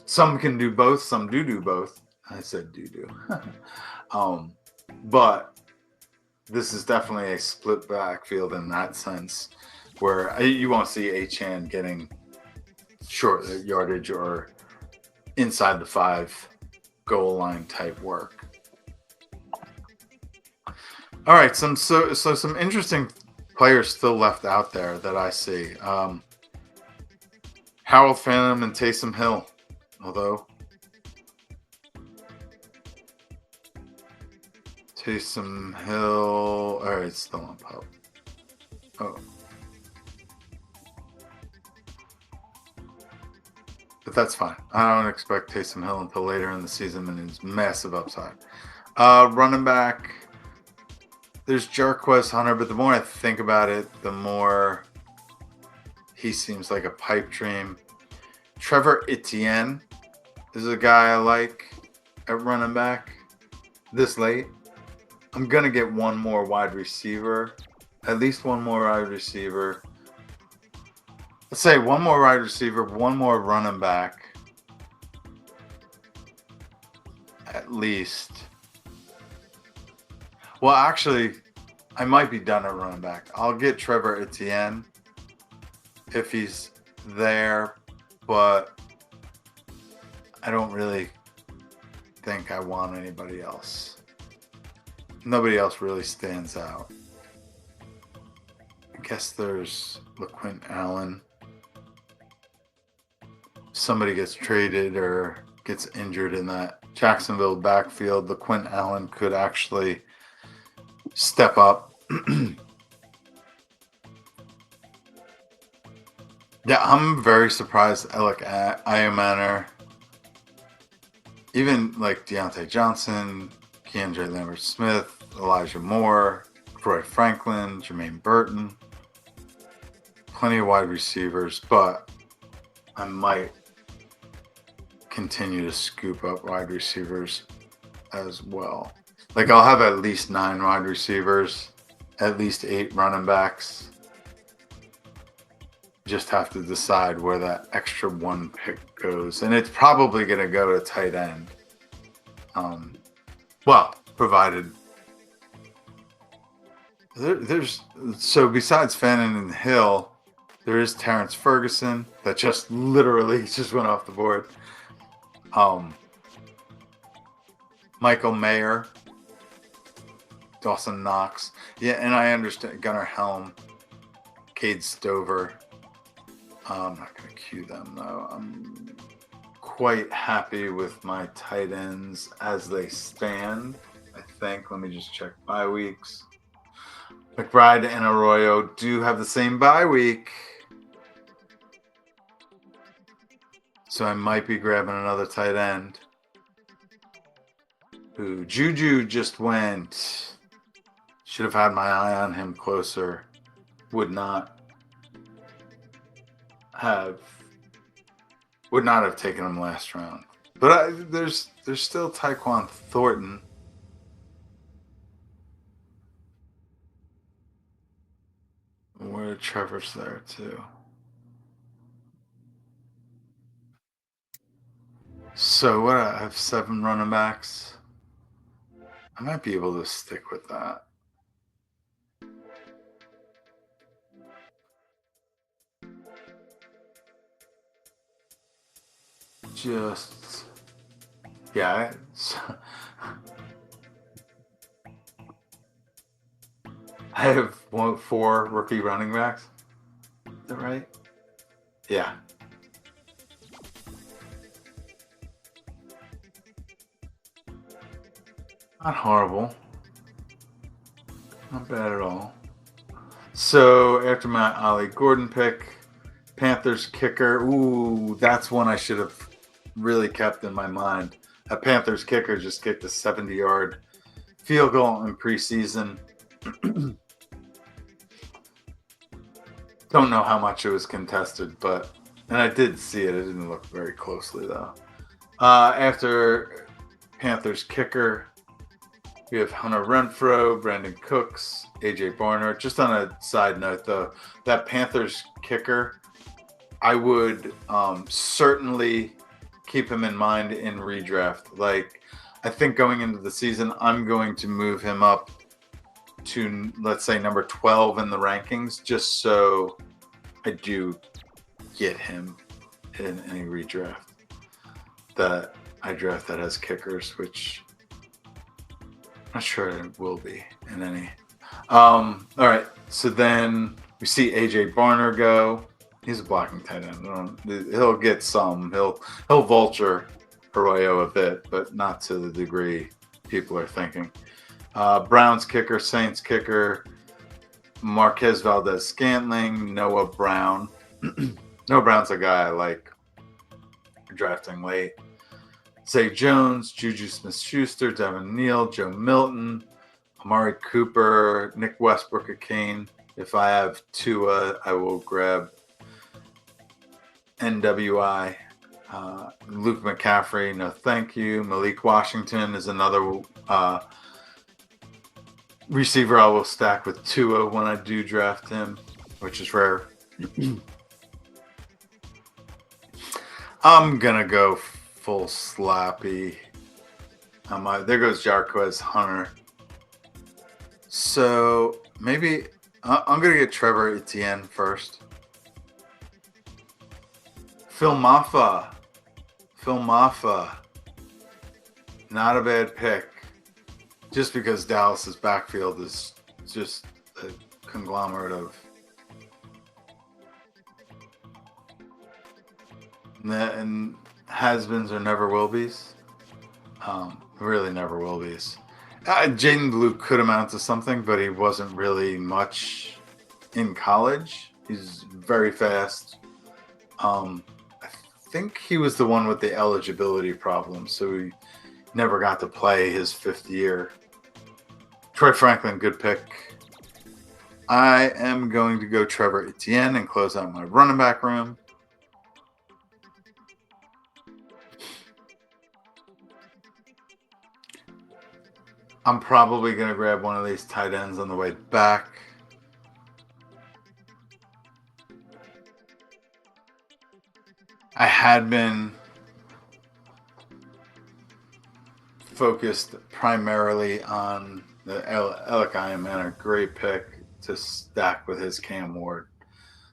Some can do both. Some do both. I said do. But this is definitely a split backfield in that sense, where you won't see Achane getting short yardage or inside the 5 goal line type work. All right, some interesting players still left out there that I see. Harold Fannin and Taysom Hill, although Taysom Hill, all right, still on pop. Oh. But that's fine. I don't expect Taysom Hill until later in the season and his massive upside. Running back, there's Jarquez Hunter, but the more I think about it, the more he seems like a pipe dream. Trevor Etienne is a guy I like at running back this late. I'm going to get one more wide receiver, at least one more wide receiver. Let's say one more wide receiver, one more running back. at least. Well, actually, I might be done at running back. I'll get Trevor Etienne if he's there, but I don't really think I want anybody else. Nobody else really stands out. I guess there's LaQuint Allen. Somebody gets traded or gets injured in that Jacksonville backfield, LaQuint Allen could actually step up. Yeah, I'm very surprised Alec Ayamaner, even like Deontay Johnson, Keandre Lambert-Smith, Elijah Moore, Troy Franklin, Jermaine Burton, plenty of wide receivers, but I might continue to scoop up wide receivers as well. Like I'll have at least 9 wide receivers, at least 8 running backs. Just have to decide where that extra 1 pick goes, and it's probably going to go to tight end. Well, provided there's so besides Fannin and Hill, there is Terrence Ferguson that just literally just went off the board. Michael Mayer, Dawson Knox, yeah, and I understand Gunnar Helm, Cade Stover. I'm not going to cue them though. I'm quite happy with my tight ends as they stand. I think. Let me just check bye weeks. McBride and Arroyo do have the same bye week, so I might be grabbing another tight end. Who Juju just went. Should have had my eye on him closer. Would not have taken him last round. But there's still Tyquan Thornton. Where Trevor's there too. So what? I have 7 running backs. I might be able to stick with that. Just yeah. I have 4 rookie running backs. Is that right? Yeah. Not horrible. Not bad at all. So after my Ollie Gordon pick, Panthers kicker. Ooh, that's one I should have really kept in my mind. A Panthers kicker just kicked a 70-yard field goal in preseason. Don't know how much it was contested, and I did see it. I didn't look very closely though. After Panthers kicker, we have Hunter Renfrow, Brandon Cooks, AJ Barner. Just on a side note though, that Panthers kicker, I would certainly keep him in mind in redraft. Like, I think going into the season, I'm going to move him up to, let's say, number 12 in the rankings, just so I do get him in any redraft that I draft that has kickers, which I'm not sure it will be in any. All right, so then we see AJ Barner go. He's a blocking tight end. He'll get some. He'll vulture Arroyo a bit, but not to the degree people are thinking. Browns kicker, Saints kicker, Marquez Valdez-Scantling, Noah Brown. Noah Brown's a guy I like drafting late. Zay Jones, Juju Smith-Schuster, Devin Neal, Joe Milton, Amari Cooper, Nick Westbrook-Akane. If I have Tua, I will grab NWI. Luke McCaffrey, no thank you. Malik Washington is another receiver I will stack with Tua when I do draft him, which is rare. I'm going to go full slappy. There goes Jarquez Hunter. So maybe I'm going to get Trevor Etienne first. Phil Maffa. Not a bad pick. Just because Dallas's backfield is just a conglomerate of and has-beens or never will be's. Really never will be's. Jaden Blue could amount to something, but he wasn't really much in college. He's very fast. I think he was the one with the eligibility problem, so he never got to play his 5th year. Troy Franklin, good pick. I am going to go Trevor Etienne and close out my running back room. I'm probably going to grab one of these tight ends on the way back. I had been focused primarily on the Alec Ironman, a great pick to stack with his Cam Ward.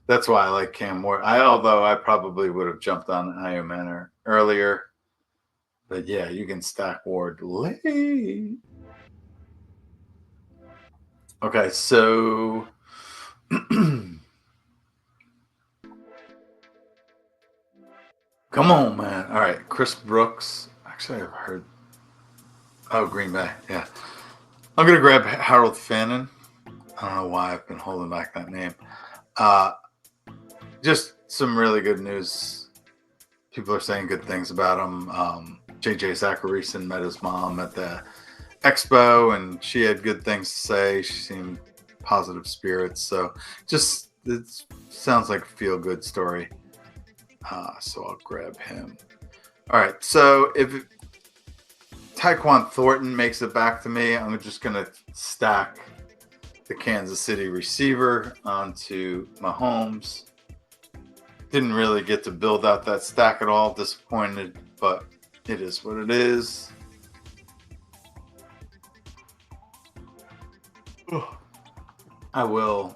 That's why I like Cam Ward. Although I probably would have jumped on Ironman earlier. But yeah, you can stack Ward late. Okay, so come on, man. All right, Chris Brooks. Actually, I've heard. Oh, Green Bay. Yeah. I'm going to grab Harold Fannin. I don't know why I've been holding back that name. Just some really good news. People are saying good things about him. JJ Zacharyson met his mom at the expo, and she had good things to say. She seemed positive spirits. So just it sounds like a feel-good story. So I'll grab him. All right. So if Tyquan Thornton makes it back to me, I'm just going to stack the Kansas City receiver onto Mahomes. Didn't really get to build out that stack at all. Disappointed, but it is what it is. I will.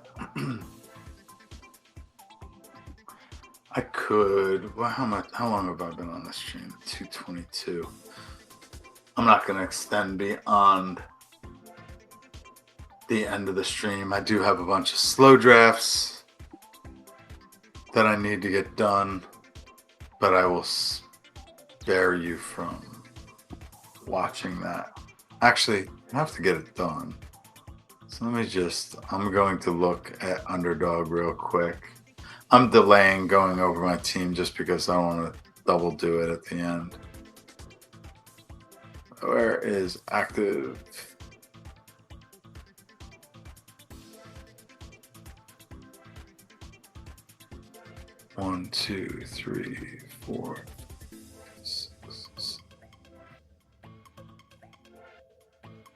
I could. Well, how long have I been on this stream? 222. I'm not going to extend beyond the end of the stream. I do have a bunch of slow drafts that I need to get done, but I will spare you from watching that. Actually, I have to get it done. So I'm going to look at Underdog real quick. I'm delaying going over my team just because I don't want to double do it at the end. Where is active? One, 2, 3, 4, 6,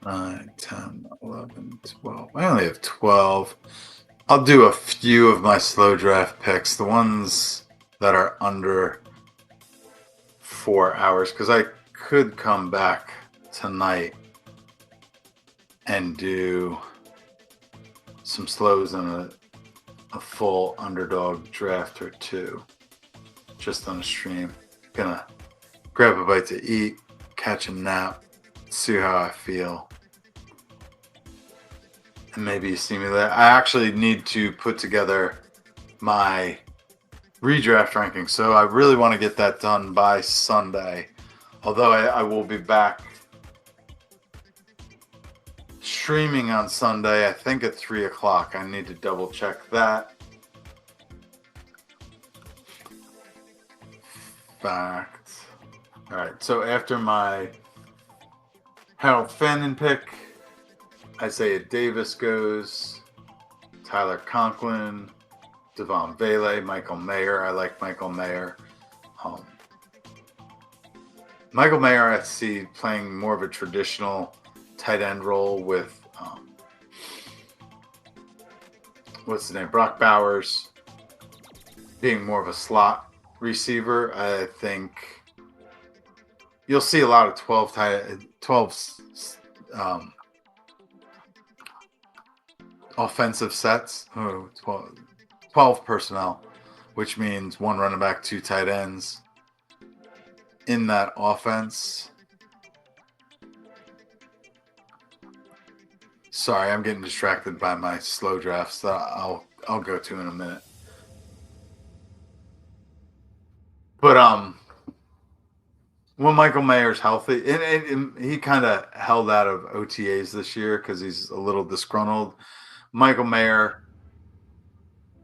9, 10, 11, 12. I only have 12. I'll do a few of my slow draft picks, the ones that are under 4 hours, because I could come back tonight and do some slows and a full Underdog draft or two just on a stream. Gonna grab a bite to eat, catch a nap, see how I feel. And maybe you see me there. I actually need to put together my redraft ranking, so I really want to get that done by Sunday. Although I will be back streaming on Sunday, I think at 3 o'clock. I need to double check that. Fact. All right, so after my Harold Fannin pick, Isaiah Davis goes, Tyler Conklin, Devon Vele, Michael Mayer. I like Michael Mayer. Michael Mayer, I see playing more of a traditional tight end role with what's his name? Brock Bowers being more of a slot receiver. I think you'll see a lot of 12 offensive sets. 12 personnel, which means one running back, two tight ends in that offense. Sorry, I'm getting distracted by my slow drafts that I'll go to in a minute. But when Michael Mayer's healthy, and he kind of held out of OTAs this year because he's a little disgruntled. Michael Mayer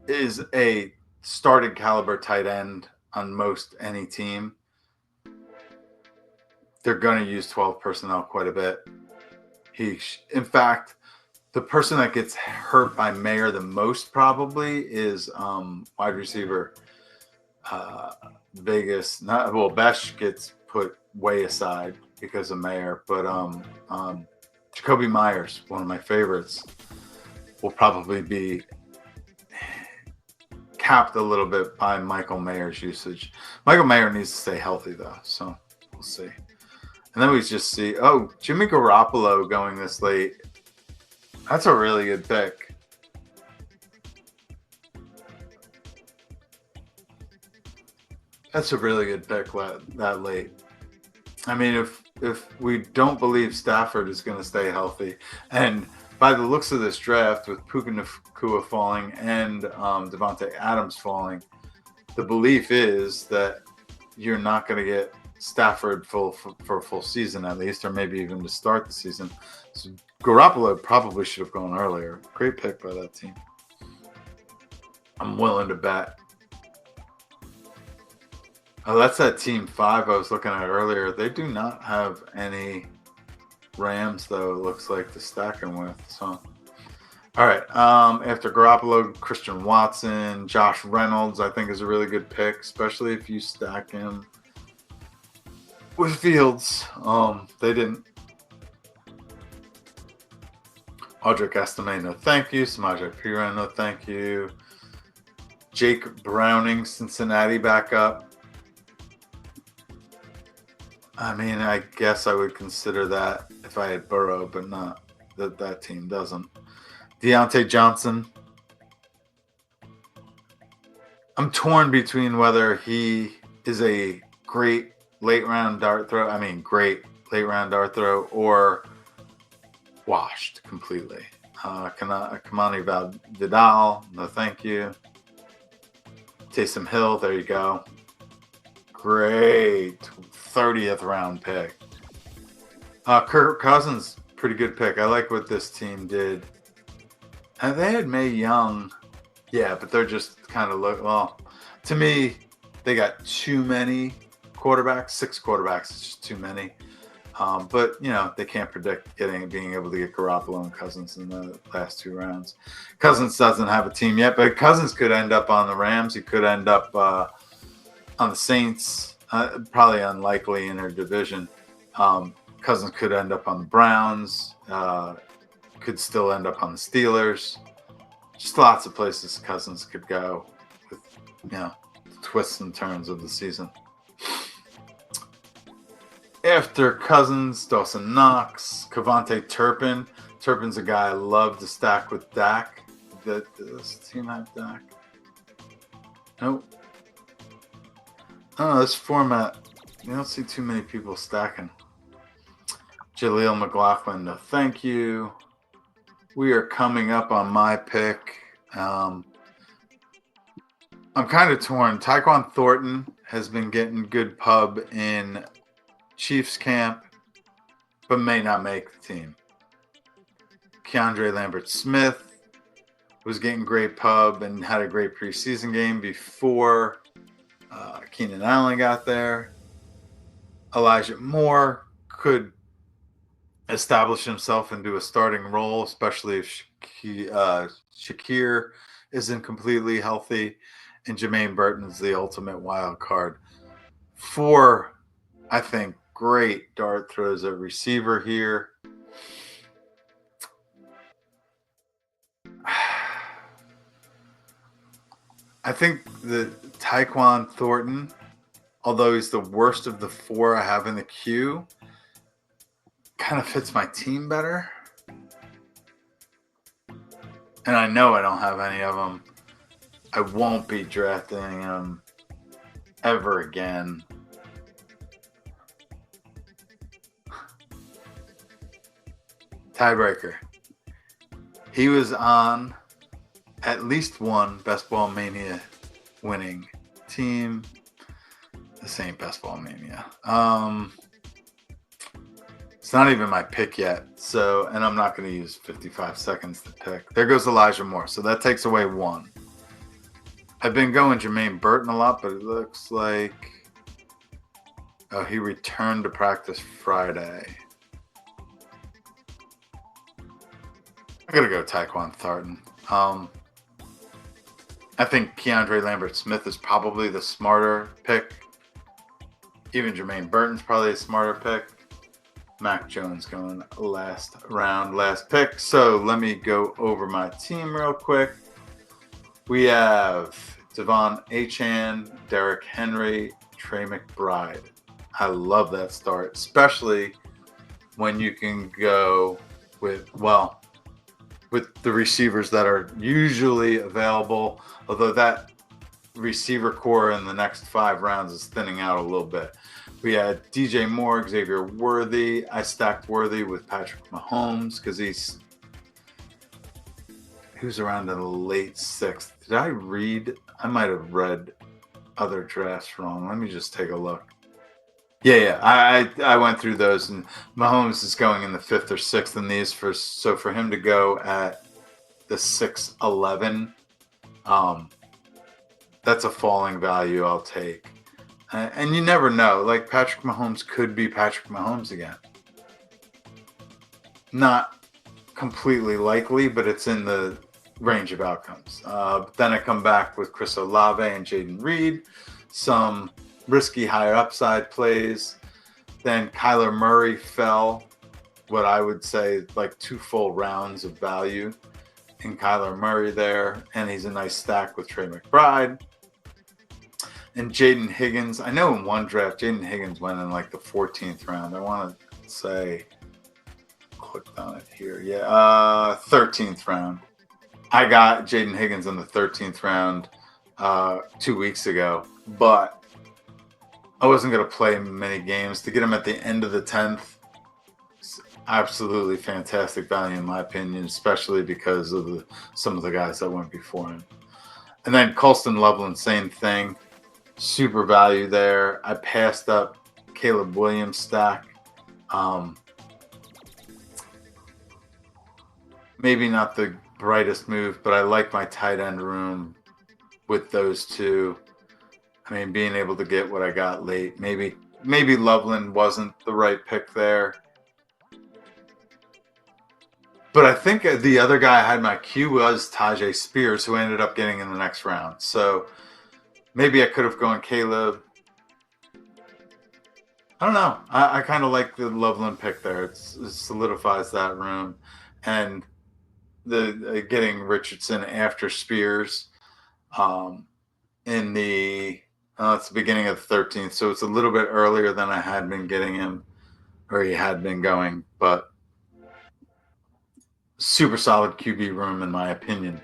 is a starting caliber tight end on most any team. They're going to use 12 personnel quite a bit. In fact, the person that gets hurt by Mayer the most probably is wide receiver Vegas. Besh gets put way aside because of Mayer, but Jacoby Myers, one of my favorites, will probably be capped a little bit by Michael Mayer's usage. Michael Mayer needs to stay healthy though, so we'll see. And then we just see, Jimmy Garoppolo going this late. That's a really good pick. That's a really good pick that late. I mean, if we don't believe Stafford is going to stay healthy, and by the looks of this draft, with Puka Nacua falling and Devontae Adams falling, the belief is that you're not going to get Stafford for a full season at least, or maybe even to start the season. So Garoppolo probably should have gone earlier. Great pick by that team. I'm willing to bet. Oh, that's that team 5 I was looking at earlier. They do not have any Rams, though, it looks like, to stack them with. So, all right. After Garoppolo, Christian Watson, Josh Reynolds, I think is a really good pick, especially if you stack him with Fields. They didn't. Audric Estime, no thank you. Samaje Perine, no thank you. Jake Browning, Cincinnati backup. I mean, I guess I would consider that if I had Burrow, but not that team doesn't. Deontay Johnson. I'm torn between whether he is a great late round dart throw. I mean, great late round dart throw, or washed completely. Kamani Vidal, no thank you. Taysom Hill, there you go. Great 30th round pick. Kirk Cousins, pretty good pick. I like what this team did. And they had Mae Young. Yeah, but they're just kind of to me, they got too many quarterbacks. 6 quarterbacks is just too many. But, they can't predict being able to get Garoppolo and Cousins in the last 2 rounds. Cousins doesn't have a team yet, but Cousins could end up on the Rams. He could end up on the Saints. Probably unlikely in their division. Cousins could end up on the Browns. Could still end up on the Steelers. Just lots of places Cousins could go with, twists and turns of the season. After Cousins, Dawson Knox, Kevontae Turpin. Turpin's a guy I love to stack with Dak. Does this team have Dak? Nope. Oh, this format, you don't see too many people stacking. Jaleel McLaughlin, no thank you. We are coming up on my pick. I'm kind of torn. Tyquan Thornton has been getting good pub in Chiefs camp, but may not make the team. Keandre Lambert-Smith was getting great pub and had a great preseason game before Keenan Allen got there. Elijah Moore could establish himself into a starting role, especially if Shakir isn't completely healthy, and Jermaine Burton is the ultimate wild card. 4, I think, great dart throws at receiver here. I think the Tyquan Thornton although he's the worst of the 4 I have in the queue, kind of fits my team better. And I know I don't have any of them. I won't be drafting him ever again. Tiebreaker. He was on at least one Best Ball Mania winning team. This ain't Best Ball Mania. It's not even my pick yet. So, and I'm not going to use 55 seconds to pick. There goes Elijah Moore. So that takes away 1. I've been going Jermaine Burton a lot, but it looks like he returned to practice Friday. I'm going to go Tyquan Thornton. I think Keandre Lambert-Smith is probably the smarter pick. Even Jermaine Burton's probably a smarter pick. Mac Jones going last round, last pick. So let me go over my team real quick. We have Devon Achane, Derrick Henry, Trey McBride. I love that start, especially when you can go with the receivers that are usually available, although that receiver core in the next 5 rounds is thinning out a little bit. We had DJ Moore, Xavier Worthy. I stacked Worthy with Patrick Mahomes because he was around in the late 6th. Did I read? I might have read other drafts wrong. Let me just take a look. Yeah. I went through those, and Mahomes is going in the 5th or 6th in these. So for him to go at the 6-11, that's a falling value I'll take. And you never know. Like, Patrick Mahomes could be Patrick Mahomes again. Not completely likely, but it's in the range of outcomes. Then I come back with Chris Olave and Jaden Reed. Some risky higher upside plays. Then Kyler Murray fell, what I would say, like 2 full rounds of value in Kyler Murray there. And he's a nice stack with Trey McBride. And Jaden Higgins, I know in one draft, Jaden Higgins went in like the 14th round. I want to say, clicked on it here. 13th round. I got Jaden Higgins in the 13th round 2 weeks ago, but I wasn't going to play many games. To get him at the end of the 10th, absolutely fantastic value in my opinion, especially because of some of the guys that went before him. And then Colston Loveland, same thing. Super value there. I passed up Caleb Williams stack. Maybe not the brightest move, but I like my tight end room with those 2. I mean, being able to get what I got late. Maybe Loveland wasn't the right pick there. But I think the other guy I had in my queue was Tajay Spears, who I ended up getting in the next round. So maybe I could have gone Caleb. I don't know. I kind of like the Loveland pick there. It solidifies that room. And the getting Richardson after Spears in the it's the beginning of the 13th. So it's a little bit earlier than I had been getting him, or he had been going. But super solid QB room in my opinion.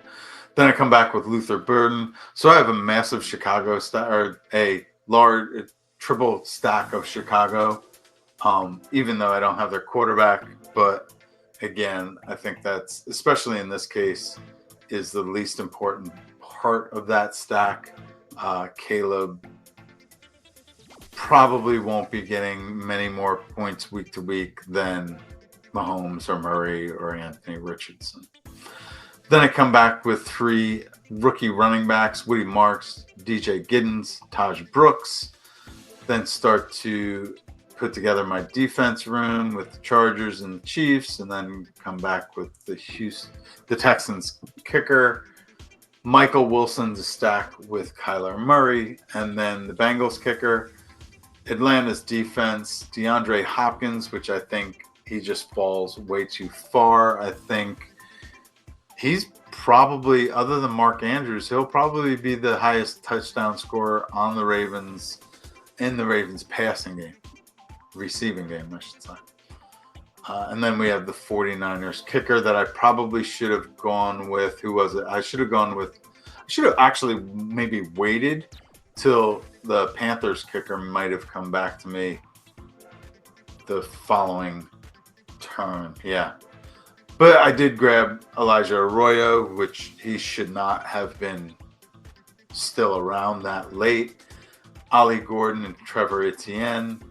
Then I come back with Luther Burden. So I have a massive Chicago or a large triple stack of Chicago, even though I don't have their quarterback. But again, I think that's, especially in this case, is the least important part of that stack. Caleb probably won't be getting many more points week to week than Mahomes or Murray or Anthony Richardson. Then I come back with 3 rookie running backs, Woody Marks, DJ Giddens, Taj Brooks. Then start to put together my defense room with the Chargers and the Chiefs, and then come back with the Texans kicker, Michael Wilson to stack with Kyler Murray, and then the Bengals kicker, Atlanta's defense, DeAndre Hopkins, which I think he just falls way too far. I think he's probably, other than Mark Andrews, he'll probably be the highest touchdown scorer on the Ravens in the Ravens passing game, receiving game, I should say. And then we have the 49ers kicker that I probably should have gone with. Who was it? I should have actually maybe waited till the Panthers kicker might have come back to me the following turn. Yeah. But I did grab Elijah Arroyo, which he should not have been still around that late. Ollie Gordon and Trevor Etienne.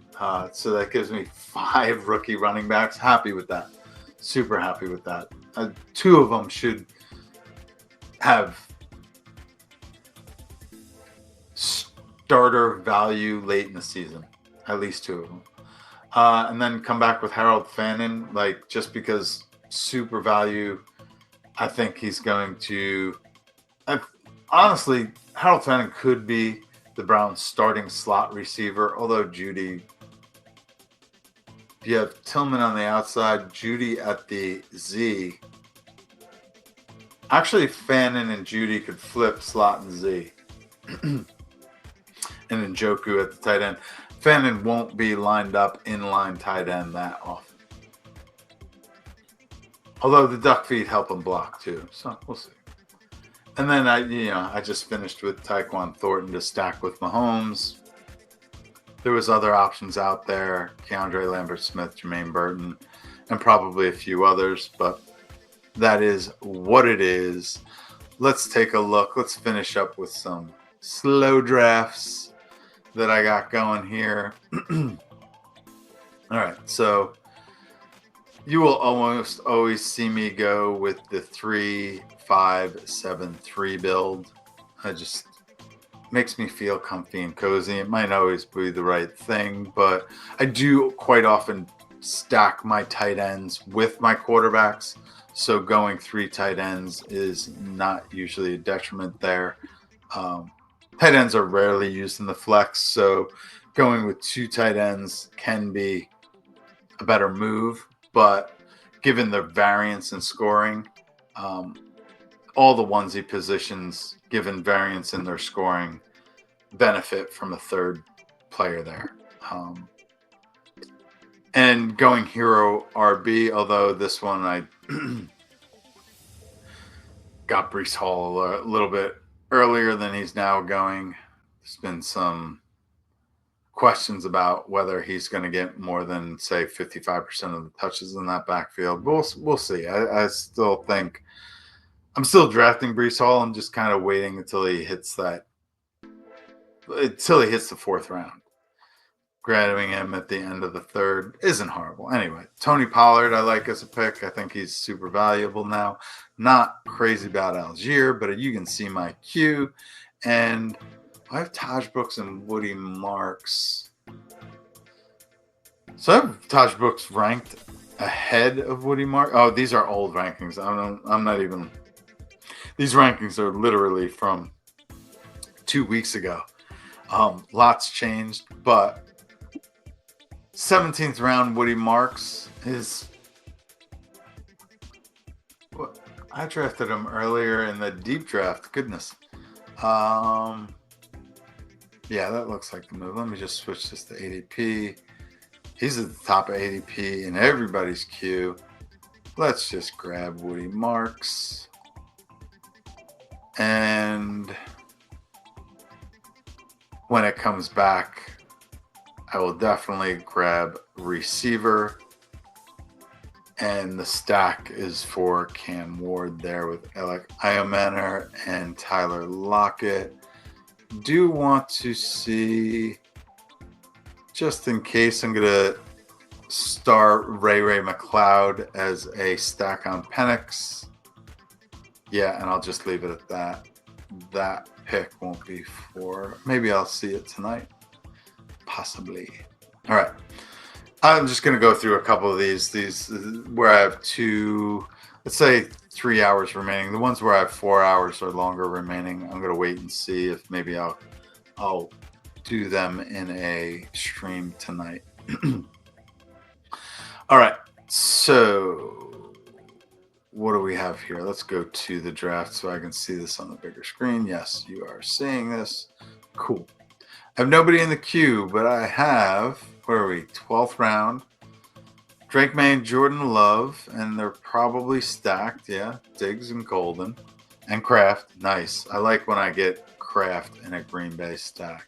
So that gives me 5 rookie running backs. Happy with that. Super happy with that. 2 of them should have starter value late in the season. At least 2 of them. And then come back with Harold Fannin, just because super value. I think he's going to. Honestly, Harold Fannin could be the Browns' starting slot receiver, although Judy. You have Tillman on the outside, Judy at the Z. Actually, Fannin and Judy could flip slot and Z. And Njoku at the tight end. Fannin won't be lined up in-line tight end that often. Although the duck feet help him block too, so we'll see. And then I just finished with Tyquan Thornton to stack with Mahomes. There was other options out there: Keandre Lambert-Smith, Jermaine Burton, and probably a few others. But that is what it is. Let's take a look. Let's finish up with some slow drafts that I got going here. All right, so you will almost always see me go with the 3-5-7-3 build. It just makes me feel comfy and cozy. It might always be the right thing, but I do quite often stack my tight ends with my quarterbacks. So going 3 tight ends is not usually a detriment there. Tight ends are rarely used in the flex, so going with 2 tight ends can be a better move. But given the variance in scoring, all the onesie positions, given variance in their scoring, benefit from a 3rd player there. And going hero RB, although this one I got Breece Hall a little bit earlier than he's now going. There's been some questions about whether he's going to get more than, say, 55% of the touches in that backfield. But we'll see. I still think I'm still drafting Breece Hall. I'm just kind of waiting until he hits the 4th round. Grabbing him at the end of the 3rd isn't horrible. Anyway, Tony Pollard I like as a pick. I think he's super valuable now. Not crazy about Algier, but you can see my queue. And I have Taj Brooks and Woody Marks. So I have Taj Brooks ranked ahead of Woody Marks. Oh, these are old rankings. I'm not even. These rankings are literally from 2 weeks ago. Lots changed, but 17th round Woody Marks is. I drafted him earlier in the deep draft. Goodness. Yeah, that looks like the move. Let me just switch this to ADP. He's at the top of ADP in everybody's queue. Let's just grab Woody Marks. And when it comes back, I will definitely grab receiver. And the stack is for Cam Ward there with Alec Iomanner and Tyler Lockett. Do want to see, just in case, I'm going to start Ray McLeod as a stack on Penix. Yeah, and I'll just leave it at that. That pick won't be for, maybe I'll see it tonight. Possibly. All right. I'm just going to go through a couple of these where I have 2, let's say 3 hours remaining. The ones where I have 4 hours or longer remaining, I'm going to wait and see if maybe I'll do them in a stream tonight. All right. So what do we have here? Let's go to the draft so I can see this on the bigger screen. Yes, you are seeing this. Cool. I have nobody in the queue, but I have, where are we? 12th round. Drake May and Jordan Love, and they're probably stacked. Yeah, Diggs and Golden. And Kraft. Nice. I like when I get Kraft in a Green Bay stack.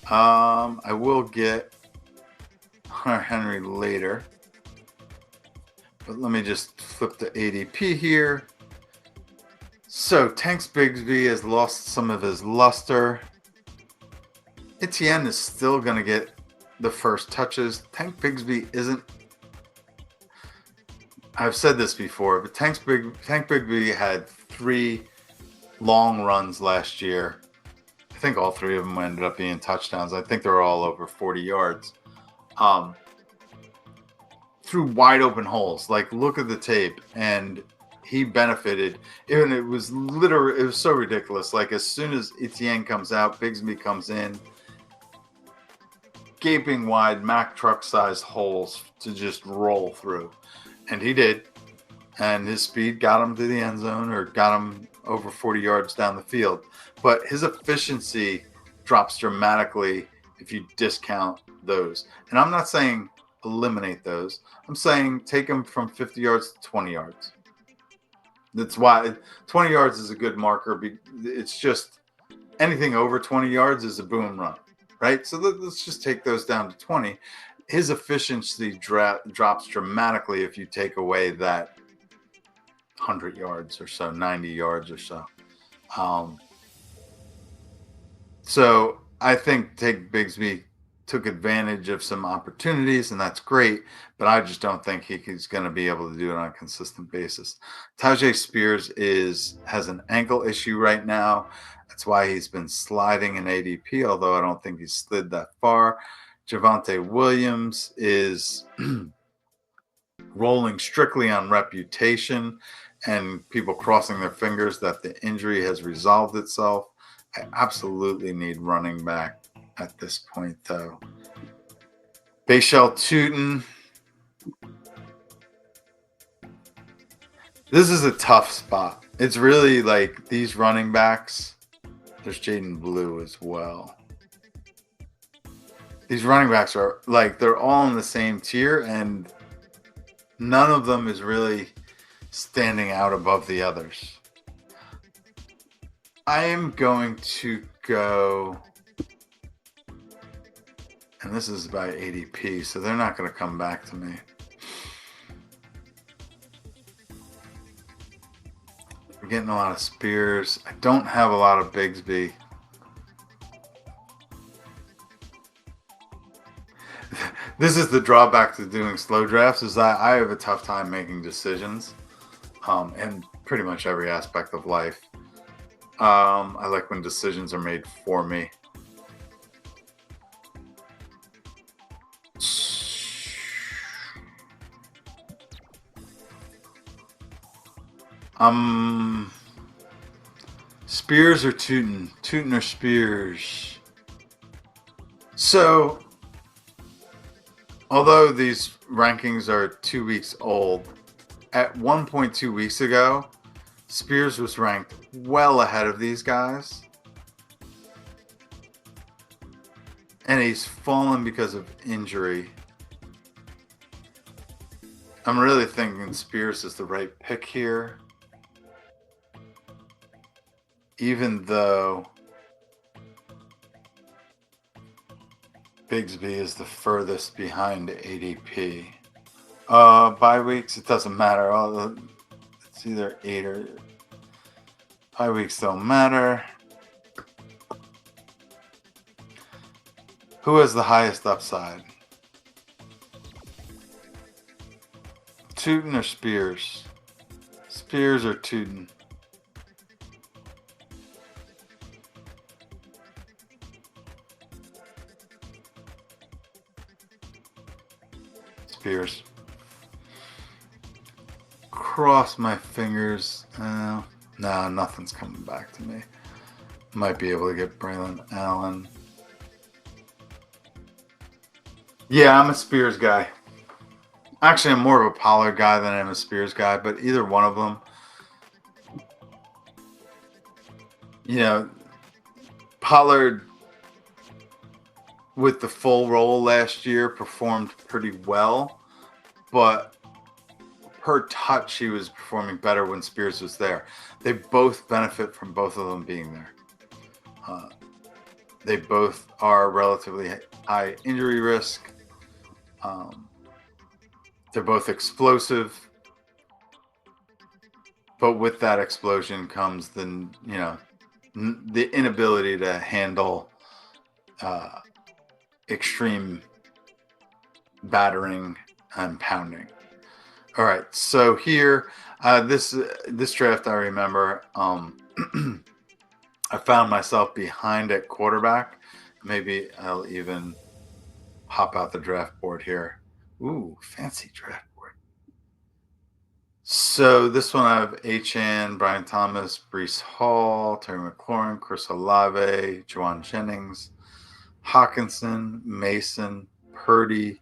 I will get Hunter Henry later. But let me just flip the ADP here. So Tanks Bigsby has lost some of his luster. Etienne is still going to get the first touches. Tank Bigsby isn't. I've said this before, but Tank Bigsby had 3 long runs last year. I think all 3 of them ended up being touchdowns. I think they're all over 40 yards. Through wide open holes. Like, look at the tape, and he benefited. And it was so ridiculous. Like, as soon as Etienne comes out, Bigsby comes in, gaping wide Mack truck sized holes to just roll through. And he did. And his speed got him to the end zone, or got him over 40 yards down the field. But his efficiency drops dramatically if you discount those. And I'm not saying eliminate those. I'm saying take them from 50 yards to 20 yards. That's why 20 yards is a good marker. It's just anything over 20 yards is a boom run, right? So let's just take those down to 20. His efficiency drops dramatically if you take away that 100 yards or so, 90 yards or so. So I think Tank Bigsby took advantage of some opportunities, and that's great, but I just don't think he's going to be able to do it on a consistent basis. Tajay Spears has an ankle issue right now. That's why he's been sliding in ADP, although I don't think he's slid that far. Javonte Williams is rolling strictly on reputation and people crossing their fingers that the injury has resolved itself. I absolutely need running back at this point, though. Bashal Tootin. This is a tough spot. It's really like these running backs. There's Jaden Blue as well. These running backs are like, they're all in the same tier, and none of them is really standing out above the others. I am going to go, and this is by ADP, so they're not going to come back to me. We're getting a lot of Spears. I don't have a lot of Bigsby. This is the drawback to doing slow drafts, is that I have a tough time making decisions in pretty much every aspect of life. I like when decisions are made for me. Spears or Tootin? Tootin or Spears? So, although these rankings are 2 weeks old, at 1.2 weeks ago, Spears was ranked well ahead of these guys. And he's fallen because of injury. I'm really thinking Spears is the right pick here. Even though Bigsby is the furthest behind ADP. Bye weeks, it doesn't matter. It's either 8 or... Bye weeks don't matter. Who has the highest upside? Tootin or Spears? Spears or Tootin? Spears. Cross my fingers. No, nothing's coming back to me. Might be able to get Braylon Allen. Yeah, I'm a Spears guy. Actually, I'm more of a Pollard guy than I'm a Spears guy, but either one of them, you know, Pollard with the full role last year, performed pretty well, but per touch, he was performing better when Spears was there. They both benefit from both of them being there. They both are relatively high injury risk. They're both explosive, but with that explosion comes the the inability to handle extreme battering and pounding. All right, so here, this draft, I remember, I found myself behind at quarterback. Maybe I'll even hop out the draft board here. Ooh, fancy draft board. So this one I have Achan, Brian Thomas, Brees Hall, Terry McLaurin, Chris Olave, Juwan Jennings, Hawkinson, Mason, Purdy,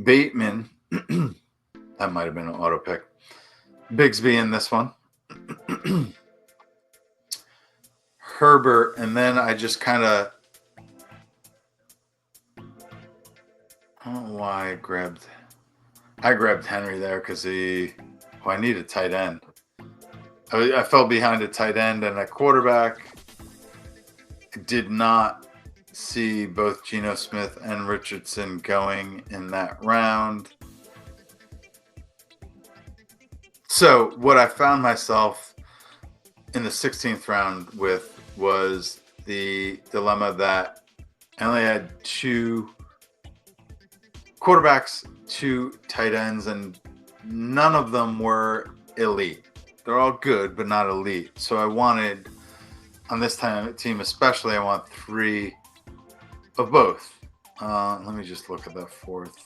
Bateman. That might have been an auto pick. Bigsby in this one. Herbert, and then I just kind of, I don't know why I grabbed Henry there because I need a tight end. I fell behind a tight end and a quarterback. Did not see both Geno Smith and Richardson going in that round. So what I found myself in the 16th round with was the dilemma that I only had 2 quarterbacks, 2 tight ends, and none of them were elite. They're all good, but not elite. So I wanted, on this team especially, I want 3 of both. Let me just look at that 4th.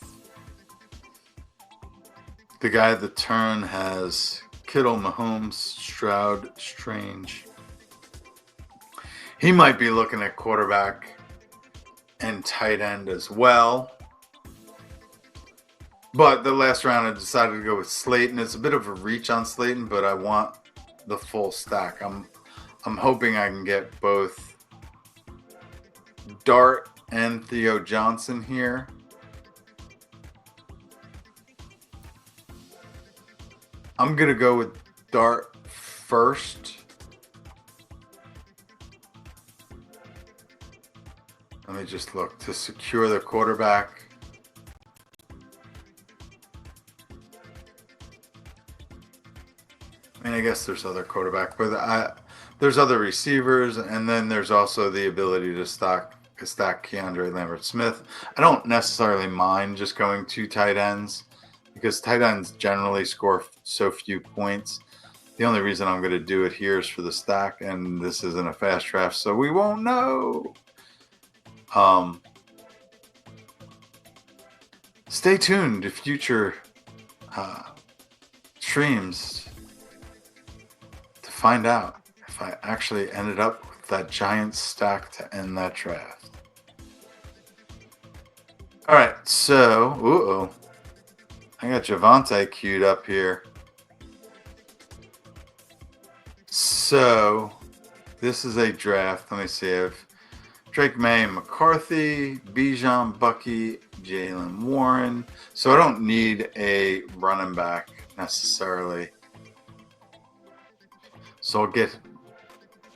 The guy at the turn has Kittle, Mahomes, Stroud, Strange. He might be looking at quarterback and tight end as well. But the last round, I decided to go with Slayton. It's a bit of a reach on Slayton, but I want the full stack. I'm hoping I can get both Dart and Theo Johnson here. I'm going to go with Dart first. Let me just look to secure the quarterback. I mean, I guess there's other quarterback, but there's other receivers, and then there's also the ability to stack Keandre Lambert-Smith. I don't necessarily mind just going 2 tight ends because tight ends generally score so few points. The only reason I'm going to do it here is for the stack, and this isn't a fast draft, so we won't know. Stay tuned to future streams to find out if I actually ended up with that giant stack to end that draft. All right, so, I got Javonte queued up here. So, this is a draft. Let me see. I have Drake May, McCarthy, Bijan, Bucky, Jalen Warren. So I don't need a running back necessarily. So I'll get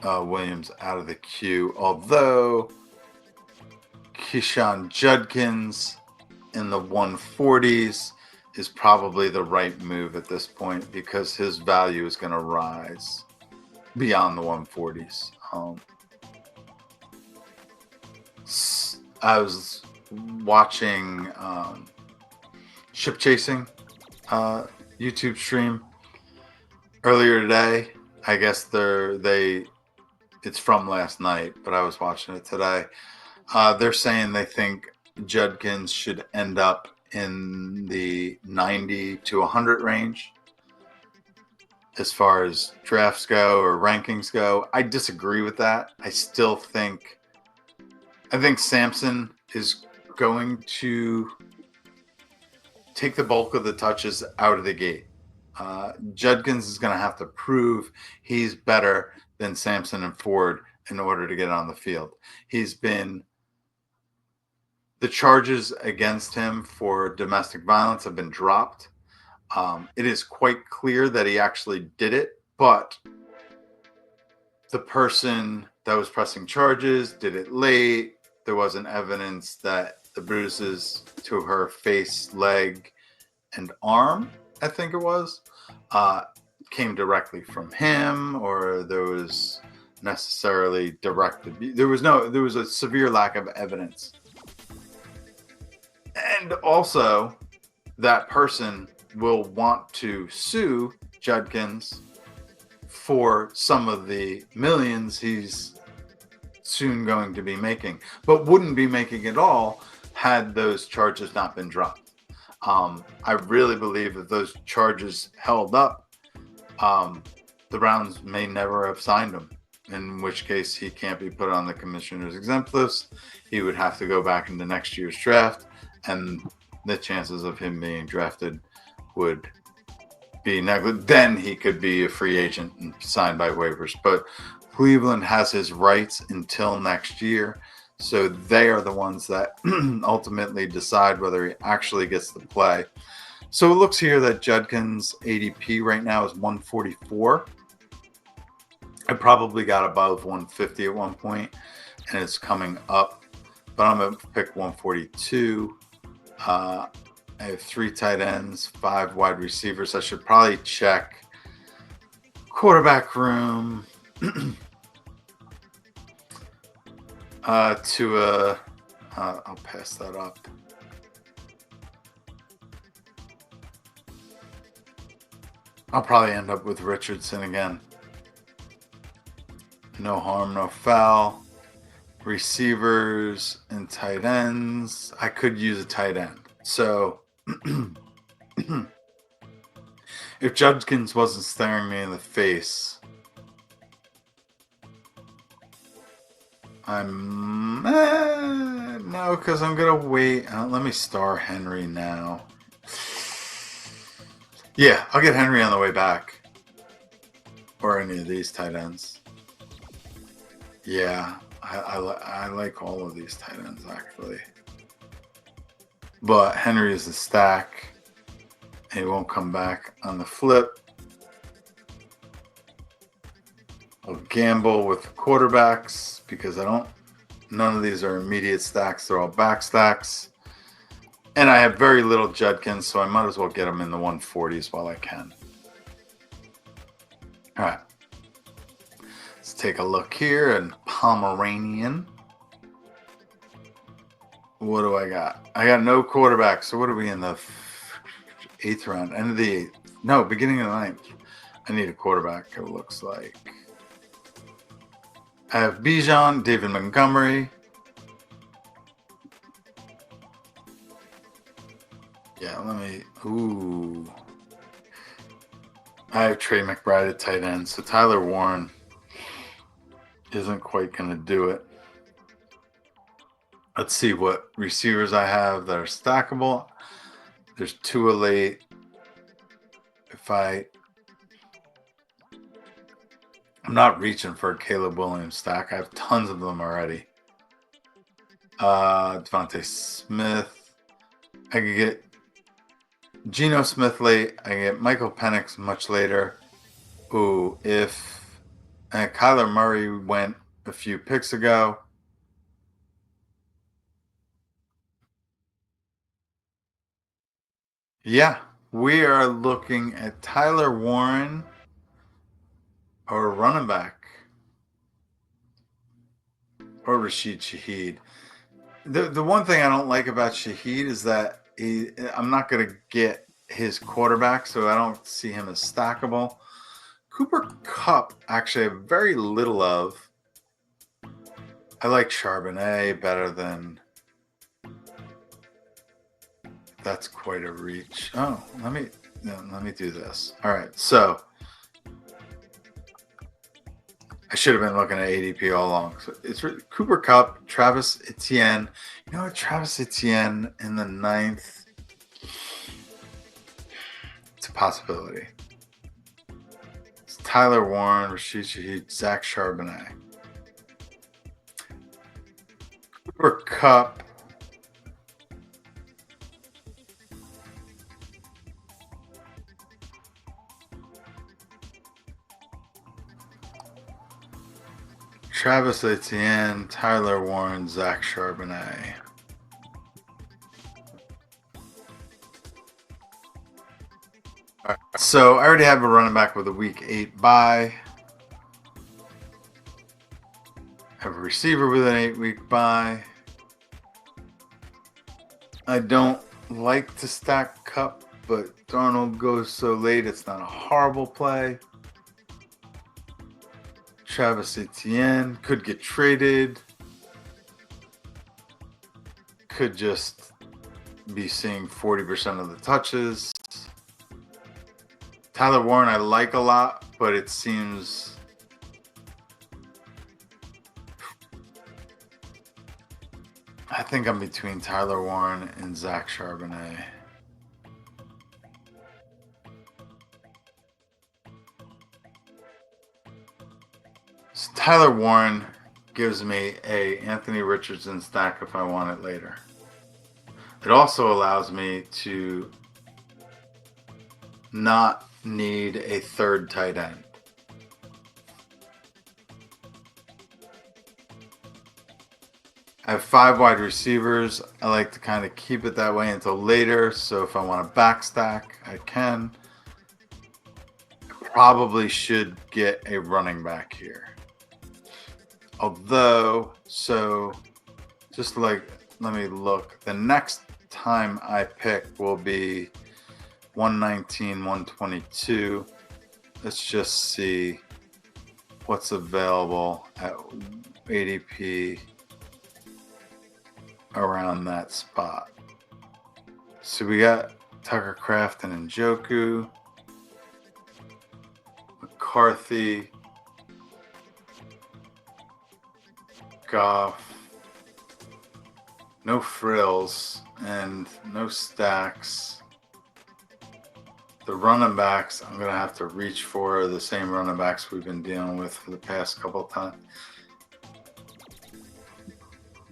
Williams out of the queue. Although Keyshawn Judkins in the 140s is probably the right move at this point because his value is going to rise beyond the 140s. I was watching Ship Chasing YouTube stream earlier today. I guess it's from last night, but I was watching it today. They're saying they think Judkins should end up in the 90 to 100 range as far as drafts go or rankings go. I disagree with that. I think Sampson is going to take the bulk of the touches out of the gate. Judkins is going to have to prove he's better than Sampson and Ford in order to get on the field. He's been The charges against him for domestic violence have been dropped. It is quite clear that he actually did it, but the person that was pressing charges did it late. There wasn't evidence that the bruises to her face, leg, and arm, I think it was, uh, came directly from him, or there was necessarily directed. There was a severe lack of evidence. And also, that person will want to sue Judkins for some of the millions he's soon going to be making, but wouldn't be making at all had those charges not been dropped. I really believe that those charges held up, the Browns may never have signed him, in which case he can't be put on the commissioner's exempt list. He would have to go back into next year's draft, and the chances of him being drafted would be negligible. Then he could be a free agent and signed by waivers. But Cleveland has his rights until next year, so they are the ones that ultimately decide whether he actually gets to play. So it looks here that Judkins' ADP right now is 144. I probably got above 150 at one point, and it's coming up, but I'm going to pick 142. I have 3 tight ends, 5 wide receivers. I should probably check quarterback room I'll pass that up. I'll probably end up with Richardson again. No harm, no foul. Receivers and tight ends. I could use a tight end. So if Judkins wasn't staring me in the face, no, because I'm gonna wait. Let me star Henry now. Yeah, I'll get Henry on the way back, or any of these tight ends. Yeah, I like all of these tight ends actually, but Henry is a stack. He won't come back on the flip. I'll gamble with quarterbacks because none of these are immediate stacks. They're all back stacks. And I have very little Judkins, so I might as well get them in the 140s while I can. All right. Let's take a look here. And Pomeranian. What do I got? I got no quarterback. So what are we in the 8th round? End of the 8th. No, beginning of the 9th. I need a quarterback, it looks like. I have Bijan, David Montgomery. Yeah, ooh. I have Trey McBride at tight end, so Tyler Warren isn't quite going to do it. Let's see what receivers I have that are stackable. There's Tua late. I'm not reaching for a Caleb Williams stack. I have tons of them already. Devontae Smith. I could get Geno Smith late. I can get Michael Penix much later. Ooh, and Kyler Murray went a few picks ago. Yeah, we are looking at Tyler Warren or running back or Rashid Shaheed. The one thing I don't like about Shaheed is that I'm not going to get his quarterback, so I don't see him as stackable. Cooper Kupp, actually, I have very little of. I like Charbonnet better than. That's quite a reach. Oh, let me do this. All right, so I should have been looking at ADP all along. So it's Cooper Kupp, Travis Etienne. You know what? Travis Etienne in the 9th. It's a possibility. It's Tyler Warren, Rashid Shaheed, Zach Charbonnet. Cooper Kupp. Travis Etienne, Tyler Warren, Zach Charbonnet. All right, so I already have a running back with a week 8 bye. Have a receiver with an 8-week bye. I don't like to stack Cup, but Darnold goes so late, it's not a horrible play. Travis Etienne could get traded. Could just be seeing 40% of the touches. Tyler Warren I like a lot, but it seems I think I'm between Tyler Warren and Zach Charbonnet. So Tyler Warren gives me a Anthony Richardson stack if I want it later. It also allows me to not need a third tight end. I have 5 wide receivers. I like to kind of keep it that way until later. So if I want to back stack, I can. I probably should get a running back here. Although, so just like, let me look. The next time I pick will be 119, 122. Let's just see what's available at ADP around that spot. So we got Tucker Kraft and Njoku, McCarthy, Goff, no frills and no stacks. The running backs, I'm going to have to reach for the same running backs we've been dealing with for the past couple of times.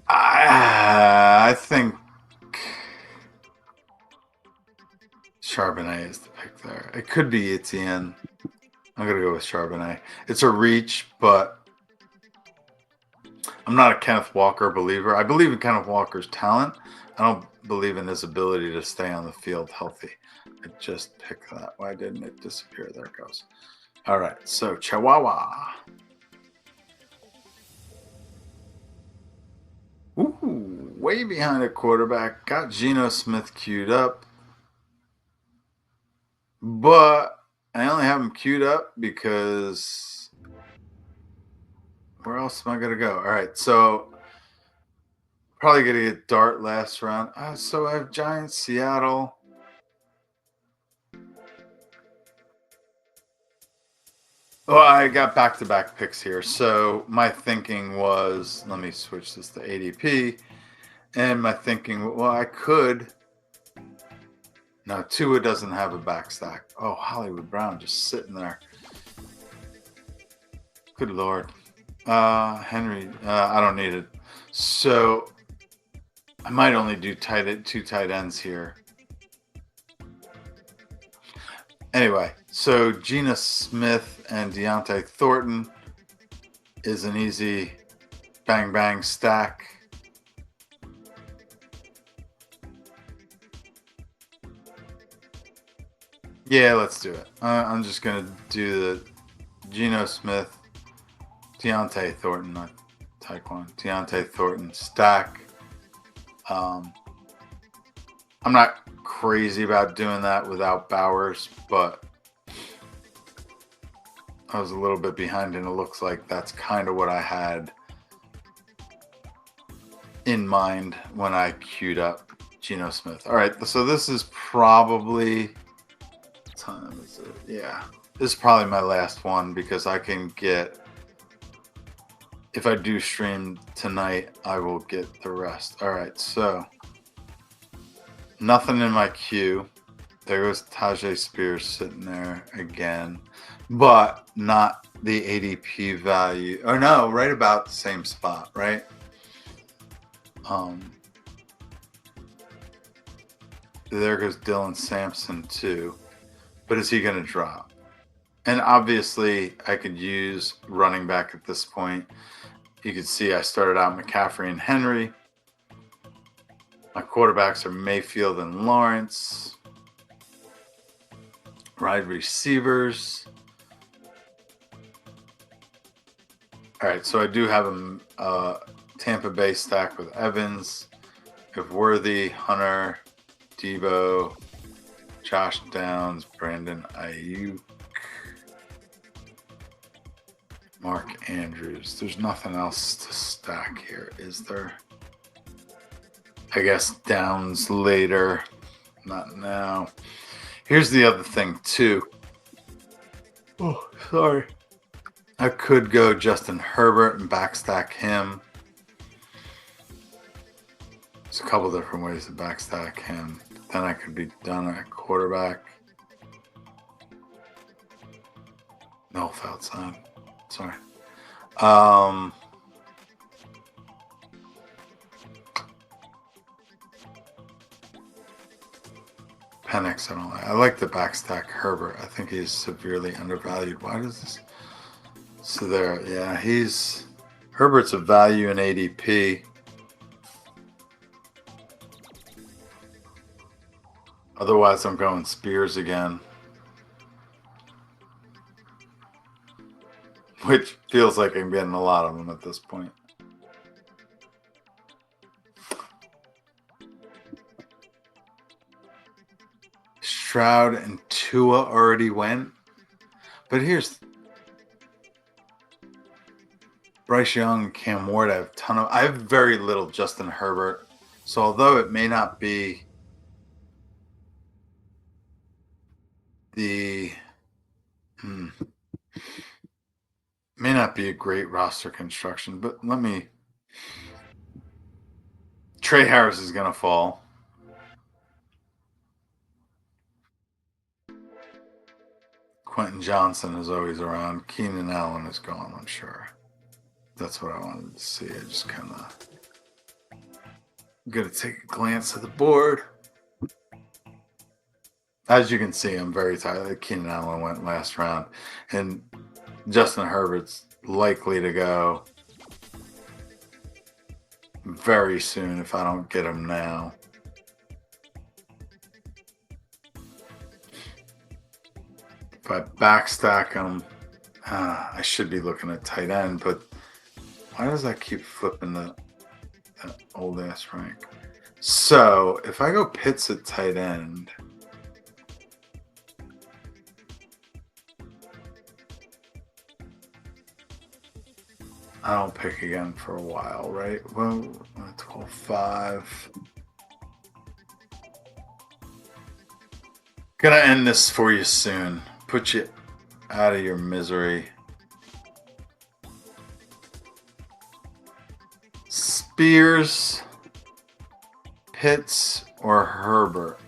I think Charbonnet is the pick there. It could be Etienne. I'm going to go with Charbonnet. It's a reach, but I'm not a Kenneth Walker believer. I believe in Kenneth Walker's talent. I don't believe in his ability to stay on the field healthy. I just picked that. Why didn't it disappear? There it goes. All right, so Chihuahua. Ooh, way behind a quarterback. Got Geno Smith queued up. But I only have him queued up because where else am I going to go? All right, so probably going to get Dart last round. So I have Giants, Seattle. Well, I got back-to-back picks here. So my thinking was, let me switch this to ADP. And my thinking, well, I could. No, Tua doesn't have a back stack. Oh, Hollywood Brown just sitting there. Good Lord. Henry, I don't need it. So I might only do two tight ends here. Anyway, so Geno Smith and Deontay Thornton is an easy bang stack. Yeah, let's do it. I'm just going to do the Geno Smith, Deontay Thornton, not Tyquan, Deontay Thornton stack. I'm not crazy about doing that without Bowers, but I was a little bit behind, and it looks like that's kind of what I had in mind when I queued up Geno Smith. All right, so this is probably time is it? Yeah, this is probably my last one because I can get, if I do stream tonight, I will get the rest. All right, so nothing in my queue. There goes Tajay Spears sitting there again, but not the ADP value. Or no, right about the same spot, right? There goes Dylan Sampson too. But is he going to drop? And obviously, I could use running back at this point. You can see I started out McCaffrey and Henry. My quarterbacks are Mayfield and Lawrence. Wide receivers. All right, so I do have a Tampa Bay stack with Evans, if Worthy, Hunter, Debo, Josh Downs, Brandon Ayuk, Mark Andrews. There's nothing else to stack here, is there? I guess Downs later, not now. Here's the other thing, too. Oh, sorry. I could go Justin Herbert and backstack him. There's a couple different ways to backstack him. Then I could be done at quarterback. No, outside. Sorry. Penix, I don't like. I like the backstack Herbert. I think he's severely undervalued. Why does this? So there, yeah, Herbert's a value in ADP. Otherwise, I'm going Spears again, which feels like I'm getting a lot of them at this point. Stroud and Tua already went, but here's Bryce Young, Cam Ward. I have very little Justin Herbert, so although it may not be may not be a great roster construction, but Trey Harris is going to fall. Quentin Johnson is always around. Keenan Allen is gone, I'm sure. That's what I wanted to see. I just kind of going to take a glance at the board. As you can see, I'm very tired. Keenan Allen went last round. And Justin Herbert's likely to go very soon if I don't get him now. If I backstack him, I should be looking at tight end, but why does that keep flipping that old ass rank? So if I go Pitts at tight end, I don't pick again for a while, right? Well, 12-5. Gonna end this for you soon. Put you out of your misery. Spears, Pitts, or Herbert?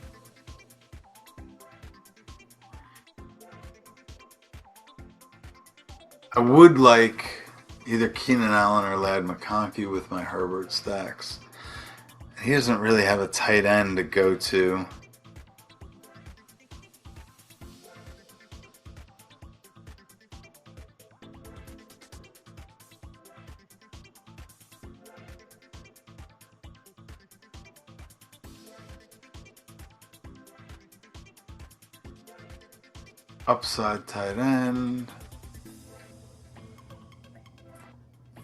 I would like either Keenan Allen or Ladd McConkey with my Herbert stacks. He doesn't really have a tight end to go to. Upside tight end.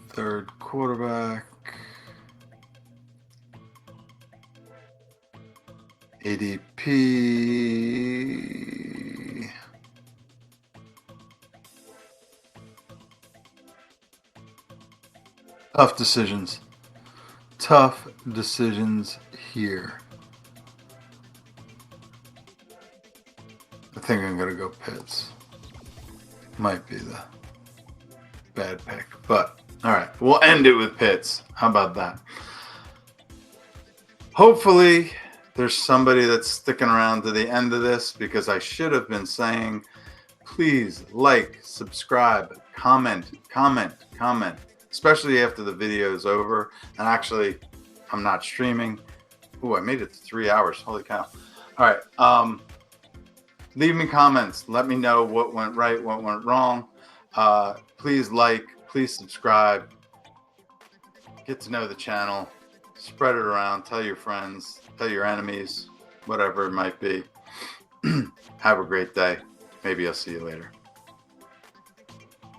Third quarterback. ADP. Tough decisions. Tough decisions here. I think I'm going to go Pitts. Might be the bad pick, but all right. We'll end it with Pitts. How about that? Hopefully, there's somebody that's sticking around to the end of this, because I should have been saying, please like, subscribe, comment, especially after the video is over. And actually, I'm not streaming. Ooh, I made it to 3 hours. Holy cow. All right. Leave me comments. Let me know what went right, what went wrong. Please like, please subscribe. get to know the channel, spread it around, tell your friends, tell your enemies, whatever it might be. Have a great day. Maybe I'll see you later.